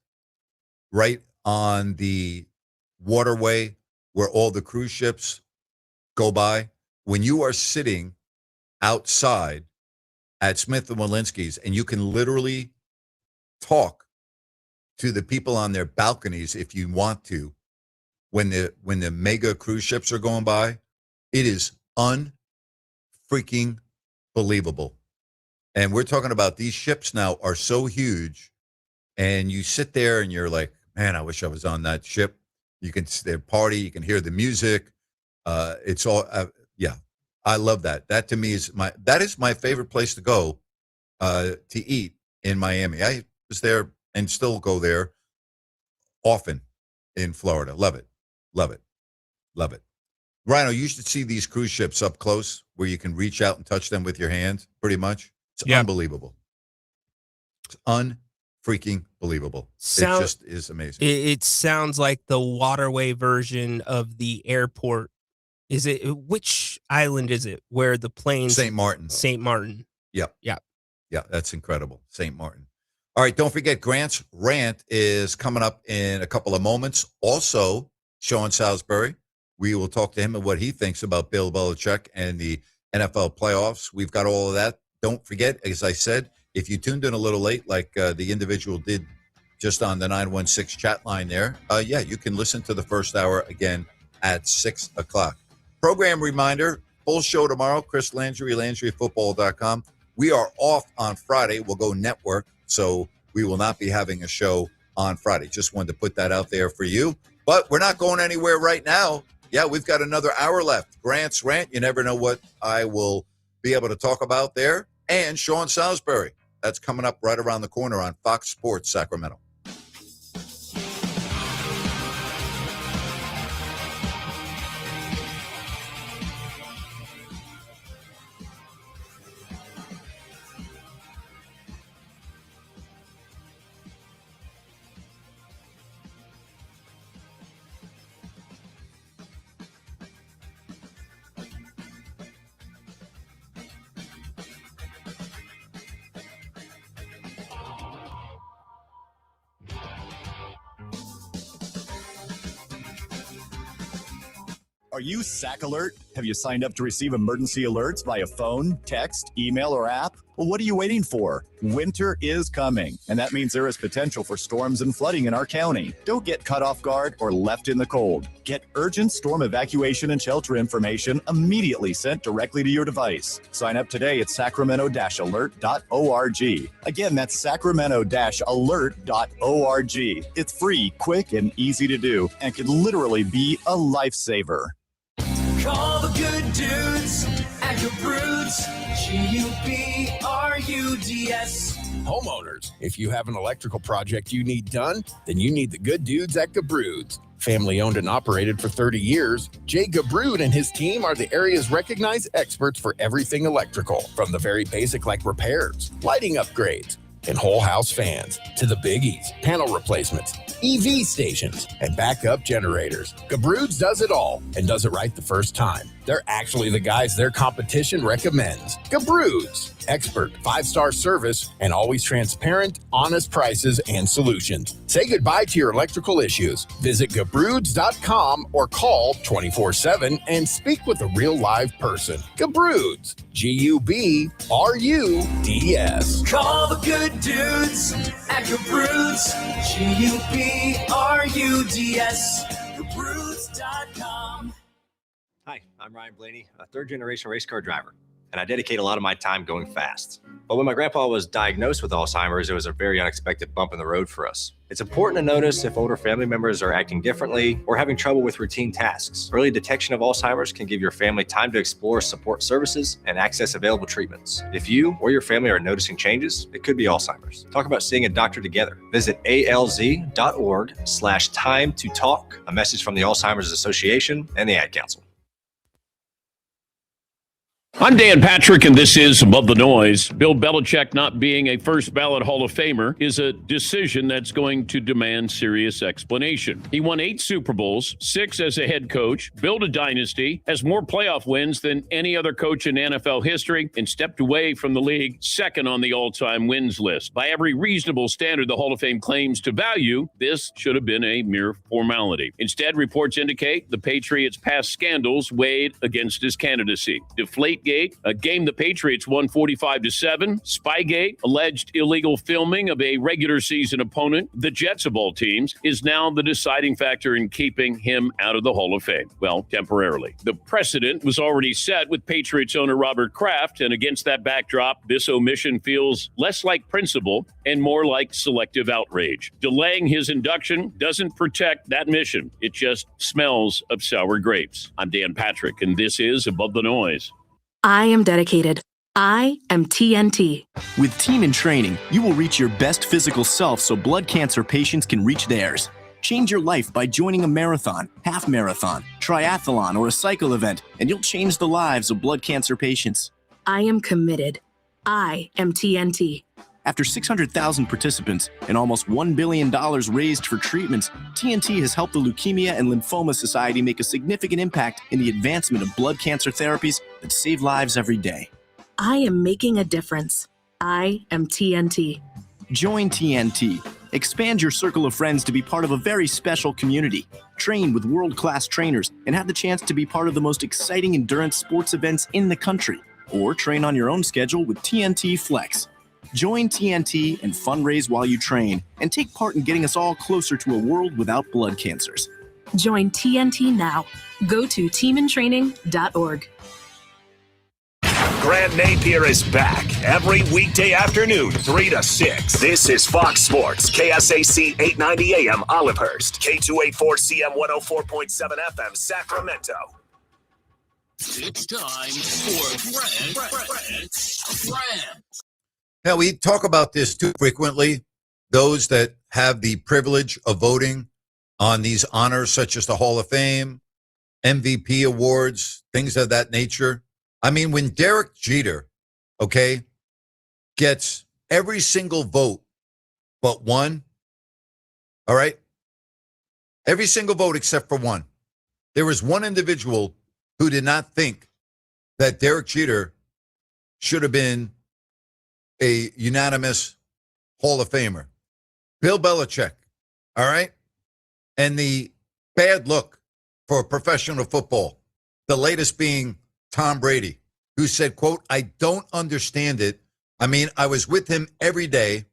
right on the waterway where all the cruise ships go by. When you are sitting outside at Smith and Walensky's and you can literally talk to the people on their balconies if you want to, when the mega cruise ships are going by, it is unfreaking believable. And we're talking about these ships now are so huge, and you sit there and you're like, man, I wish I was on that ship. You can party, you can hear the music. It's all, I love that. That to me is my favorite place to go to eat in Miami. I was there and still go there often in Florida. Love it. Rhino, you should see these cruise ships up close where you can reach out and touch them with your hands, pretty much. It's unbelievable. It's unfreaking believable. It just is amazing. It sounds like the waterway version of the airport. Which island is it where the planes? St. Martin. St. Martin. Yep. Yeah. Yeah, that's incredible. St. Martin. All right, don't forget Grant's rant is coming up in a couple of moments. Also, Sean Salisbury. We will talk to him and what he thinks about Bill Belichick and the NFL playoffs. We've got all of that. Don't forget, as I said, if you tuned in a little late, like the individual did just on the 916 chat line there, you can listen to the first hour again at 6 o'clock. Program reminder, full show tomorrow, Chris Landry, LandryFootball.com. We are off on Friday. We'll go network, so we will not be having a show on Friday. Just wanted to put that out there for you. But we're not going anywhere right now. Yeah, we've got another hour left. Grant's rant, you never know what I will be able to talk about there. And Sean Salisbury. That's coming up right around the corner on Fox Sports Sacramento. Are you SAC Alert? Have you signed up to receive emergency alerts via phone, text, email, or app? Well, what are you waiting for? Winter is coming, and that means there is potential for storms and flooding in our county. Don't get caught off guard or left in the cold. Get urgent storm evacuation and shelter information immediately sent directly to your device. Sign up today at sacramento-alert.org. Again, that's sacramento-alert.org. It's free, quick, and easy to do, and can literally be a lifesaver. Call the good dudes at Gabrudes, G-U-B-R-U-D-S. Homeowners, if you have an electrical project you need done, then you need the good dudes at Gabrudes. Family owned and operated for 30 years, Jay Gabrude and his team are the area's recognized experts for everything electrical, from the very basic like repairs, lighting upgrades, and whole house fans, to the biggies, panel replacements, EV stations, and backup generators. Gabrudes does it all and does it right the first time. They're actually the guys their competition recommends. Gabrudes, expert 5-star service and always transparent, honest prices and solutions. Say goodbye to your electrical issues. Visit Gabrudes.com or call 24/7 and speak with a real live person. Gabrudes, G-U-B-R-U-D-S. Call the good dudes at Gabrudes, G-U-B-R-U-D-S. Gabrudes.com. Hi, I'm Ryan Blaney, a third-generation race car driver, and I dedicate a lot of my time going fast. But when my grandpa was diagnosed with Alzheimer's, it was a very unexpected bump in the road for us. It's important to notice if older family members are acting differently or having trouble with routine tasks. Early detection of Alzheimer's can give your family time to explore support services and access available treatments. If you or your family are noticing changes, it could be Alzheimer's. Talk about seeing a doctor together. Visit alz.org/time-to-talk. A message from the Alzheimer's Association and the Ad Council. I'm Dan Patrick, and this is Above the Noise. Bill Belichick not being a first ballot Hall of Famer is a decision that's going to demand serious explanation. He won 8 Super Bowls, 6 as a head coach, built a dynasty, has more playoff wins than any other coach in NFL history, and stepped away from the league second on the all-time wins list. By every reasonable standard the Hall of Fame claims to value, this should have been a mere formality. Instead, reports indicate the Patriots' past scandals weighed against his candidacy. Deflategate, a game the Patriots won 45-7. Spygate, alleged illegal filming of a regular season opponent, the Jets of all teams, is now the deciding factor in keeping him out of the Hall of Fame. Well, temporarily. The precedent was already set with Patriots owner Robert Kraft, and against that backdrop, this omission feels less like principle and more like selective outrage. Delaying his induction doesn't protect that mission. It just smells of sour grapes. I'm Dan Patrick, and this is Above the Noise. I am dedicated. I am TNT. With Team in Training, you will reach your best physical self so blood cancer patients can reach theirs. Change your life by joining a marathon, half marathon, triathlon, or a cycle event, and you'll change the lives of blood cancer patients. I am committed. I am TNT. After 600,000 participants and almost $1 billion raised for treatments, TNT has helped the Leukemia and Lymphoma Society make a significant impact in the advancement of blood cancer therapies that save lives every day. I am making a difference. I am TNT. Join TNT. Expand your circle of friends to be part of a very special community. Train with world-class trainers and have the chance to be part of the most exciting endurance sports events in the country. Or train on your own schedule with TNT Flex. Join TNT and fundraise while you train, and take part in getting us all closer to a world without blood cancers. Join TNT now. Go to teamintraining.org. Grant Napear is back every weekday afternoon, 3 to 6. This is Fox Sports, KSAC 890 AM Olivehurst, K284CM 104.7 FM Sacramento. It's time for Grant. Now, we talk about this too frequently. Those that have the privilege of voting on these honors, such as the Hall of Fame, MVP awards, things of that nature. I mean, when Derek Jeter, okay, gets every single vote but one, all right, every single vote except for one. There was one individual who did not think that Derek Jeter should have been a unanimous Hall of Famer. Bill Belichick, all right? And the bad look for professional football, the latest being Tom Brady, who said, quote, I don't understand it. I mean, I was with him every day.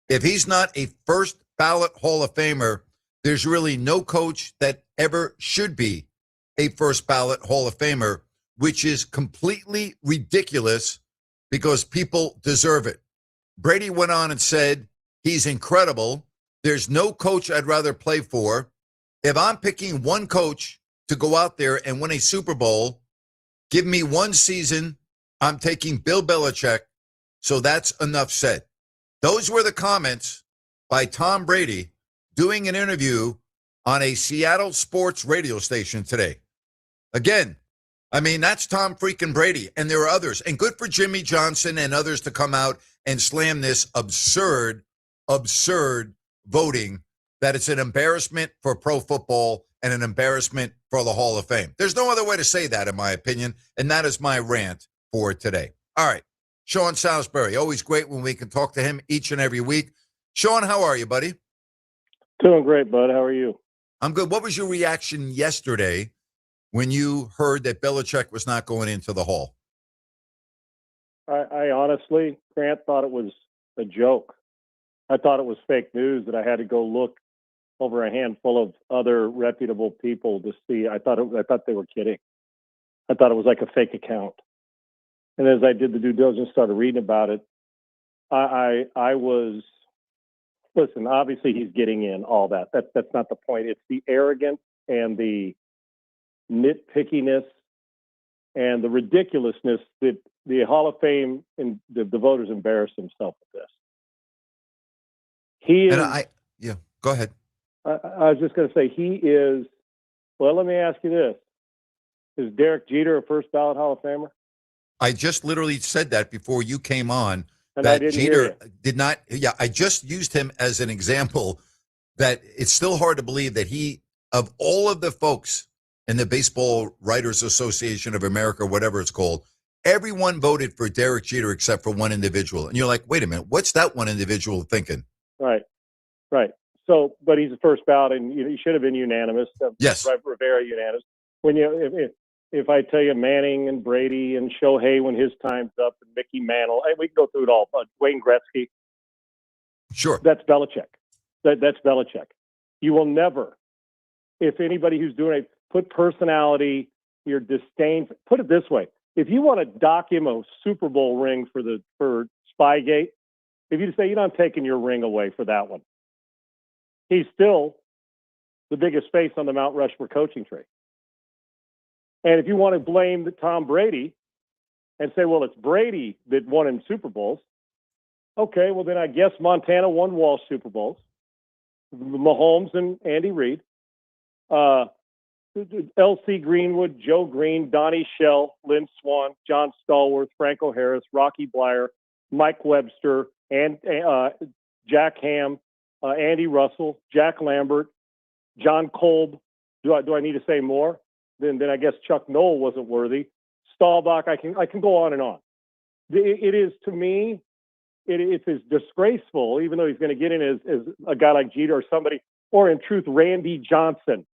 If he's not a first ballot Hall of Famer, there's really no coach that ever should be a first ballot Hall of Famer, which is completely ridiculous because people deserve it. Brady went on and said, he's incredible. There's no coach I'd rather play for. If I'm picking one coach to go out there and win a Super Bowl, give me one season, I'm taking Bill Belichick. So that's enough said. Those were the comments by Tom Brady doing an interview on a Seattle sports radio station today. Again, I mean, that's Tom freaking Brady, and there are others. And good for Jimmy Johnson and others to come out and slam this absurd voting that it's an embarrassment for pro football and an embarrassment for the Hall of Fame. There's no other way to say that, in my opinion, and that is my rant for today. All right, Sean Salisbury, always great when we can talk to him each and every week. Sean, how are you, buddy? Doing great, bud. How are you? I'm good. What was your reaction yesterday when you heard that Belichick was not going into the Hall? I honestly, Grant, thought it was a joke. I thought it was fake news that I had to go look over a handful of other reputable people to see. I thought they were kidding. I thought it was like a fake account. And as I did the due diligence, started reading about it, I was, listen, obviously he's getting in, all that. That's not the point. It's the arrogance and the nitpickiness and the ridiculousness that the Hall of Fame and the voters embarrass themselves with this. He is, and go ahead. I was just going to say, he is, well, let me ask you this. Is Derek Jeter a first ballot Hall of Famer? I just literally said that before you came on. And I that didn't Jeter hear you. did not. Yeah, I just used him as an example that it's still hard to believe that he, of all of the folks in the Baseball Writers Association of America, whatever it's called, everyone voted for Derek Jeter except for one individual. And you're like, wait a minute, what's that one individual thinking? Right. So, but he's the first ballot, and he should have been unanimous. Yes. Rivera unanimous. When if I tell you Manning and Brady and Shohei when his time's up, and Mickey Mantle, we can go through it all. Wayne Gretzky. Sure. That's Belichick. That's Belichick. You will never, if anybody who's doing it, put personality, your disdain. Put it this way: if you want to dock him a Super Bowl ring for Spygate, if you say, I'm taking your ring away for that one, he's still the biggest face on the Mount Rushmore coaching tree. And if you want to blame Tom Brady and say, well, it's Brady that won in Super Bowls, okay, well, then I guess Montana won Walsh Super Bowls, Mahomes and Andy Reid, L.C. Greenwood, Joe Green, Donnie Shell, Lynn Swan, John Stallworth, Franco Harris, Rocky Blyer, Mike Webster, and Jack Ham, Andy Russell, Jack Lambert, John Kolb. Do I need to say more? Then I guess Chuck Noll wasn't worthy. Staubach, I can go on and on. It is, to me, it's as disgraceful, even though he's going to get in as a guy like Jeter or somebody, or in truth, Randy Johnson,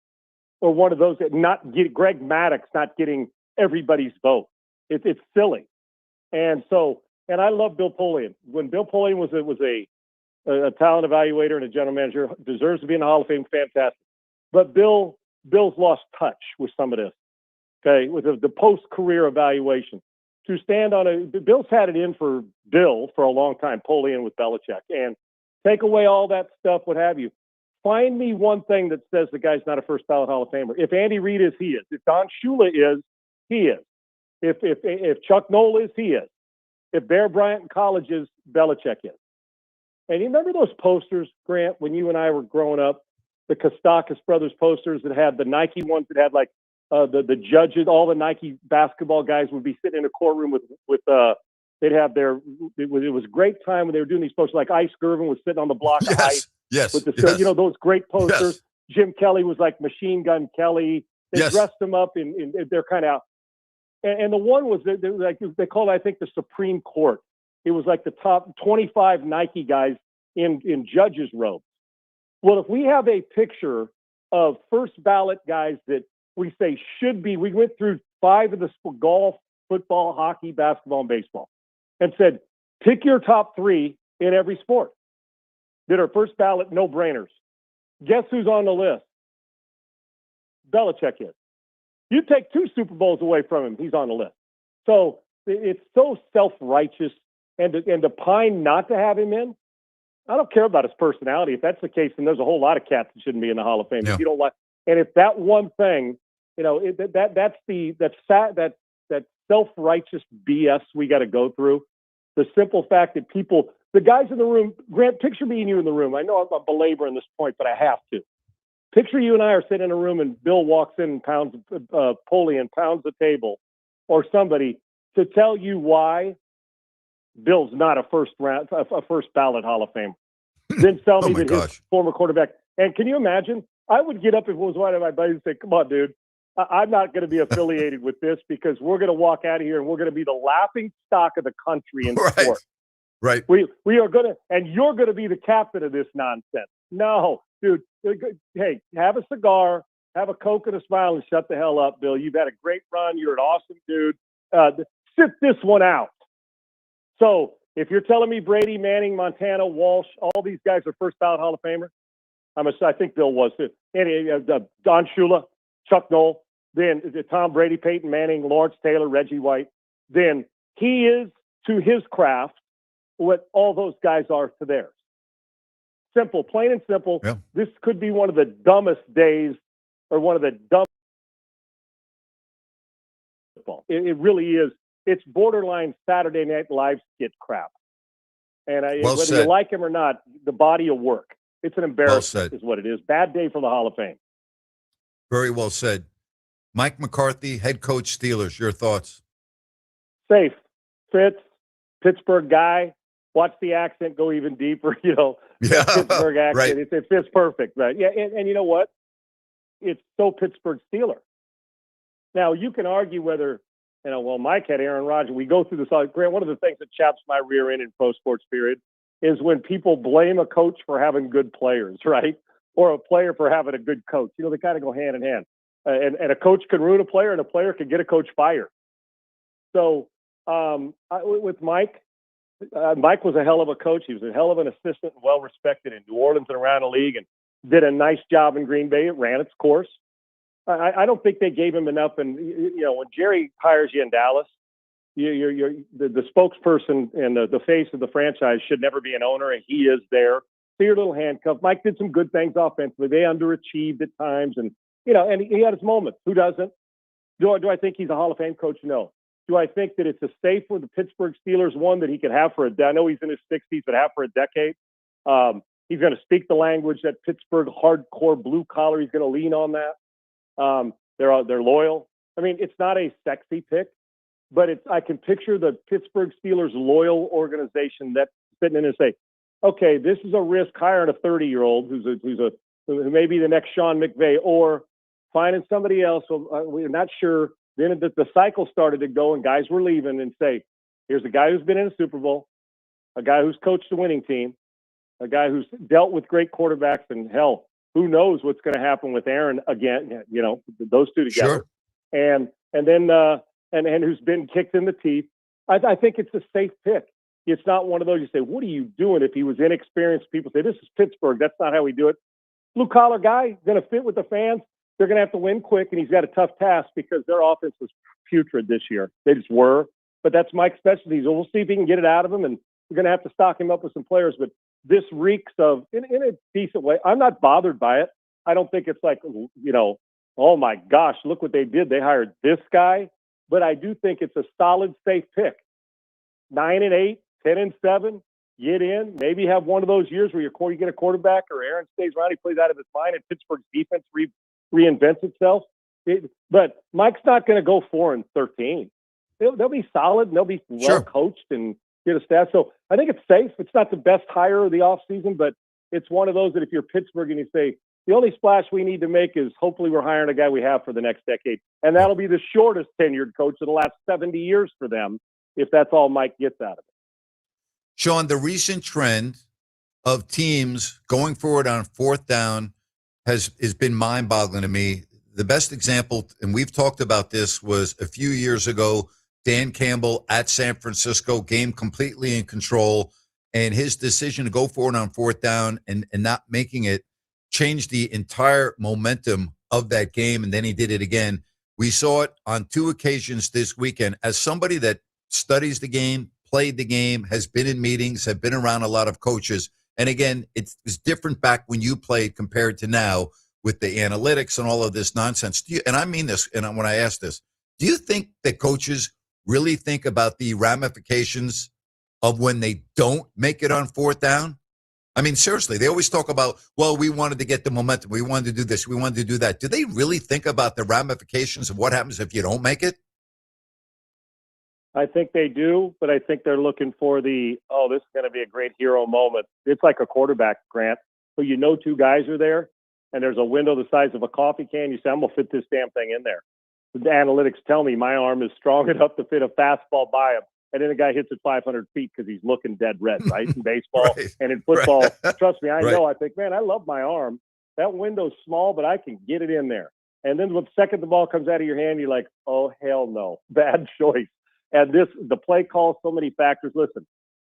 or one of those that not get Greg Maddox not getting everybody's vote. It's silly. And I love Bill Polian. When Bill Polian was a talent evaluator and a general manager, deserves to be in the Hall of Fame, fantastic. But Bill's lost touch with some of this, okay, with the post-career evaluation. To stand on Bill's had it in for Bill for a long time, Polian with Belichick, and take away all that stuff, what have you. Find me one thing that says the guy's not a first ballot Hall of Famer. If Andy Reid is, he is. If Don Shula is, he is. If Chuck Noll is, he is. If Bear Bryant in college is, Belichick is. And you remember those posters, Grant, when you and I were growing up, the Kostakis brothers posters that had the Nike ones that had like the judges, all the Nike basketball guys would be sitting in a courtroom with they'd have their, it was a great time when they were doing these posters, like Ice Gervin was sitting on the block of ice. Yes. With the, those great posters. Yes. Jim Kelly was like Machine Gun Kelly. They Yes. dressed him up in they're kind of, and the one was they called it, I think, the Supreme Court. It was like the top 25 Nike guys in judges' robes. Well, if we have a picture of first ballot guys that we say should be, we went through 5 of the golf, football, hockey, basketball, and baseball, and said, pick your top 3 in every sport that are first ballot no-brainers. Guess who's on the list? Belichick is. You take 2 Super Bowls away from him, he's on the list. So it's so self-righteous, and to pine not to have him in, I don't care about his personality. If that's the case, then there's a whole lot of cats that shouldn't be in the Hall of Fame. Yeah. If you don't like, and if that one thing, that's self-righteous BS we got to go through. The simple fact that people, the guys in the room, Grant, picture me and you in the room. I know I'm belaboring this point, but I have to. Picture you and I are sitting in a room and Bill walks in and pounds pulley and pounds the table, or somebody, to tell you why Bill's not a first ballot Hall of Famer. Then tell me that his former quarterback. And can you imagine? I would get up if it was one of my buddies and say, "Come on, dude, I'm not going to be affiliated with this because we're going to walk out of here and we're going to be the laughing stock of the country in sport. Right. We are going to, and you're going to be the captain of this nonsense." No, dude. Hey, have a cigar, have a Coke and a smile, and shut the hell up, Bill. You've had a great run. You're an awesome dude. Sit this one out. So if you're telling me Brady, Manning, Montana, Walsh, all these guys are first ballot Hall of Famer, I think Bill was too. And Don Shula, Chuck Noll, then Tom Brady, Peyton Manning, Lawrence Taylor, Reggie White. Then he is to his craft what all those guys are to theirs. Simple, plain and simple. Yeah. This could be one of the dumbest days, or one of the dumbest. It really is. It's borderline Saturday Night Live skit crap. And whether you like him or not, the body of work. It's an embarrassment, is what it is. Bad day for the Hall of Fame. Very well said. Mike McCarthy, head coach, Steelers. Your thoughts? Safe. Fits. Pittsburgh guy. Watch the accent go even deeper. Yeah, Pittsburgh accent. right. It fits perfect, right? Yeah, and you know what? It's so Pittsburgh Steeler. Now you can argue whether, Mike had Aaron Rodgers. We go through this. Grant, one of the things that chaps my rear end in pro sports period is when people blame a coach for having good players, right? Or a player for having a good coach. They kind of go hand in hand. And a coach can ruin a player, and a player can get a coach fired. So with Mike, Mike was a hell of a coach. He was a hell of an assistant and well-respected in New Orleans and around the league, and did a nice job in Green Bay. It ran its course. I don't think they gave him enough. And, when Jerry hires you in Dallas, you're the spokesperson and the face of the franchise should never be an owner, and he is there. So you're a little handcuffed. Mike did some good things offensively. They underachieved at times, and and he had his moments. Who doesn't? Do I think he's a Hall of Fame coach? No. Do I think that it's a safe for the Pittsburgh Steelers one that he could have for I know he's in his 60s, but have for a decade? He's going to speak the language, that Pittsburgh hardcore blue collar. He's going to lean on that. They're loyal. I mean, it's not a sexy pick, but I can picture the Pittsburgh Steelers loyal organization that's sitting in and say, okay, this is a risk hiring a 30-year-old who may be the next Sean McVay, or finding somebody else. We're not sure. Then the cycle started to go, and guys were leaving, and say, here's a guy who's been in a Super Bowl, a guy who's coached a winning team, a guy who's dealt with great quarterbacks, and hell, who knows what's going to happen with Aaron again, those two together. Sure. And then who's been kicked in the teeth. I think it's a safe pick. It's not one of those you say, what are you doing? If he was inexperienced, people say, this is Pittsburgh. That's not how we do it. Blue collar guy, going to fit with the fans. They're going to have to win quick, and he's got a tough task because their offense was putrid this year. They just were. But that's Mike's specialty. So we'll see if he can get it out of him, and we're going to have to stock him up with some players. But this reeks of, in a decent way, I'm not bothered by it. I don't think it's like, oh my gosh, look what they did. They hired this guy. But I do think it's a solid, safe pick. 9-8, 10-7, get in, maybe have one of those years where you get a quarterback or Aaron stays around, he plays out of his mind, and Pittsburgh's defense reinvents itself. But Mike's not going to go 4-13. They'll be solid, and they'll be well coached and get a staff. So I think it's safe. It's not the best hire of the offseason, but it's one of those that if you're Pittsburgh and you say, the only splash we need to make is hopefully we're hiring a guy we have for the next decade. And that'll be the shortest tenured coach of the last 70 years for them, if that's all Mike gets out of it. Sean, the recent trend of teams going forward on fourth down has been mind-boggling to me. The best example, and we've talked about this, was a few years ago, Dan Campbell at San Francisco, game completely in control, and his decision to go forward on fourth down and not making it changed the entire momentum of that game, and then he did it again. We saw it on 2 occasions this weekend. As somebody that studies the game, played the game, has been in meetings, have been around a lot of coaches, and again, it was different back when you played compared to now with the analytics and all of this nonsense. And I mean this, and when I ask this, do you think that coaches really think about the ramifications of when they don't make it on fourth down? I mean, seriously, they always talk about, well, we wanted to get the momentum. We wanted to do this. We wanted to do that. Do they really think about the ramifications of what happens if you don't make it? I think they do, but I think they're looking for this is going to be a great hero moment. It's like a quarterback, Grant. So 2 guys are there, and there's a window the size of a coffee can. You say, I'm going to fit this damn thing in there. The analytics tell me my arm is strong enough to fit a fastball by him. And then the guy hits it 500 feet because he's looking dead red, right? In baseball and in football. Trust me, I know. I think, man, I love my arm. That window's small, but I can get it in there. And then the second the ball comes out of your hand, you're like, oh, hell no. Bad choice. And the play calls, so many factors. Listen,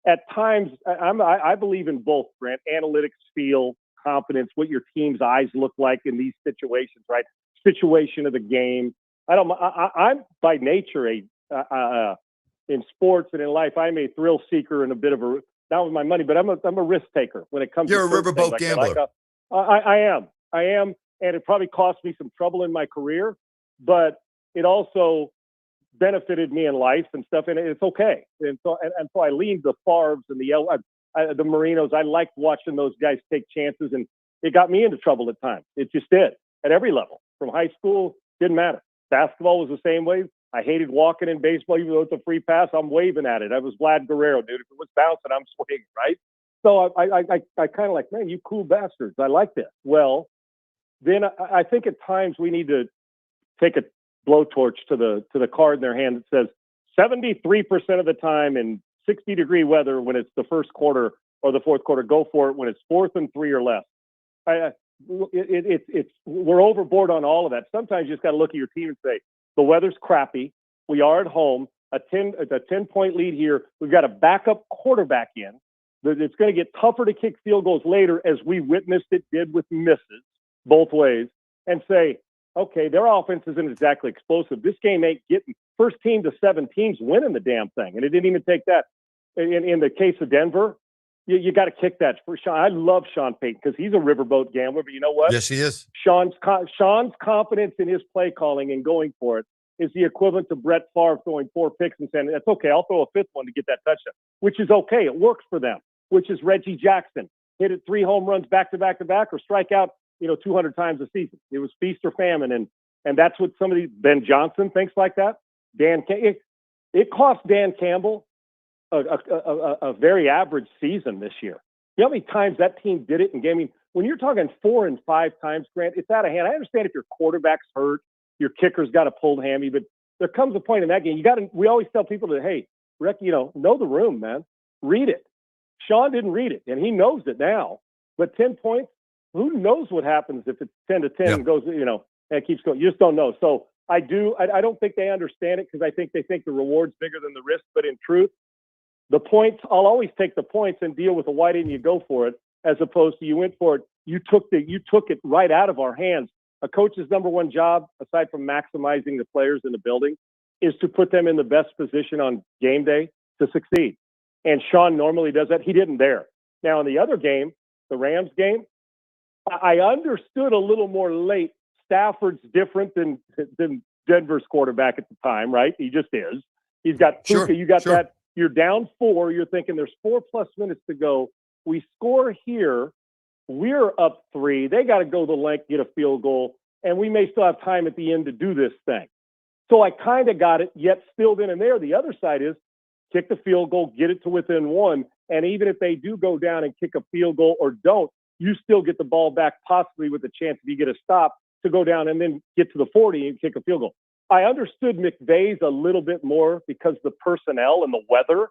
at times, I believe in both, Grant. Analytics, feel, confidence, what your team's eyes look like in these situations, right? Situation of the game. I'm by nature in sports and in life, I'm a thrill seeker and a bit of a, not with my money, but I'm a risk taker when it comes to a riverboat gambler. I am. And it probably cost me some trouble in my career, but it also benefited me in life and stuff. And it's okay. And so I leaned the Favres and the Marinos. I liked watching those guys take chances, and it got me into trouble at times. It just did at every level. From high school, didn't matter. Basketball was the same way. I hated walking in baseball, even though it's a free pass. I'm waving at it. I was Vlad Guerrero, dude. If it was bouncing, I'm swinging, right? So I kind of like, man, you cool bastards. I like this. Well, then I think at times we need to take a blowtorch to the card in their hand that says 73% of the time in 60-degree weather when it's the first quarter or the fourth quarter, go for it when it's 4th and 3 or less. We're overboard on all of that. Sometimes you just got to look at your team and say, the weather's crappy. We are at home. A 10-point lead here. We've got a backup quarterback in. It's going to get tougher to kick field goals later, as we witnessed it did with misses both ways, and say, okay, their offense isn't exactly explosive. This game ain't getting first team to 7 teams winning the damn thing. And it didn't even take that. In the case of Denver, you got to kick that for Sean. I love Sean Payton because he's a riverboat gambler, but you know what? Yes, he is. Sean's confidence in his play calling and going for it is the equivalent to Brett Favre throwing 4 picks and saying, that's okay, I'll throw a 5th one to get that touchdown, which is okay. It works for them, which is Reggie Jackson. Hit it 3 home runs back to back to back, or strike out 200 times a season. It was feast or famine. And that's what Ben Johnson thinks like that. It cost Dan Campbell a very average season this year. You know how many times that team did it in gaming? When you're talking 4 and 5 times, Grant, it's out of hand. I understand if your quarterback's hurt, your kicker's got a pulled hammy, but there comes a point in that game. We always tell people that, hey, Rick, know the room, man. Read it. Sean didn't read it, and he knows it now. But 10 points, who knows what happens if it's 10-10 and goes, and it keeps going. You just don't know. So I don't think they understand it, because I think they think the reward's bigger than the risk. But in truth, the points, I'll always take the points and deal with the why didn't you go for it, as opposed to you went for it. You took it right out of our hands. A coach's number one job, aside from maximizing the players in the building, is to put them in the best position on game day to succeed. And Sean normally does that. He didn't there. Now in the other game, the Rams game, I understood a little more late. Stafford's different than Denver's quarterback at the time, right? He just is. He's got Puka. You You're down 4. You're thinking there's 4+ minutes to go. We score here. We're up 3. They got to go the length, get a field goal, and we may still have time at the end to do this thing. So I kind of got it, yet still then and there. The other side is kick the field goal, get it to within 1, and even if they do go down and kick a field goal or don't, you still get the ball back possibly with a chance if you get a stop to go down and then get to the 40 and kick a field goal. I understood McVay's a little bit more because the personnel and the weather.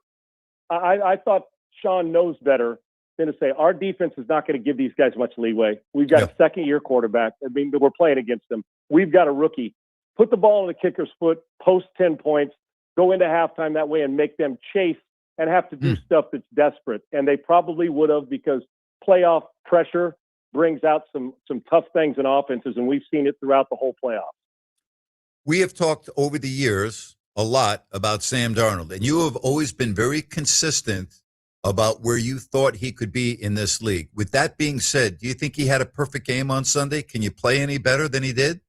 I thought Sean knows better than to say our defense is not going to give these guys much leeway. We've got a second-year quarterback. I mean, we're playing against them. We've got a rookie. Put the ball in the kicker's foot, post 10 points, go into halftime that way and make them chase and have to do stuff that's desperate. And they probably would have, because playoff pressure brings out some tough things in offenses, and we've seen it throughout the whole playoffs. We have talked over the years a lot about Sam Darnold, and you have always been very consistent about where you thought he could be in this league. With that being said, do you think he had a perfect game on Sunday? Can you play any better than he did?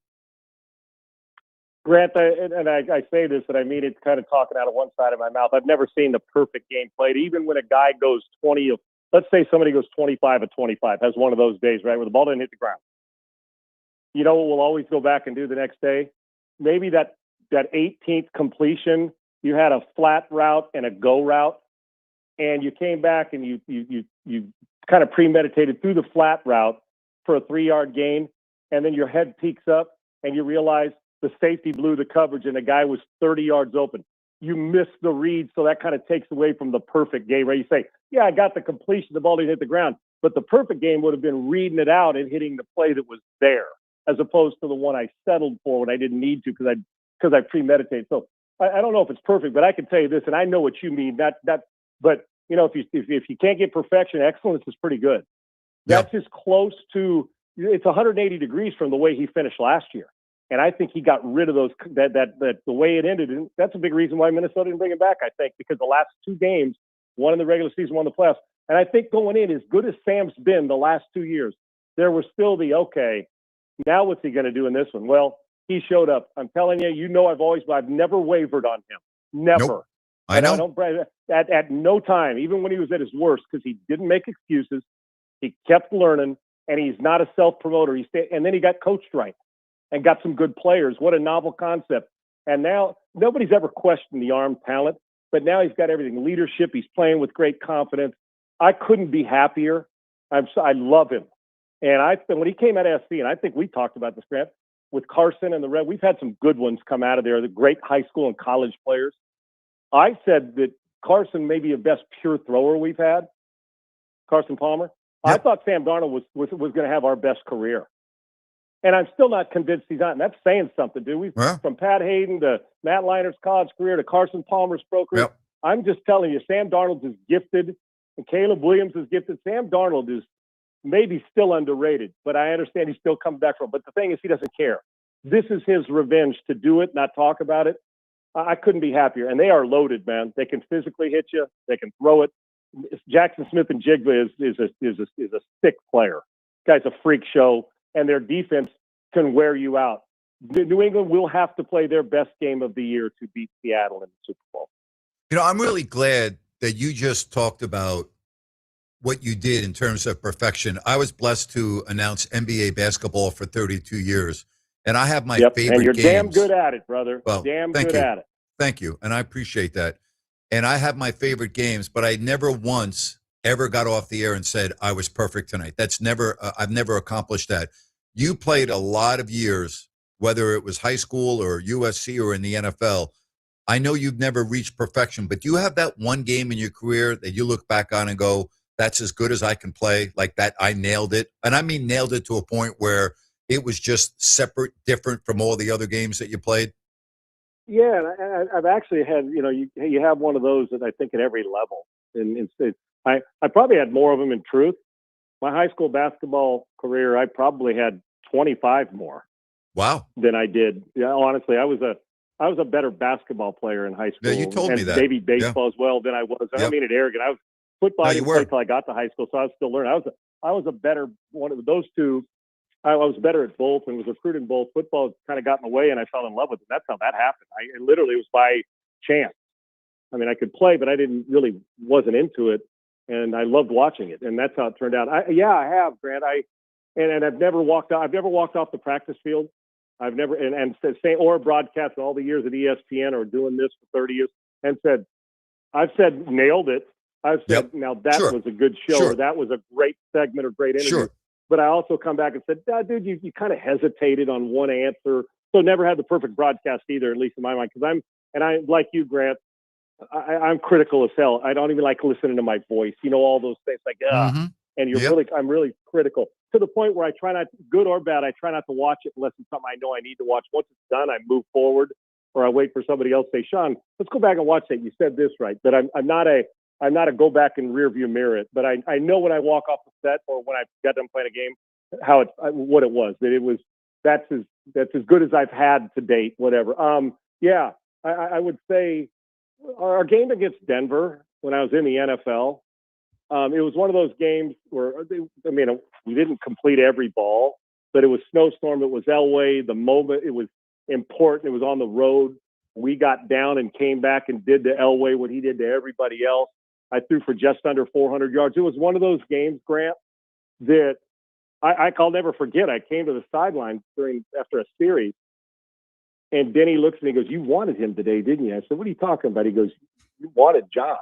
Grant, I say this, and I mean it's kind of talking out of one side of my mouth. I've never seen the perfect game played. Even when a guy goes 20 of, let's say somebody goes 25 of 25, has one of those days, right, where the ball didn't hit the ground. You know what we'll always go back and do the next day? Maybe that 18th completion, you had a flat route and a go route, and you came back and you kind of premeditated through the flat route for a 3-yard gain, and then your head peaks up and you realize the safety blew the coverage and the guy was 30 yards open. You missed the read, so that kind of takes away from the perfect game, right? You say, yeah, I got the completion, the ball didn't hit the ground, but the perfect game would have been reading it out and hitting the play that was there, as opposed to the one I settled for when I didn't need to because I premeditated. So I don't know if it's perfect, but I can tell you this, and I know what you mean. But you know, if you can't get perfection, excellence is pretty good. That's as close to, it's 180 degrees from the way he finished last year. And I think he got rid of those, that the way it ended. And that's a big reason why Minnesota didn't bring him back, I think, because the last 2 games, one in the regular season, one in the playoffs. And I think going in, as good as Sam's been the last 2 years, there was still okay, now what's he going to do in this one? Well, he showed up. I'm telling you, I've never wavered on him. Never. Nope. I know. I don't, at no time, even when he was at his worst, because he didn't make excuses. He kept learning, and he's not a self-promoter. And then he got coached right and got some good players. What a novel concept. And now nobody's ever questioned the arm talent, but now he's got everything. Leadership, he's playing with great confidence. I couldn't be happier. I love him. And when he came out of SC, and I think we talked about this, Grant, with Carson and the Red, we've had some good ones come out of there, the great high school and college players. I said that Carson may be the best pure thrower we've had, Carson Palmer. Yep. I thought Sam Darnold was going to have our best career. And I'm still not convinced he's not. And that's saying something, dude. From Pat Hayden to Matt Leinert's college career to Carson Palmer's pro career. Yep. I'm just telling you, Sam Darnold is gifted, and Caleb Williams is gifted. Sam Darnold is maybe still underrated, but I understand he's still coming back from it. But the thing is, he doesn't care. This is his revenge to do it, not talk about it. I couldn't be happier. And they are loaded, man. They can physically hit you. They can throw it. Jackson Smith and Jigba is a sick player. Guy's a freak show, and their defense can wear you out. New England will have to play their best game of the year to beat Seattle in the Super Bowl. You know, I'm really glad that you just talked about what you did in terms of perfection. I was blessed to announce NBA basketball for 32 years, and I have my favorite and you're games. damn good at it, brother. Well, damn thank good you. at it. Thank you, and I appreciate that. And I have my favorite games, but I never once ever got off the air and said I was perfect tonight. That's never, I've never accomplished that. You played a lot of years, whether it was high school or USC or in the NFL. I know you've never reached perfection, but do you have that one game in your career that you look back on and go, that's as good as I can play, like that I nailed it? And I mean nailed it to a point where it was just separate, different from all the other games that you played? Yeah, and I've actually had, you have one of those that I think at every level. And I probably had more of them in truth. My high school basketball career, I probably had 25 more. Wow. Than I did. Yeah, honestly, I was a better basketball player in high school. Yeah, you told me that. Maybe baseball as well than I was. I don't mean it arrogant. I was football. I didn't play till I got to high school, so I was still learning. I was a better one of those two. I was better at both and was recruited in both. Football kind of got in the way, and I fell in love with it. That's how that happened. It literally was by chance. I mean, I could play, but I wasn't into it, and I loved watching it, and that's how it turned out. I have, Grant. And I've never walked off the practice field. I've never or broadcast all the years at ESPN or doing this for 30 years I've said nailed it. I've said now that was a good show or that was a great segment or great interview. But I also come back and said, dude, you kind of hesitated on one answer. So never had the perfect broadcast either, at least in my mind. Because I'm like you, Grant, I'm critical as hell. I don't even like listening to my voice. All those things like, and I'm really critical to the point where I try not, good or bad, I try not to watch it unless it's something I know I need to watch. Once it's done, I move forward, or I wait for somebody else to say, Sean, let's go back and watch that. You said this right. But I'm not a go back and rear view mirror it. But I know when I walk off the set or when I got done playing a game, what it was. That it was that's as good as I've had to date. Whatever. I would say our game against Denver when I was in the NFL. It was one of those games where, we didn't complete every ball, but it was snowstorm. It was Elway. The moment it was important, it was on the road. We got down and came back and did to Elway what he did to everybody else. I threw for just under 400 yards. It was one of those games, Grant, that I'll never forget. I came to the sideline after a series, and Denny looks at me and goes, "You wanted him today, didn't you?" I said, "What are you talking about?" He goes, "You wanted John."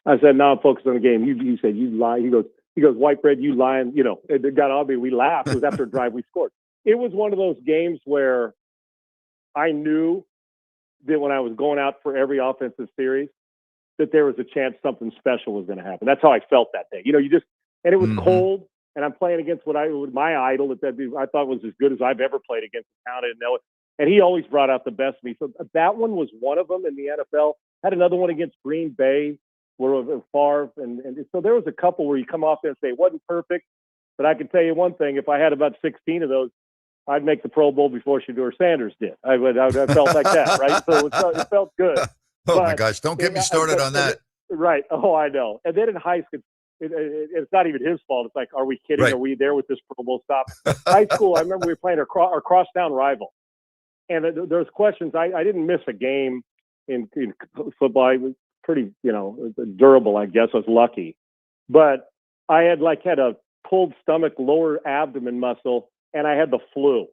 I said, "No, I'm focused on the game." You said, "You lie." He goes, "White bread, you lying." It got on me. We laughed. It was after a drive we scored. It was one of those games where I knew that when I was going out for every offensive series, that there was a chance something special was going to happen. That's how I felt that day. And it was cold, and I'm playing against my idol that I thought was as good as I've ever played against the town. I didn't know it. And he always brought out the best of me. So that one was one of them in the NFL. Had another one against Green Bay, where Favre, and so there was a couple where you come off there and say it wasn't perfect, but I can tell you one thing: if I had about 16 of those, I'd make the Pro Bowl before Shedeur Sanders did. I felt like that, right? So it felt good. My gosh, don't get me started on that. Right? Oh, I know. And then in high school, it's not even his fault. It's like, are we kidding? Right. Are we there with this Pro Bowl stop? High school, I remember we were playing our crosstown rival, and there's questions. I didn't miss a game in football. I was pretty, durable, I guess. I was lucky. But I had a pulled stomach, lower abdomen muscle, and I had the flu.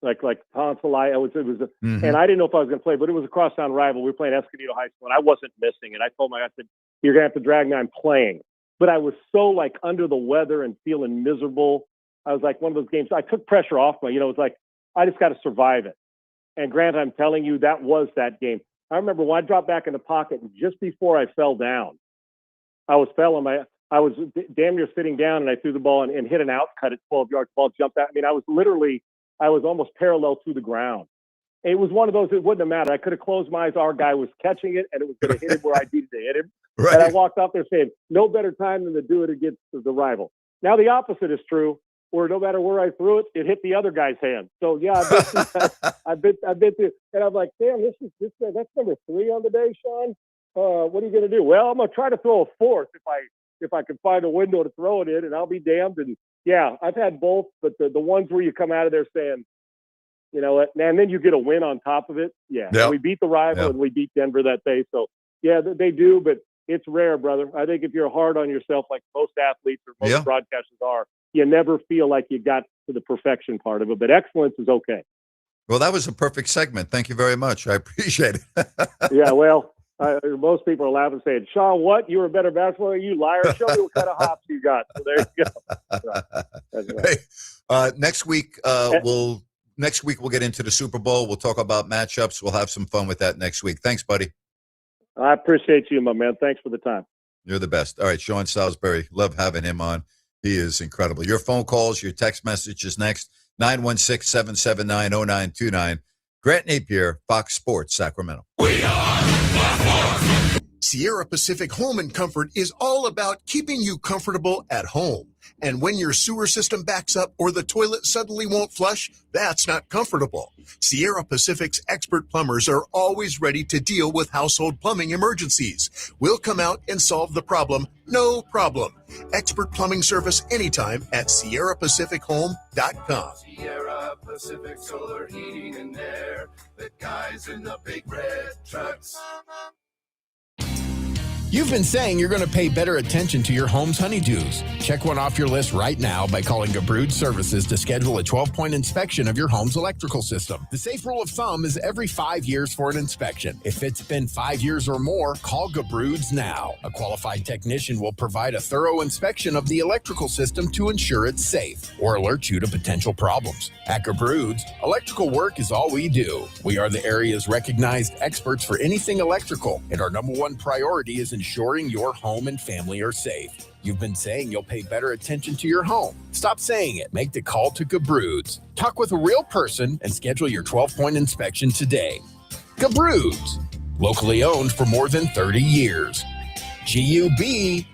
Like tonsillitis. And I didn't know if I was going to play, but it was a crosstown rival. We were playing Escondido High School, and I wasn't missing it. I told I said, "You're going to have to drag me. I'm playing." But I was so under the weather and feeling miserable. I was like one of those games. I took pressure off me. It was like, I just got to survive it. And Grant, I'm telling you, that was that game. I remember when I dropped back in the pocket, and just before I fell down, I was damn near sitting down, and I threw the ball and hit an out cut at 12 yards. Ball jumped out. I was almost parallel to the ground. It was one of those, it wouldn't have mattered. I could have closed my eyes. Our guy was catching it, and it was going to hit him where I needed to hit him. Right. And I walked off there saying, no better time than to do it against the rival. Now the opposite is true, where no matter where I threw it, it hit the other guy's hand. So yeah, I've been through, and I'm like, damn, that's number 3 on the day, Sean. What are you going to do? Well, I'm going to try to throw a fourth if I can find a window to throw it in, and I'll be damned. And yeah, I've had both, but the ones where you come out of there saying, you know what, and then you get a win on top of it. Yeah, yep. We beat the rival and we beat Denver that day. So yeah, they do, but it's rare, brother. I think if you're hard on yourself, like most athletes or most broadcasters are, you never feel like you got to the perfection part of it. But excellence is okay. Well, that was a perfect segment. Thank you very much. I appreciate it. Yeah, well, most people are laughing saying, Sean, what? You were a better basketball player? You liar. Show me what kind of hops you got. So there you go. That's right. Hey, next week, we'll get into the Super Bowl. We'll talk about matchups. We'll have some fun with that next week. Thanks, buddy. I appreciate you, my man. Thanks for the time. You're the best. All right, Sean Salisbury. Love having him on. He is incredible. Your phone calls, your text messages next. 916-779-0929. Grant Napear, Fox Sports, Sacramento. We are Sierra Pacific Home and Comfort is all about keeping you comfortable at home. And when your sewer system backs up or the toilet suddenly won't flush, that's not comfortable. Sierra Pacific's expert plumbers are always ready to deal with household plumbing emergencies. We'll come out and solve the problem, no problem. Expert plumbing service anytime at SierraPacificHome.com. Sierra Pacific Solar Heating and Air. The guys in the big red trucks. You've been saying you're going to pay better attention to your home's honeydews. Check one off your list right now by calling Gabrud Services to schedule a 12-point inspection of your home's electrical system. The safe rule of thumb is every 5 years for an inspection. If it's been 5 years or more, call Gabrud's now. A qualified technician will provide a thorough inspection of the electrical system to ensure it's safe or alert you to potential problems. At Gabrud's, electrical work is all we do. We are the area's recognized experts for anything electrical, and our number one priority is ensuring your home and family are safe. You've been saying you'll pay better attention to your home. Stop saying it. Make the call to Gabrud's. Talk with a real person and schedule your 12-point inspection today. Gabrud's, locally owned for more than 30 years. Gubrud's.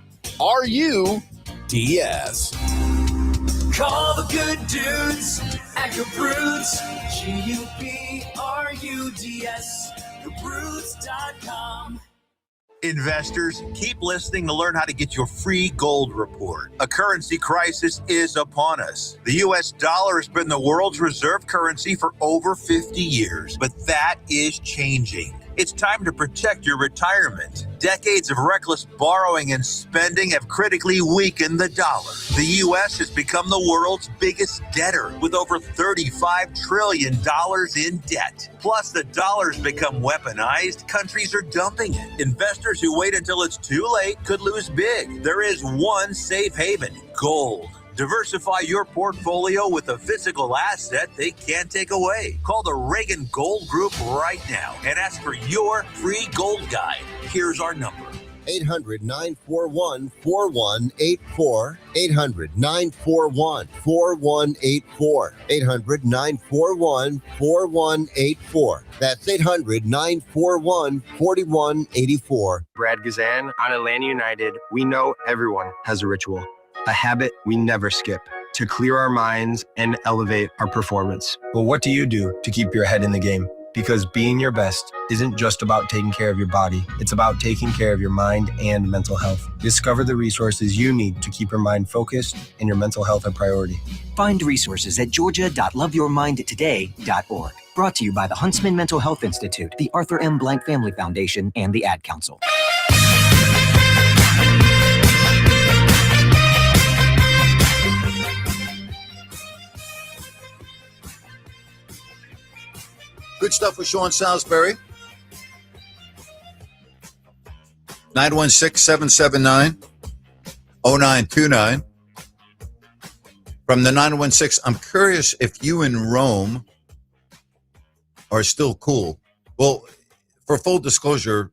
Call the good dudes at Gabrud's. Gubrud's. Gabrud's.com. Investors, keep listening to learn how to get your free gold report. A currency crisis is upon us. The U.S. dollar has been the world's reserve currency for over 50 years, but that is changing. It's time to protect your retirement. Decades of reckless borrowing and spending have critically weakened the dollar. The U.S. has become the world's biggest debtor with over $35 trillion in debt. Plus, the dollar's become weaponized. Countries are dumping it. Investors who wait until it's too late could lose big. There is one safe haven: gold. Diversify your portfolio with a physical asset they can't take away. Call the Reagan Gold Group right now and ask for your free gold guide. Here's our number: 800-941-4184. 800-941-4184. 800-941-4184. That's 800-941-4184. Brad Gazan, on Atlanta United, we know everyone has a ritual, a habit we never skip, to clear our minds and elevate our performance. But what do you do to keep your head in the game? Because being your best isn't just about taking care of your body. It's about taking care of your mind and mental health. Discover the resources you need to keep your mind focused and your mental health a priority. Find resources at georgia.loveyourmindtoday.org. Brought to you by the Huntsman Mental Health Institute, the Arthur M. Blank Family Foundation, and the Ad Council. Good stuff with Sean Salisbury. 916-779-0929. From the 916, I'm curious if you and Rome are still cool. Well, for full disclosure,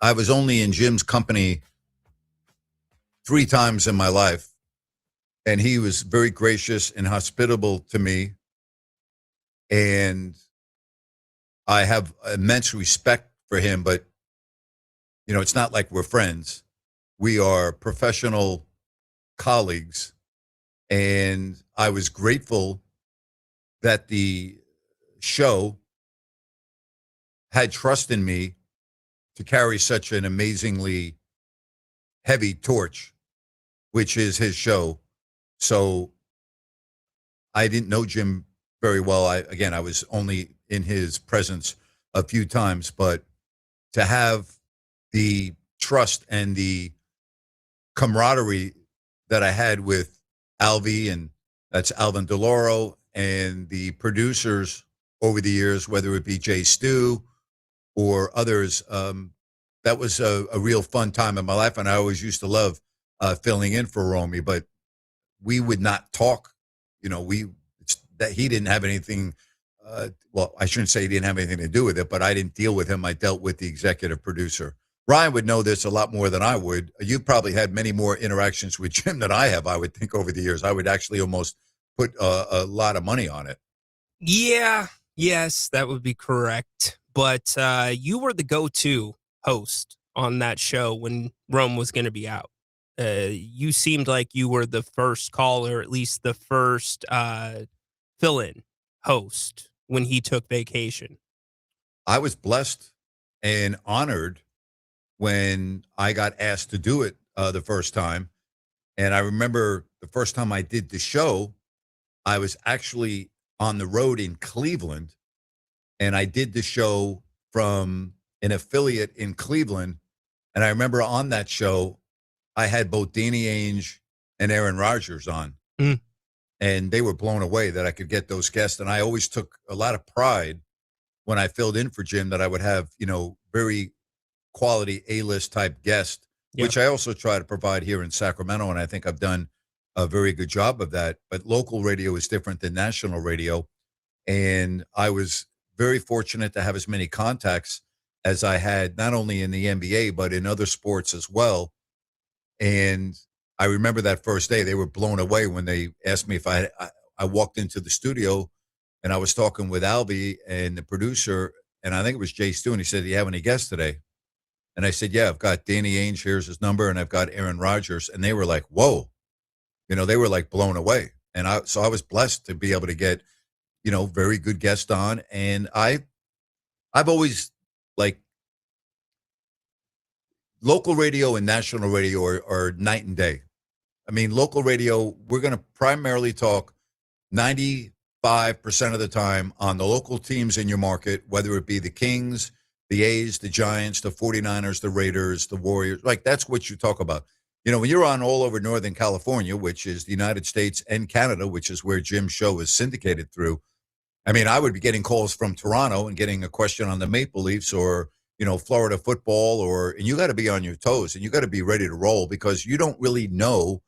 I was only in Jim's company 3 times in my life, and he was very gracious and hospitable to me. And I have immense respect for him, but, you know, it's not like we're friends. We are professional colleagues, and I was grateful that the show had trust in me to carry such an amazingly heavy torch, which is his show. So I didn't know Jim very well. I was only in his presence a few times, but to have the trust and the camaraderie that I had with Alvy, and that's Alvin DeLauro, and the producers over the years, whether it be Jay Stu or others, that was a real fun time in my life. And I always used to love filling in for Romy, but we would not talk. You know, that he didn't have anything. Well, I shouldn't say he didn't have anything to do with it, but I didn't deal with him. I dealt with the executive producer. Ryan would know this a lot more than I would. You probably had many more interactions with Jim than I have, I would think, over the years. I would actually almost put a lot of money on it. Yeah, yes, that would be correct. But you were the go-to host on that show when Rome was going to be out. You seemed like you were the first call, or at least the first fill-in host when he took vacation. I was blessed and honored when I got asked to do it the first time. And I remember the first time I did the show, I was actually on the road in Cleveland, and I did the show from an affiliate in Cleveland, And I remember on that show, I had both Danny Ainge and Aaron Rodgers on. Mm. And they were blown away that I could get those guests. And I always took a lot of pride when I filled in for Jim that I would have, very quality A-list type guest, which I also try to provide here in Sacramento. And I think I've done a very good job of that. But local radio is different than national radio. And I was very fortunate to have as many contacts as I had, not only in the NBA, but in other sports as well. And I remember that first day, they were blown away when they asked me if I walked into the studio and I was talking with Albie and the producer, and I think it was Jay Stu, and he said, "Do you have any guests today?" And I said, "Yeah, I've got Danny Ainge, here's his number, and I've got Aaron Rodgers." And they were like, "Whoa." They were like blown away. And I was blessed to be able to get, very good guests on. And I've always local radio and national radio are night and day. I mean, local radio, we're going to primarily talk 95% of the time on the local teams in your market, whether it be the Kings, the A's, the Giants, the 49ers, the Raiders, the Warriors. That's what you talk about. When you're on all over Northern California, which is the United States and Canada, which is where Jim's show is syndicated through. I mean, I would be getting calls from Toronto and getting a question on the Maple Leafs or, Florida football, and you got to be on your toes and you got to be ready to roll because you don't really know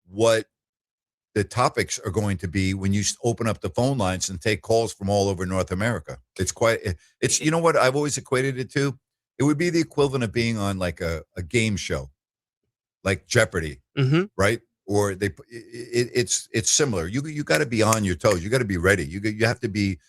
what the topics are going to be when you open up the phone lines and take calls from all over North America. It's you know what I've always equated it to? It would be the equivalent of being on like a game show, like Jeopardy, right? Or it's similar. You got to be on your toes. You got to be ready. You have to be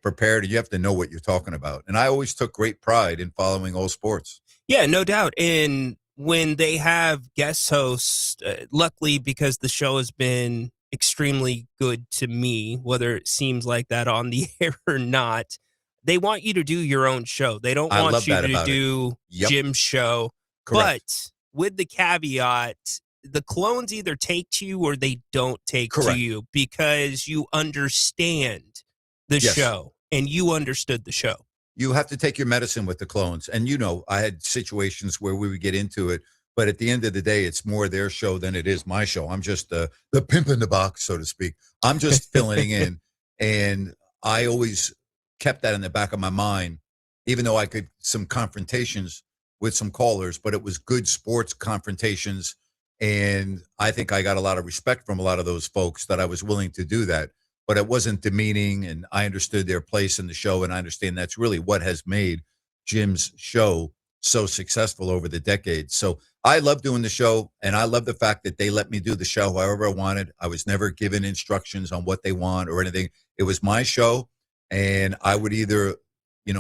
prepared, and you have to know what you're talking about. And I always took great pride in following all sports. Yeah, no doubt. And when they have guest hosts, luckily because the show has been extremely good to me, whether it seems like that on the air or not, they want you to do your own show. They don't want you to do Jim's show. Correct. But with the caveat, the clones either take to you or they don't take Correct. to you because you understand the show and you understood the show. You have to take your medicine with the clones. And, I had situations where we would get into it, but at the end of the day, it's more their show than it is my show. I'm just the pimp in the box, so to speak. I'm just filling in. And I always kept that in the back of my mind, even though I could some confrontations with some callers, but it was good sports confrontations. And I think I got a lot of respect from a lot of those folks that I was willing to do that. But it wasn't demeaning, and I understood their place in the show, and I understand that's really what has made Jim's show so successful over the decades. So I love doing the show, and I love the fact that they let me do the show however I wanted. I was never given instructions on what they want or anything. It was my show, and I would either,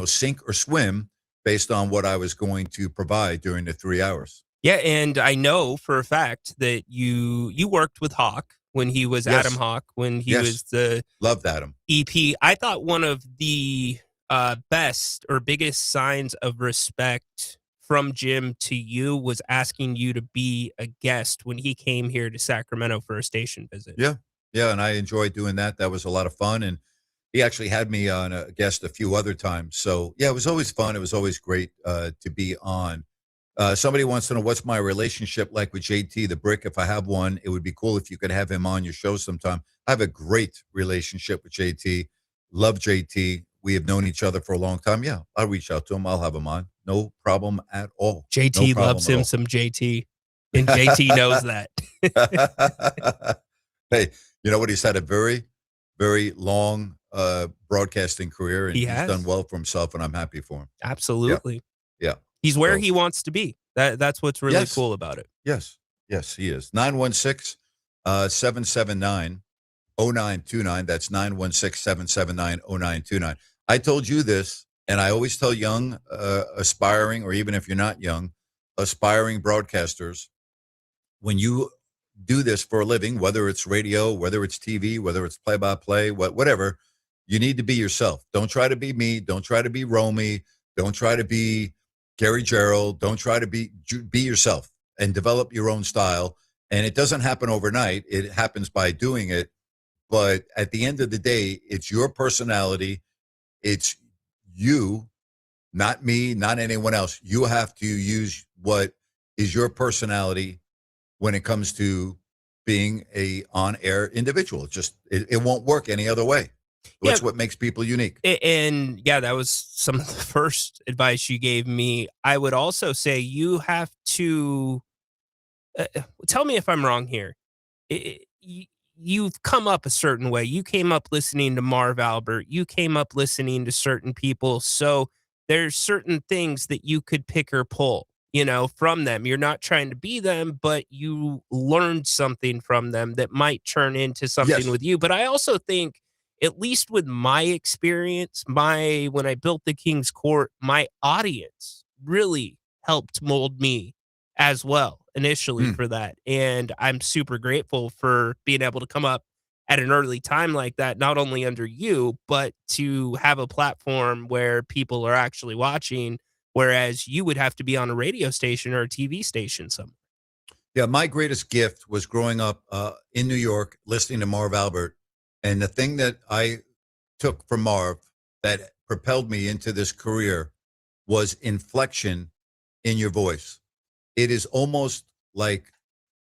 sink or swim based on what I was going to provide during the 3 hours. Yeah, and I know for a fact that you worked with Hawk when he was Adam Hawk, when he was the loved Adam EP. I thought one of the best or biggest signs of respect from Jim to you was asking you to be a guest when he came here to Sacramento for a station visit. Yeah, and I enjoyed doing that. That was a lot of fun, and he actually had me on a guest a few other times. So, yeah, it was always fun. It was always great to be on. Somebody wants to know, what's my relationship like with JT the Brick? If I have one, it would be cool if you could have him on your show sometime. I have a great relationship with JT. Love JT. We have known each other for a long time. Yeah, I'll reach out to him. I'll have him on. No problem at all. JT loves him some JT, and JT knows that. Hey, you know what? He's had a very, very long broadcasting career, and he's done well for himself, and I'm happy for him. Absolutely. Yeah. He's where he wants to be. That's what's really cool about it. Yes, he is. 916-779-0929. That's 916-779-0929. I told you this, and I always tell young, aspiring, or even if you're not young, aspiring broadcasters, when you do this for a living, whether it's radio, whether it's TV, whether it's play-by-play, whatever, you need to be yourself. Don't try to be me. Don't try to be Romy. Don't try to be Gary Gerald. Don't try to be yourself and develop your own style. And it doesn't happen overnight. It happens by doing it. But at the end of the day, it's your personality. It's you, not me, not anyone else. You have to use what is your personality when it comes to being a on-air individual. It won't work any other way. That's what makes people unique. And yeah, that was some of the first advice you gave me. I would also say you have to tell me if I'm wrong here. You've come up a certain way. You came up listening to Marv Albert. You came up listening to certain people. So there's certain things that you could pick or pull, from them. You're not trying to be them, but you learned something from them that might turn into something with you. But I also think, at least with my experience, when I built the King's Court, my audience really helped mold me as well initially for that. And I'm super grateful for being able to come up at an early time like that, not only under you, but to have a platform where people are actually watching, whereas you would have to be on a radio station or a TV station somewhere. Yeah, my greatest gift was growing up in New York, listening to Marv Albert. And the thing that I took from Marv that propelled me into this career was inflection in your voice. It is almost like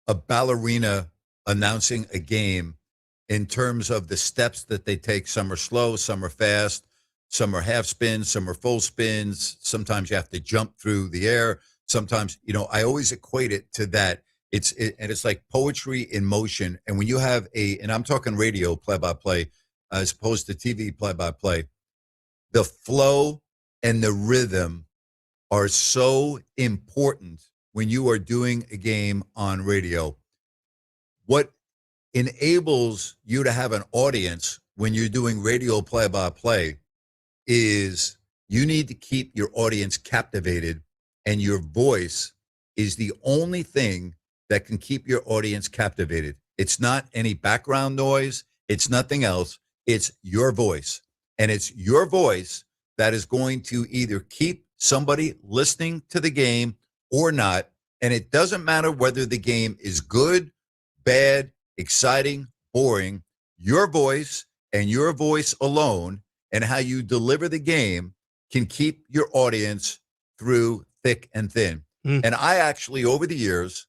a ballerina announcing a game in terms of the steps that they take. Some are slow, some are fast, some are half spins, some are full spins. Sometimes you have to jump through the air. Sometimes, I always equate it to that. It's like poetry in motion. And when you have and I'm talking radio play-by-play as opposed to TV play-by-play, the flow and the rhythm are so important when you are doing a game on radio. What enables you to have an audience when you're doing radio play-by-play is you need to keep your audience captivated, and your voice is the only thing that can keep your audience captivated. It's not any background noise. It's nothing else. It's your voice. And it's your voice that is going to either keep somebody listening to the game or not. And it doesn't matter whether the game is good, bad, exciting, boring. Your voice and your voice alone and how you deliver the game can keep your audience through thick and thin. And I actually, over the years,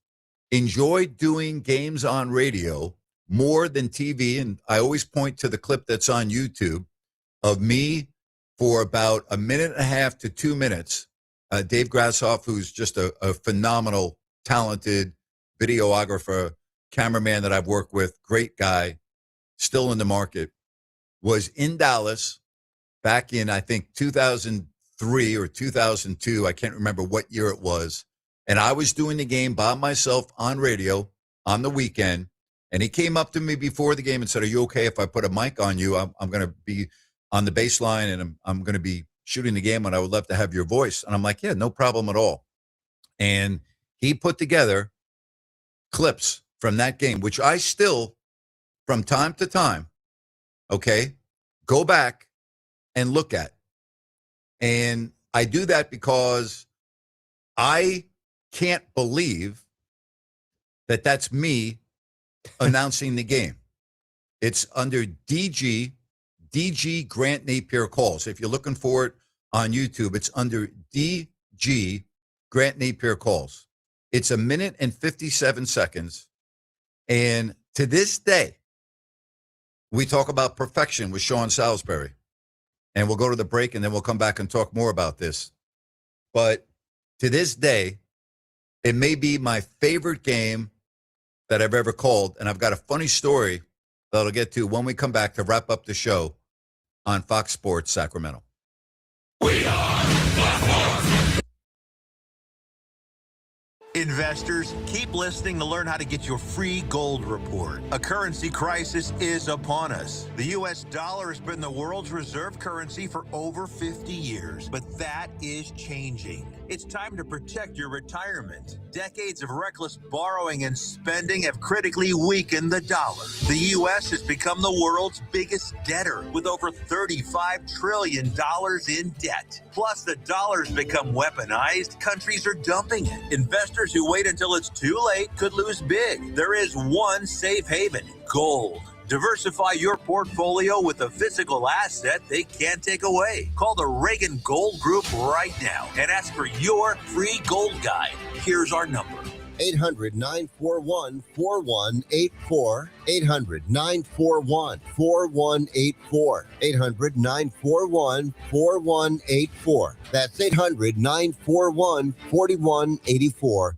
enjoyed doing games on radio more than TV. And I always point to the clip that's on YouTube of me for about a minute and a half to 2 minutes. Dave Grassoff, who's just a phenomenal, talented videographer, cameraman that I've worked with, great guy, still in the market, was in Dallas back in, I think, 2003 or 2002. I can't remember what year it was. And I was doing the game by myself on radio on the weekend. And he came up to me before the game and said, "Are you okay if I put a mic on you? I'm going to be on the baseline and I'm going to be shooting the game, and I would love to have your voice." And I'm like, "Yeah, no problem at all." And he put together clips from that game, which I still, from time to time, go back and look at. And I do that because I can't believe that that's me announcing the game. It's under DG Grant Napear Calls. If you're looking for it on YouTube, it's under DG Grant Napear Calls. It's 1 minute and 57 seconds. And to this day, we talk about perfection with Sean Salisbury. And we'll go to the break and then we'll come back and talk more about this. But to this day, it may be my favorite game that I've ever called. And I've got a funny story that I'll get to when we come back to wrap up the show on Fox Sports Sacramento. We are Platform. Investors, keep listening to learn how to get your free gold report. A currency crisis is upon us. The U.S. dollar has been the world's reserve currency for over 50 years, but that is changing. It's time to protect your retirement. Decades of reckless borrowing and spending have critically weakened the dollar. The U.S. has become the world's biggest debtor with over $35 trillion in debt. Plus, the dollar's become weaponized. Countries are dumping it. Investors who wait until it's too late could lose big. There is one safe haven: gold. Diversify your portfolio with a physical asset they can't take away. Call the Reagan Gold Group right now and ask for your free gold guide. Here's our number. 800-941-4184. 800-941-4184. 800-941-4184. That's 800-941-4184.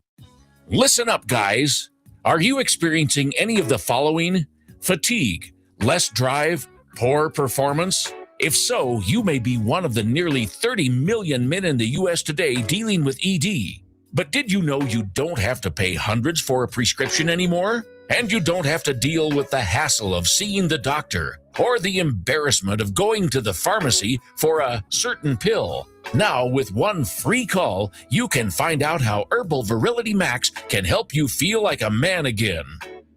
Listen up, guys. Are you experiencing any of the following? Fatigue, less drive, poor performance? If so, you may be one of the nearly 30 million men in the U.S. today dealing with ED. But did you know you don't have to pay hundreds for a prescription anymore? And you don't have to deal with the hassle of seeing the doctor or the embarrassment of going to the pharmacy for a certain pill. Now, with one free call, you can find out how Herbal Virility Max can help you feel like a man again.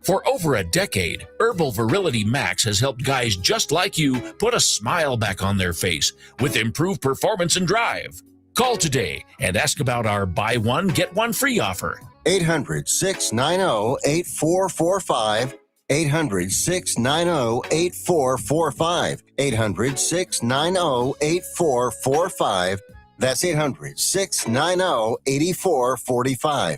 For over a decade, Herbal Virility Max has helped guys just like you put a smile back on their face with improved performance and drive. Call today and ask about our buy one, get one free offer. 800-690-8445. 800-690-8445. 800-690-8445. That's 800-690-8445.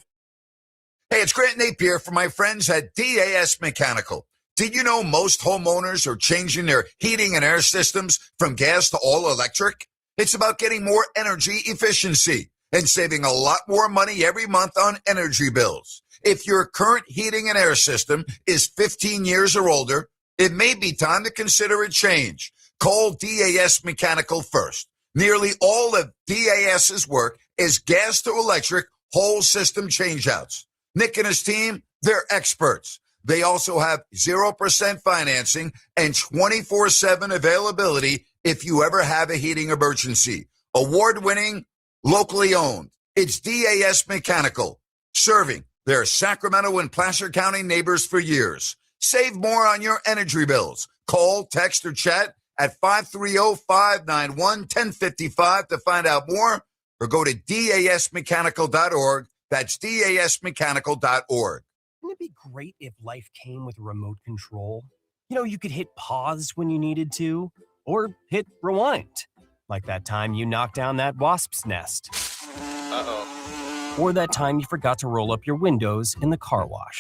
Hey, it's Grant Napear from my friends at DAS Mechanical. Did you know most homeowners are changing their heating and air systems from gas to all electric? It's about getting more energy efficiency and saving a lot more money every month on energy bills. If your current heating and air system is 15 years or older, it may be time to consider a change. Call DAS Mechanical first. Nearly all of DAS's work is gas to electric whole system changeouts. Nick and his team, they're experts. They also have 0% financing and 24/7 availability if you ever have a heating emergency. Award-winning, locally owned. It's DAS Mechanical, serving their Sacramento and Placer County neighbors for years. Save more on your energy bills. Call, text, or chat at 530-591-1055 to find out more, or go to dasmechanical.org. That's dasmechanical.org. Wouldn't it be great if life came with a remote control? You know, you could hit pause when you needed to, or hit rewind, like that time you knocked down that wasp's nest. Uh-oh. Or that time you forgot to roll up your windows in the car wash.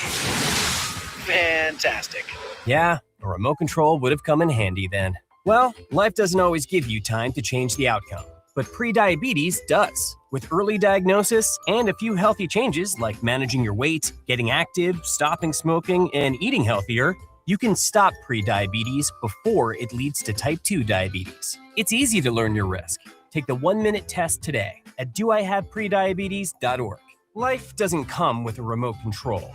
Fantastic. Yeah, a remote control would have come in handy then. Well, life doesn't always give you time to change the outcome, but prediabetes does. With early diagnosis and a few healthy changes like managing your weight, getting active, stopping smoking, and eating healthier, you can stop prediabetes before it leads to type 2 diabetes. It's easy to learn your risk. Take the 1-minute test today at doihaveprediabetes.org. Life doesn't come with a remote control.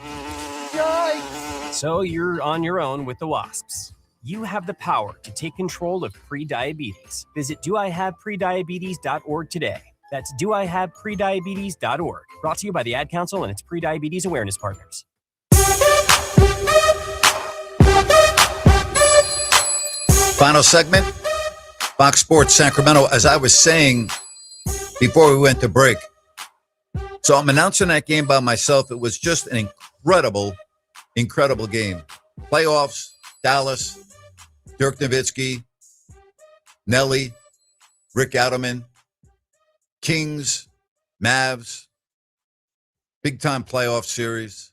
Yikes! So you're on your own with the wasps. You have the power to take control of prediabetes. Visit doihaveprediabetes.org today. That's doihaveprediabetes.org. Brought to you by the Ad Council and its prediabetes awareness partners. Final segment, Fox Sports Sacramento. As I was saying before we went to break, so I'm announcing that game by myself. It was just an incredible game. Playoffs, Dallas, Dirk Nowitzki, Nelly, Rick Outerman, Kings, Mavs, big-time playoff series.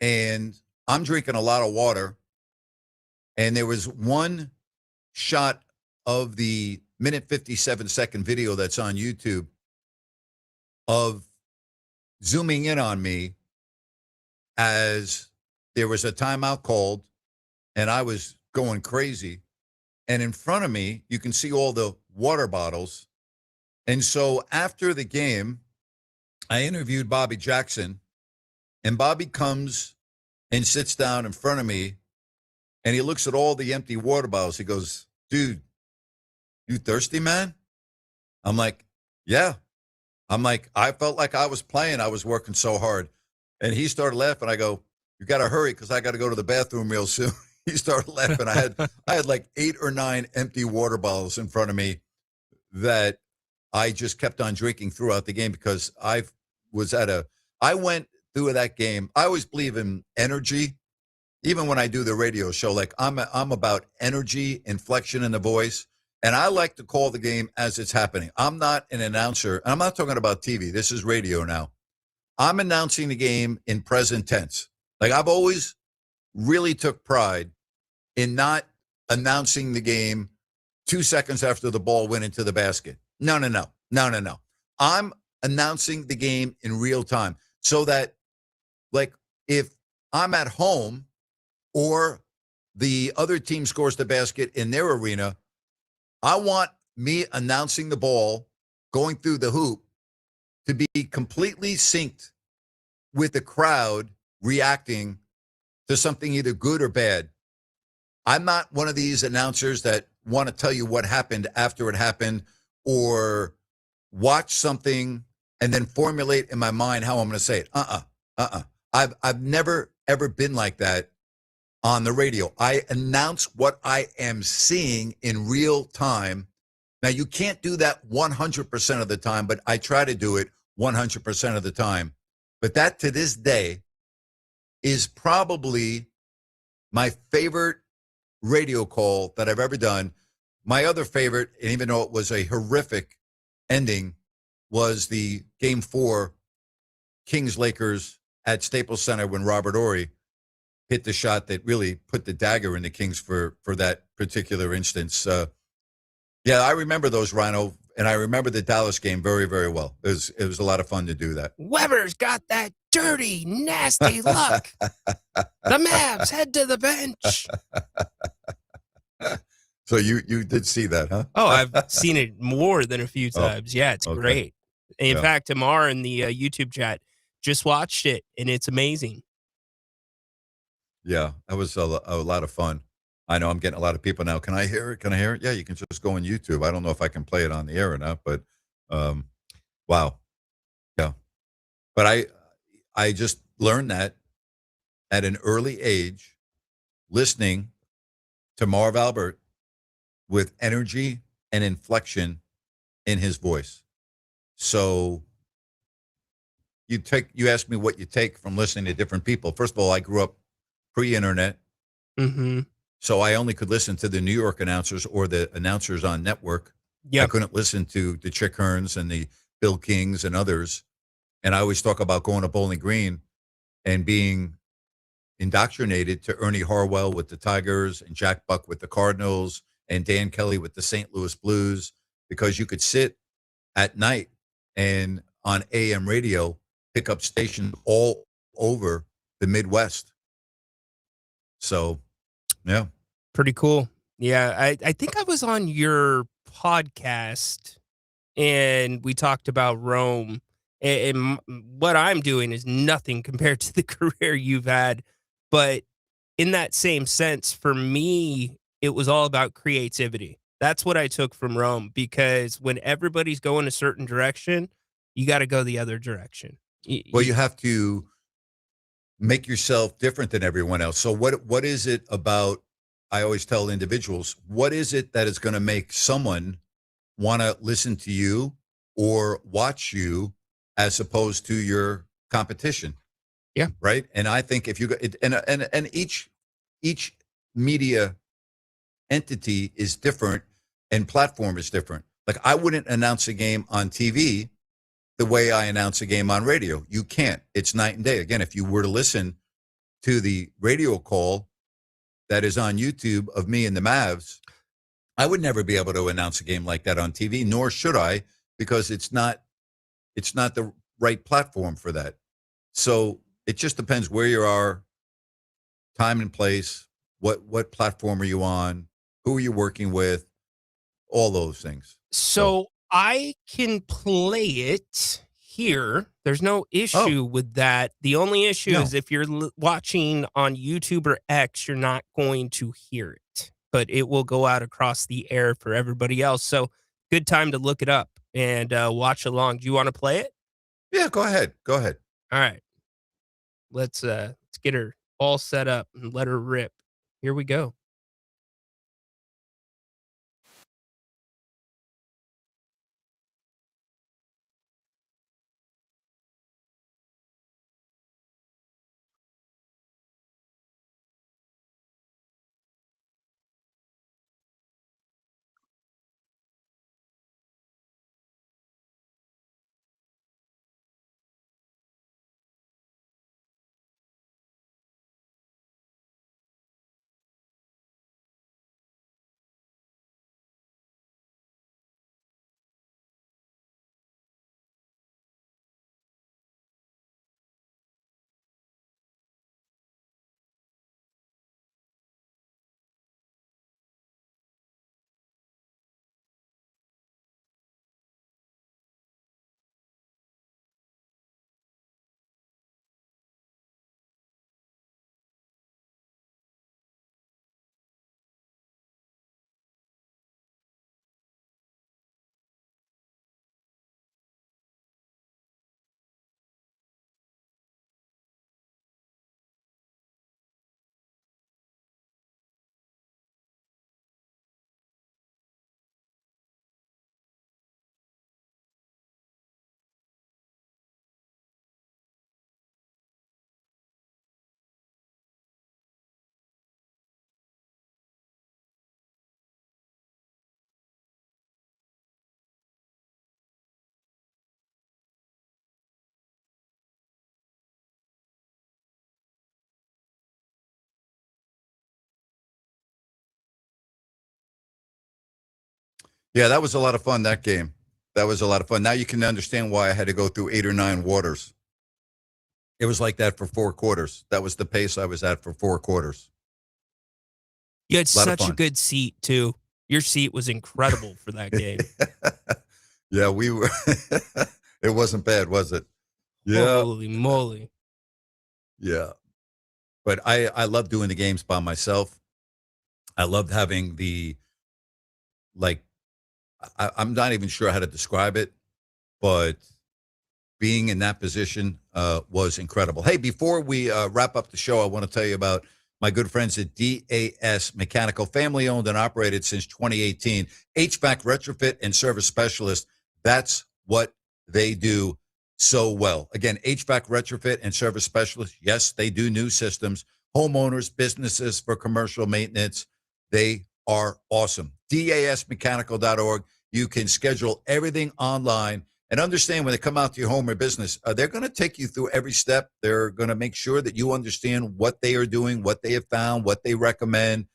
And I'm drinking a lot of water. And there was one shot of the minute 57-second video that's on YouTube of zooming in on me as there was a timeout called and I was going crazy. And in front of me, you can see all the water bottles. And so after the game, I interviewed Bobby Jackson, and Bobby comes and sits down in front of me, and he looks at all the empty water bottles. He goes, "Dude, you thirsty, man?" I'm like, "Yeah." I'm like, I felt like I was playing. I was working so hard. And he started laughing. I go, "You got to hurry because I got to go to the bathroom real soon." He started laughing. I had like 8 or 9 empty water bottles in front of me that I just kept on drinking throughout the game because I went through that game. I always believe in energy. even when I do the radio show, like I'm about energy, inflection in the voice, and I like to call the game as it's happening. I'm not an announcer, and I'm not talking about TV. This is radio now. I'm announcing the game in present tense. Like I've always really took pride in not announcing the game 2 seconds after the ball went into the basket. No. I'm announcing the game in real time so that, like, if I'm at home or the other team scores the basket in their arena, I want me announcing the ball going through the hoop to be completely synced with the crowd reacting to something either good or bad. I'm not one of these announcers that want to tell you what happened after it happened or watch something and then formulate in my mind how I'm going to say it. I've never, ever been like that on the radio. I announce what I am seeing in real time. Now, you can't do that 100% of the time, but I try to do it 100% of the time. But that, to this day, is probably my favorite radio call that I've ever done. My other favorite, and even though it was a horrific ending, was the Game 4 Kings-Lakers at Staples Center when Robert Horry hit the shot that really put the dagger in the Kings for that particular instance. Yeah, I remember those, Rhino, and I remember the Dallas game very, very well. It was a lot of fun to do that. Weber's got that dirty, nasty look. The Mavs head to the bench. So you did see that, huh? Oh, I've seen it more than a few times. Yeah, it's okay. great. In Yeah. fact, Amar in the YouTube chat just watched it, and it's amazing. Yeah, that was a lot of fun. I know I'm getting a lot of people now. Can I hear it? Can I hear it? Yeah, you can just go on YouTube. I don't know if I can play it on the air or not, but wow. Yeah. But I just learned that at an early age, listening to Marv Albert with energy and inflection in his voice. So you asked me what you take from listening to different people. First of all, I grew up pre-internet. Mm-hmm. So I only could listen to the New York announcers or the announcers on network. Yep. I couldn't listen to the Chick Hearns and the Bill Kings and others. And I always talk about going to Bowling Green and being indoctrinated to Ernie Harwell with the Tigers and Jack Buck with the Cardinals and Dan Kelly with the St. Louis Blues, because you could sit at night and on AM radio pick up stations all over the Midwest. So, yeah. Pretty cool. Yeah, I think I was on your podcast, and we talked about Rome. And what I'm doing is nothing compared to the career you've had. But in that same sense, for me, it was all about creativity. That's what I took from Rome, because when everybody's going a certain direction, you got to go the other direction. Well, you have to make yourself different than everyone else. So what is it about, I always tell individuals, what is it that is going to make someone want to listen to you or watch you as opposed to your competition? Yeah. Right. And I think if you go, and each media entity is different and platform is different. Like I wouldn't announce a game on TV the way I announce a game on radio. You can't. It's night and day. Again, if you were to listen to the radio call that is on YouTube of me and the Mavs, I would never be able to announce a game like that on TV, nor should I, because it's not the right platform for that. So it just depends where you are, time and place, what platform are you on, who are you working with, all those things. So I can play it here. There's no issue with that. The only issue is if you're watching on YouTube or X, you're not going to hear it, but it will go out across the air for everybody else. So good time to look it up and watch along. Do you want to play it? Yeah, go ahead. Go ahead. All right. Let's get her all set up and let her rip. Here we go. Yeah, that was a lot of fun, that game. That was a lot of fun. Now you can understand why I had to go through 8 or 9 waters. It was like that for 4 quarters. That was the pace I was at for 4 quarters. You had such a good seat, too. Your seat was incredible for that game. Yeah, we were. It wasn't bad, was it? Yeah. Holy moly. Yeah. But I love doing the games by myself. I loved having the, like, I'm not even sure how to describe it, but being in that position was incredible. Hey, before we wrap up the show, I want to tell you about my good friends at DAS Mechanical, family owned and operated since 2018. HVAC retrofit and service specialist. That's what they do so well. Again, HVAC retrofit and service specialist. Yes, they do new systems. Homeowners, businesses for commercial maintenance. They are awesome. DASmechanical.org. You can schedule everything online and understand when they come out to your home or business, they're going to take you through every step. They're going to make sure that you understand what they are doing, what they have found, what they recommend.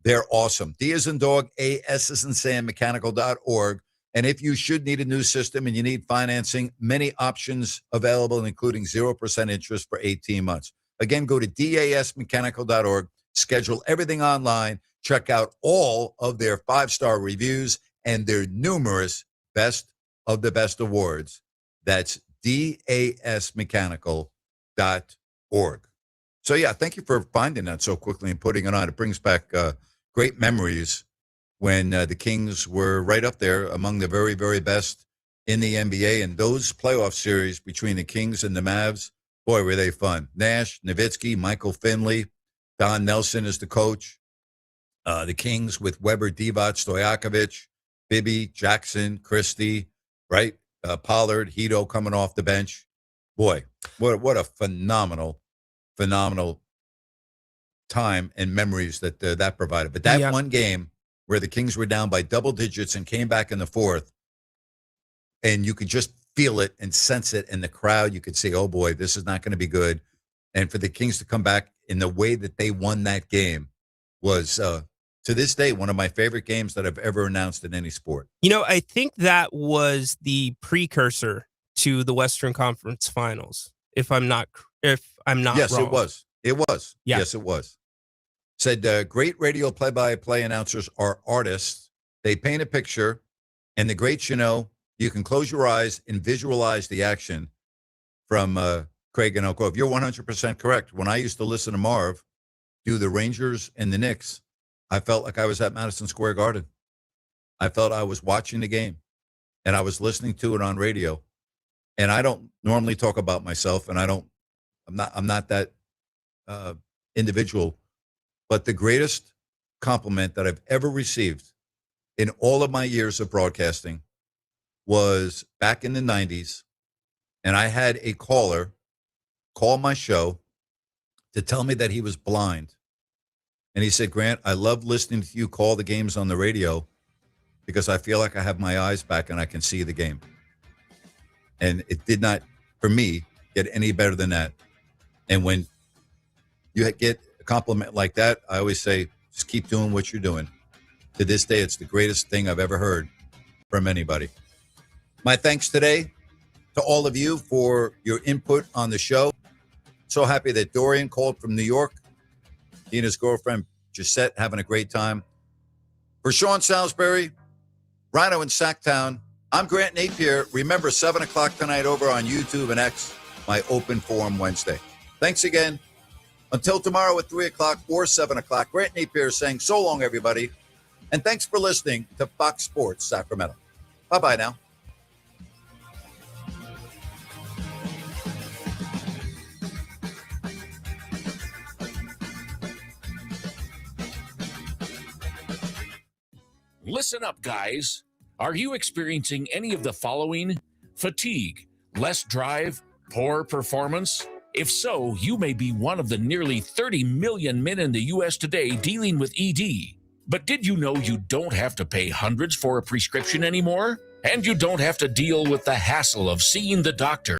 They're awesome. D as in dog, A-S as in Sam, mechanical.org. And if you should need a new system and you need financing, many options available, including 0% interest for 18 months. Again, go to dasmechanical.org, schedule everything online, check out all of their 5-star reviews and their numerous best of the best awards. That's dasmechanical.org. So, yeah, thank you for finding that so quickly and putting it on. It brings back great memories when the Kings were right up there among the very, very best in the NBA. And those playoff series between the Kings and the Mavs, boy, were they fun. Nash, Nowitzki, Michael Finley, Don Nelson is the coach. The Kings with Weber, Divac, Stojakovic, Bibby, Jackson, Christie, right? Pollard, Hito coming off the bench. Boy, what a phenomenal time and memories that that provided. But that one game where the Kings were down by double digits and came back in the fourth, and you could just feel it and sense it in the crowd. You could say, oh, boy, this is not going to be good. And for the Kings to come back in the way that they won that game was, to this day, one of my favorite games that I've ever announced in any sport. You know, I think that was the precursor to the Western Conference Finals. If I'm not Yes, wrong. it was. It was. Yeah. Yes, it was. Said great radio play-by-play announcers are artists. They paint a picture, and the greats, you can close your eyes and visualize the action. From Craig and Oak Grove. You're 100% correct. When I used to listen to Marv do the Rangers and the Knicks, I felt like I was at Madison Square Garden. I felt I was watching the game, and I was listening to it on radio. And I don't normally talk about myself, and I'm not that individual. But the greatest compliment that I've ever received in all of my years of broadcasting was back in the 90s, and I had a caller call my show to tell me that he was blind. And he said, Grant, I love listening to you call the games on the radio because I feel like I have my eyes back and I can see the game. And it did not, for me, get any better than that. And when you get a compliment like that, I always say, just keep doing what you're doing. To this day, it's the greatest thing I've ever heard from anybody. My thanks today to all of you for your input on the show. So happy that Dorian called from New York. He and his girlfriend, Gisette, having a great time. For Sean Salisbury, Rhino in Sacktown, I'm Grant Napear. Remember, 7 o'clock tonight over on YouTube and X, my Open Forum Wednesday. Thanks again. Until tomorrow at 3 o'clock or 7 o'clock, Grant Napear saying so long, everybody. And thanks for listening to Fox Sports Sacramento. Bye-bye now. Listen up, guys. Are you experiencing any of the following? Fatigue, less drive, poor performance? If so, you may be one of the nearly 30 million men in the U.S. today dealing with ED. But did you know you don't have to pay hundreds for a prescription anymore? And you don't have to deal with the hassle of seeing the doctor.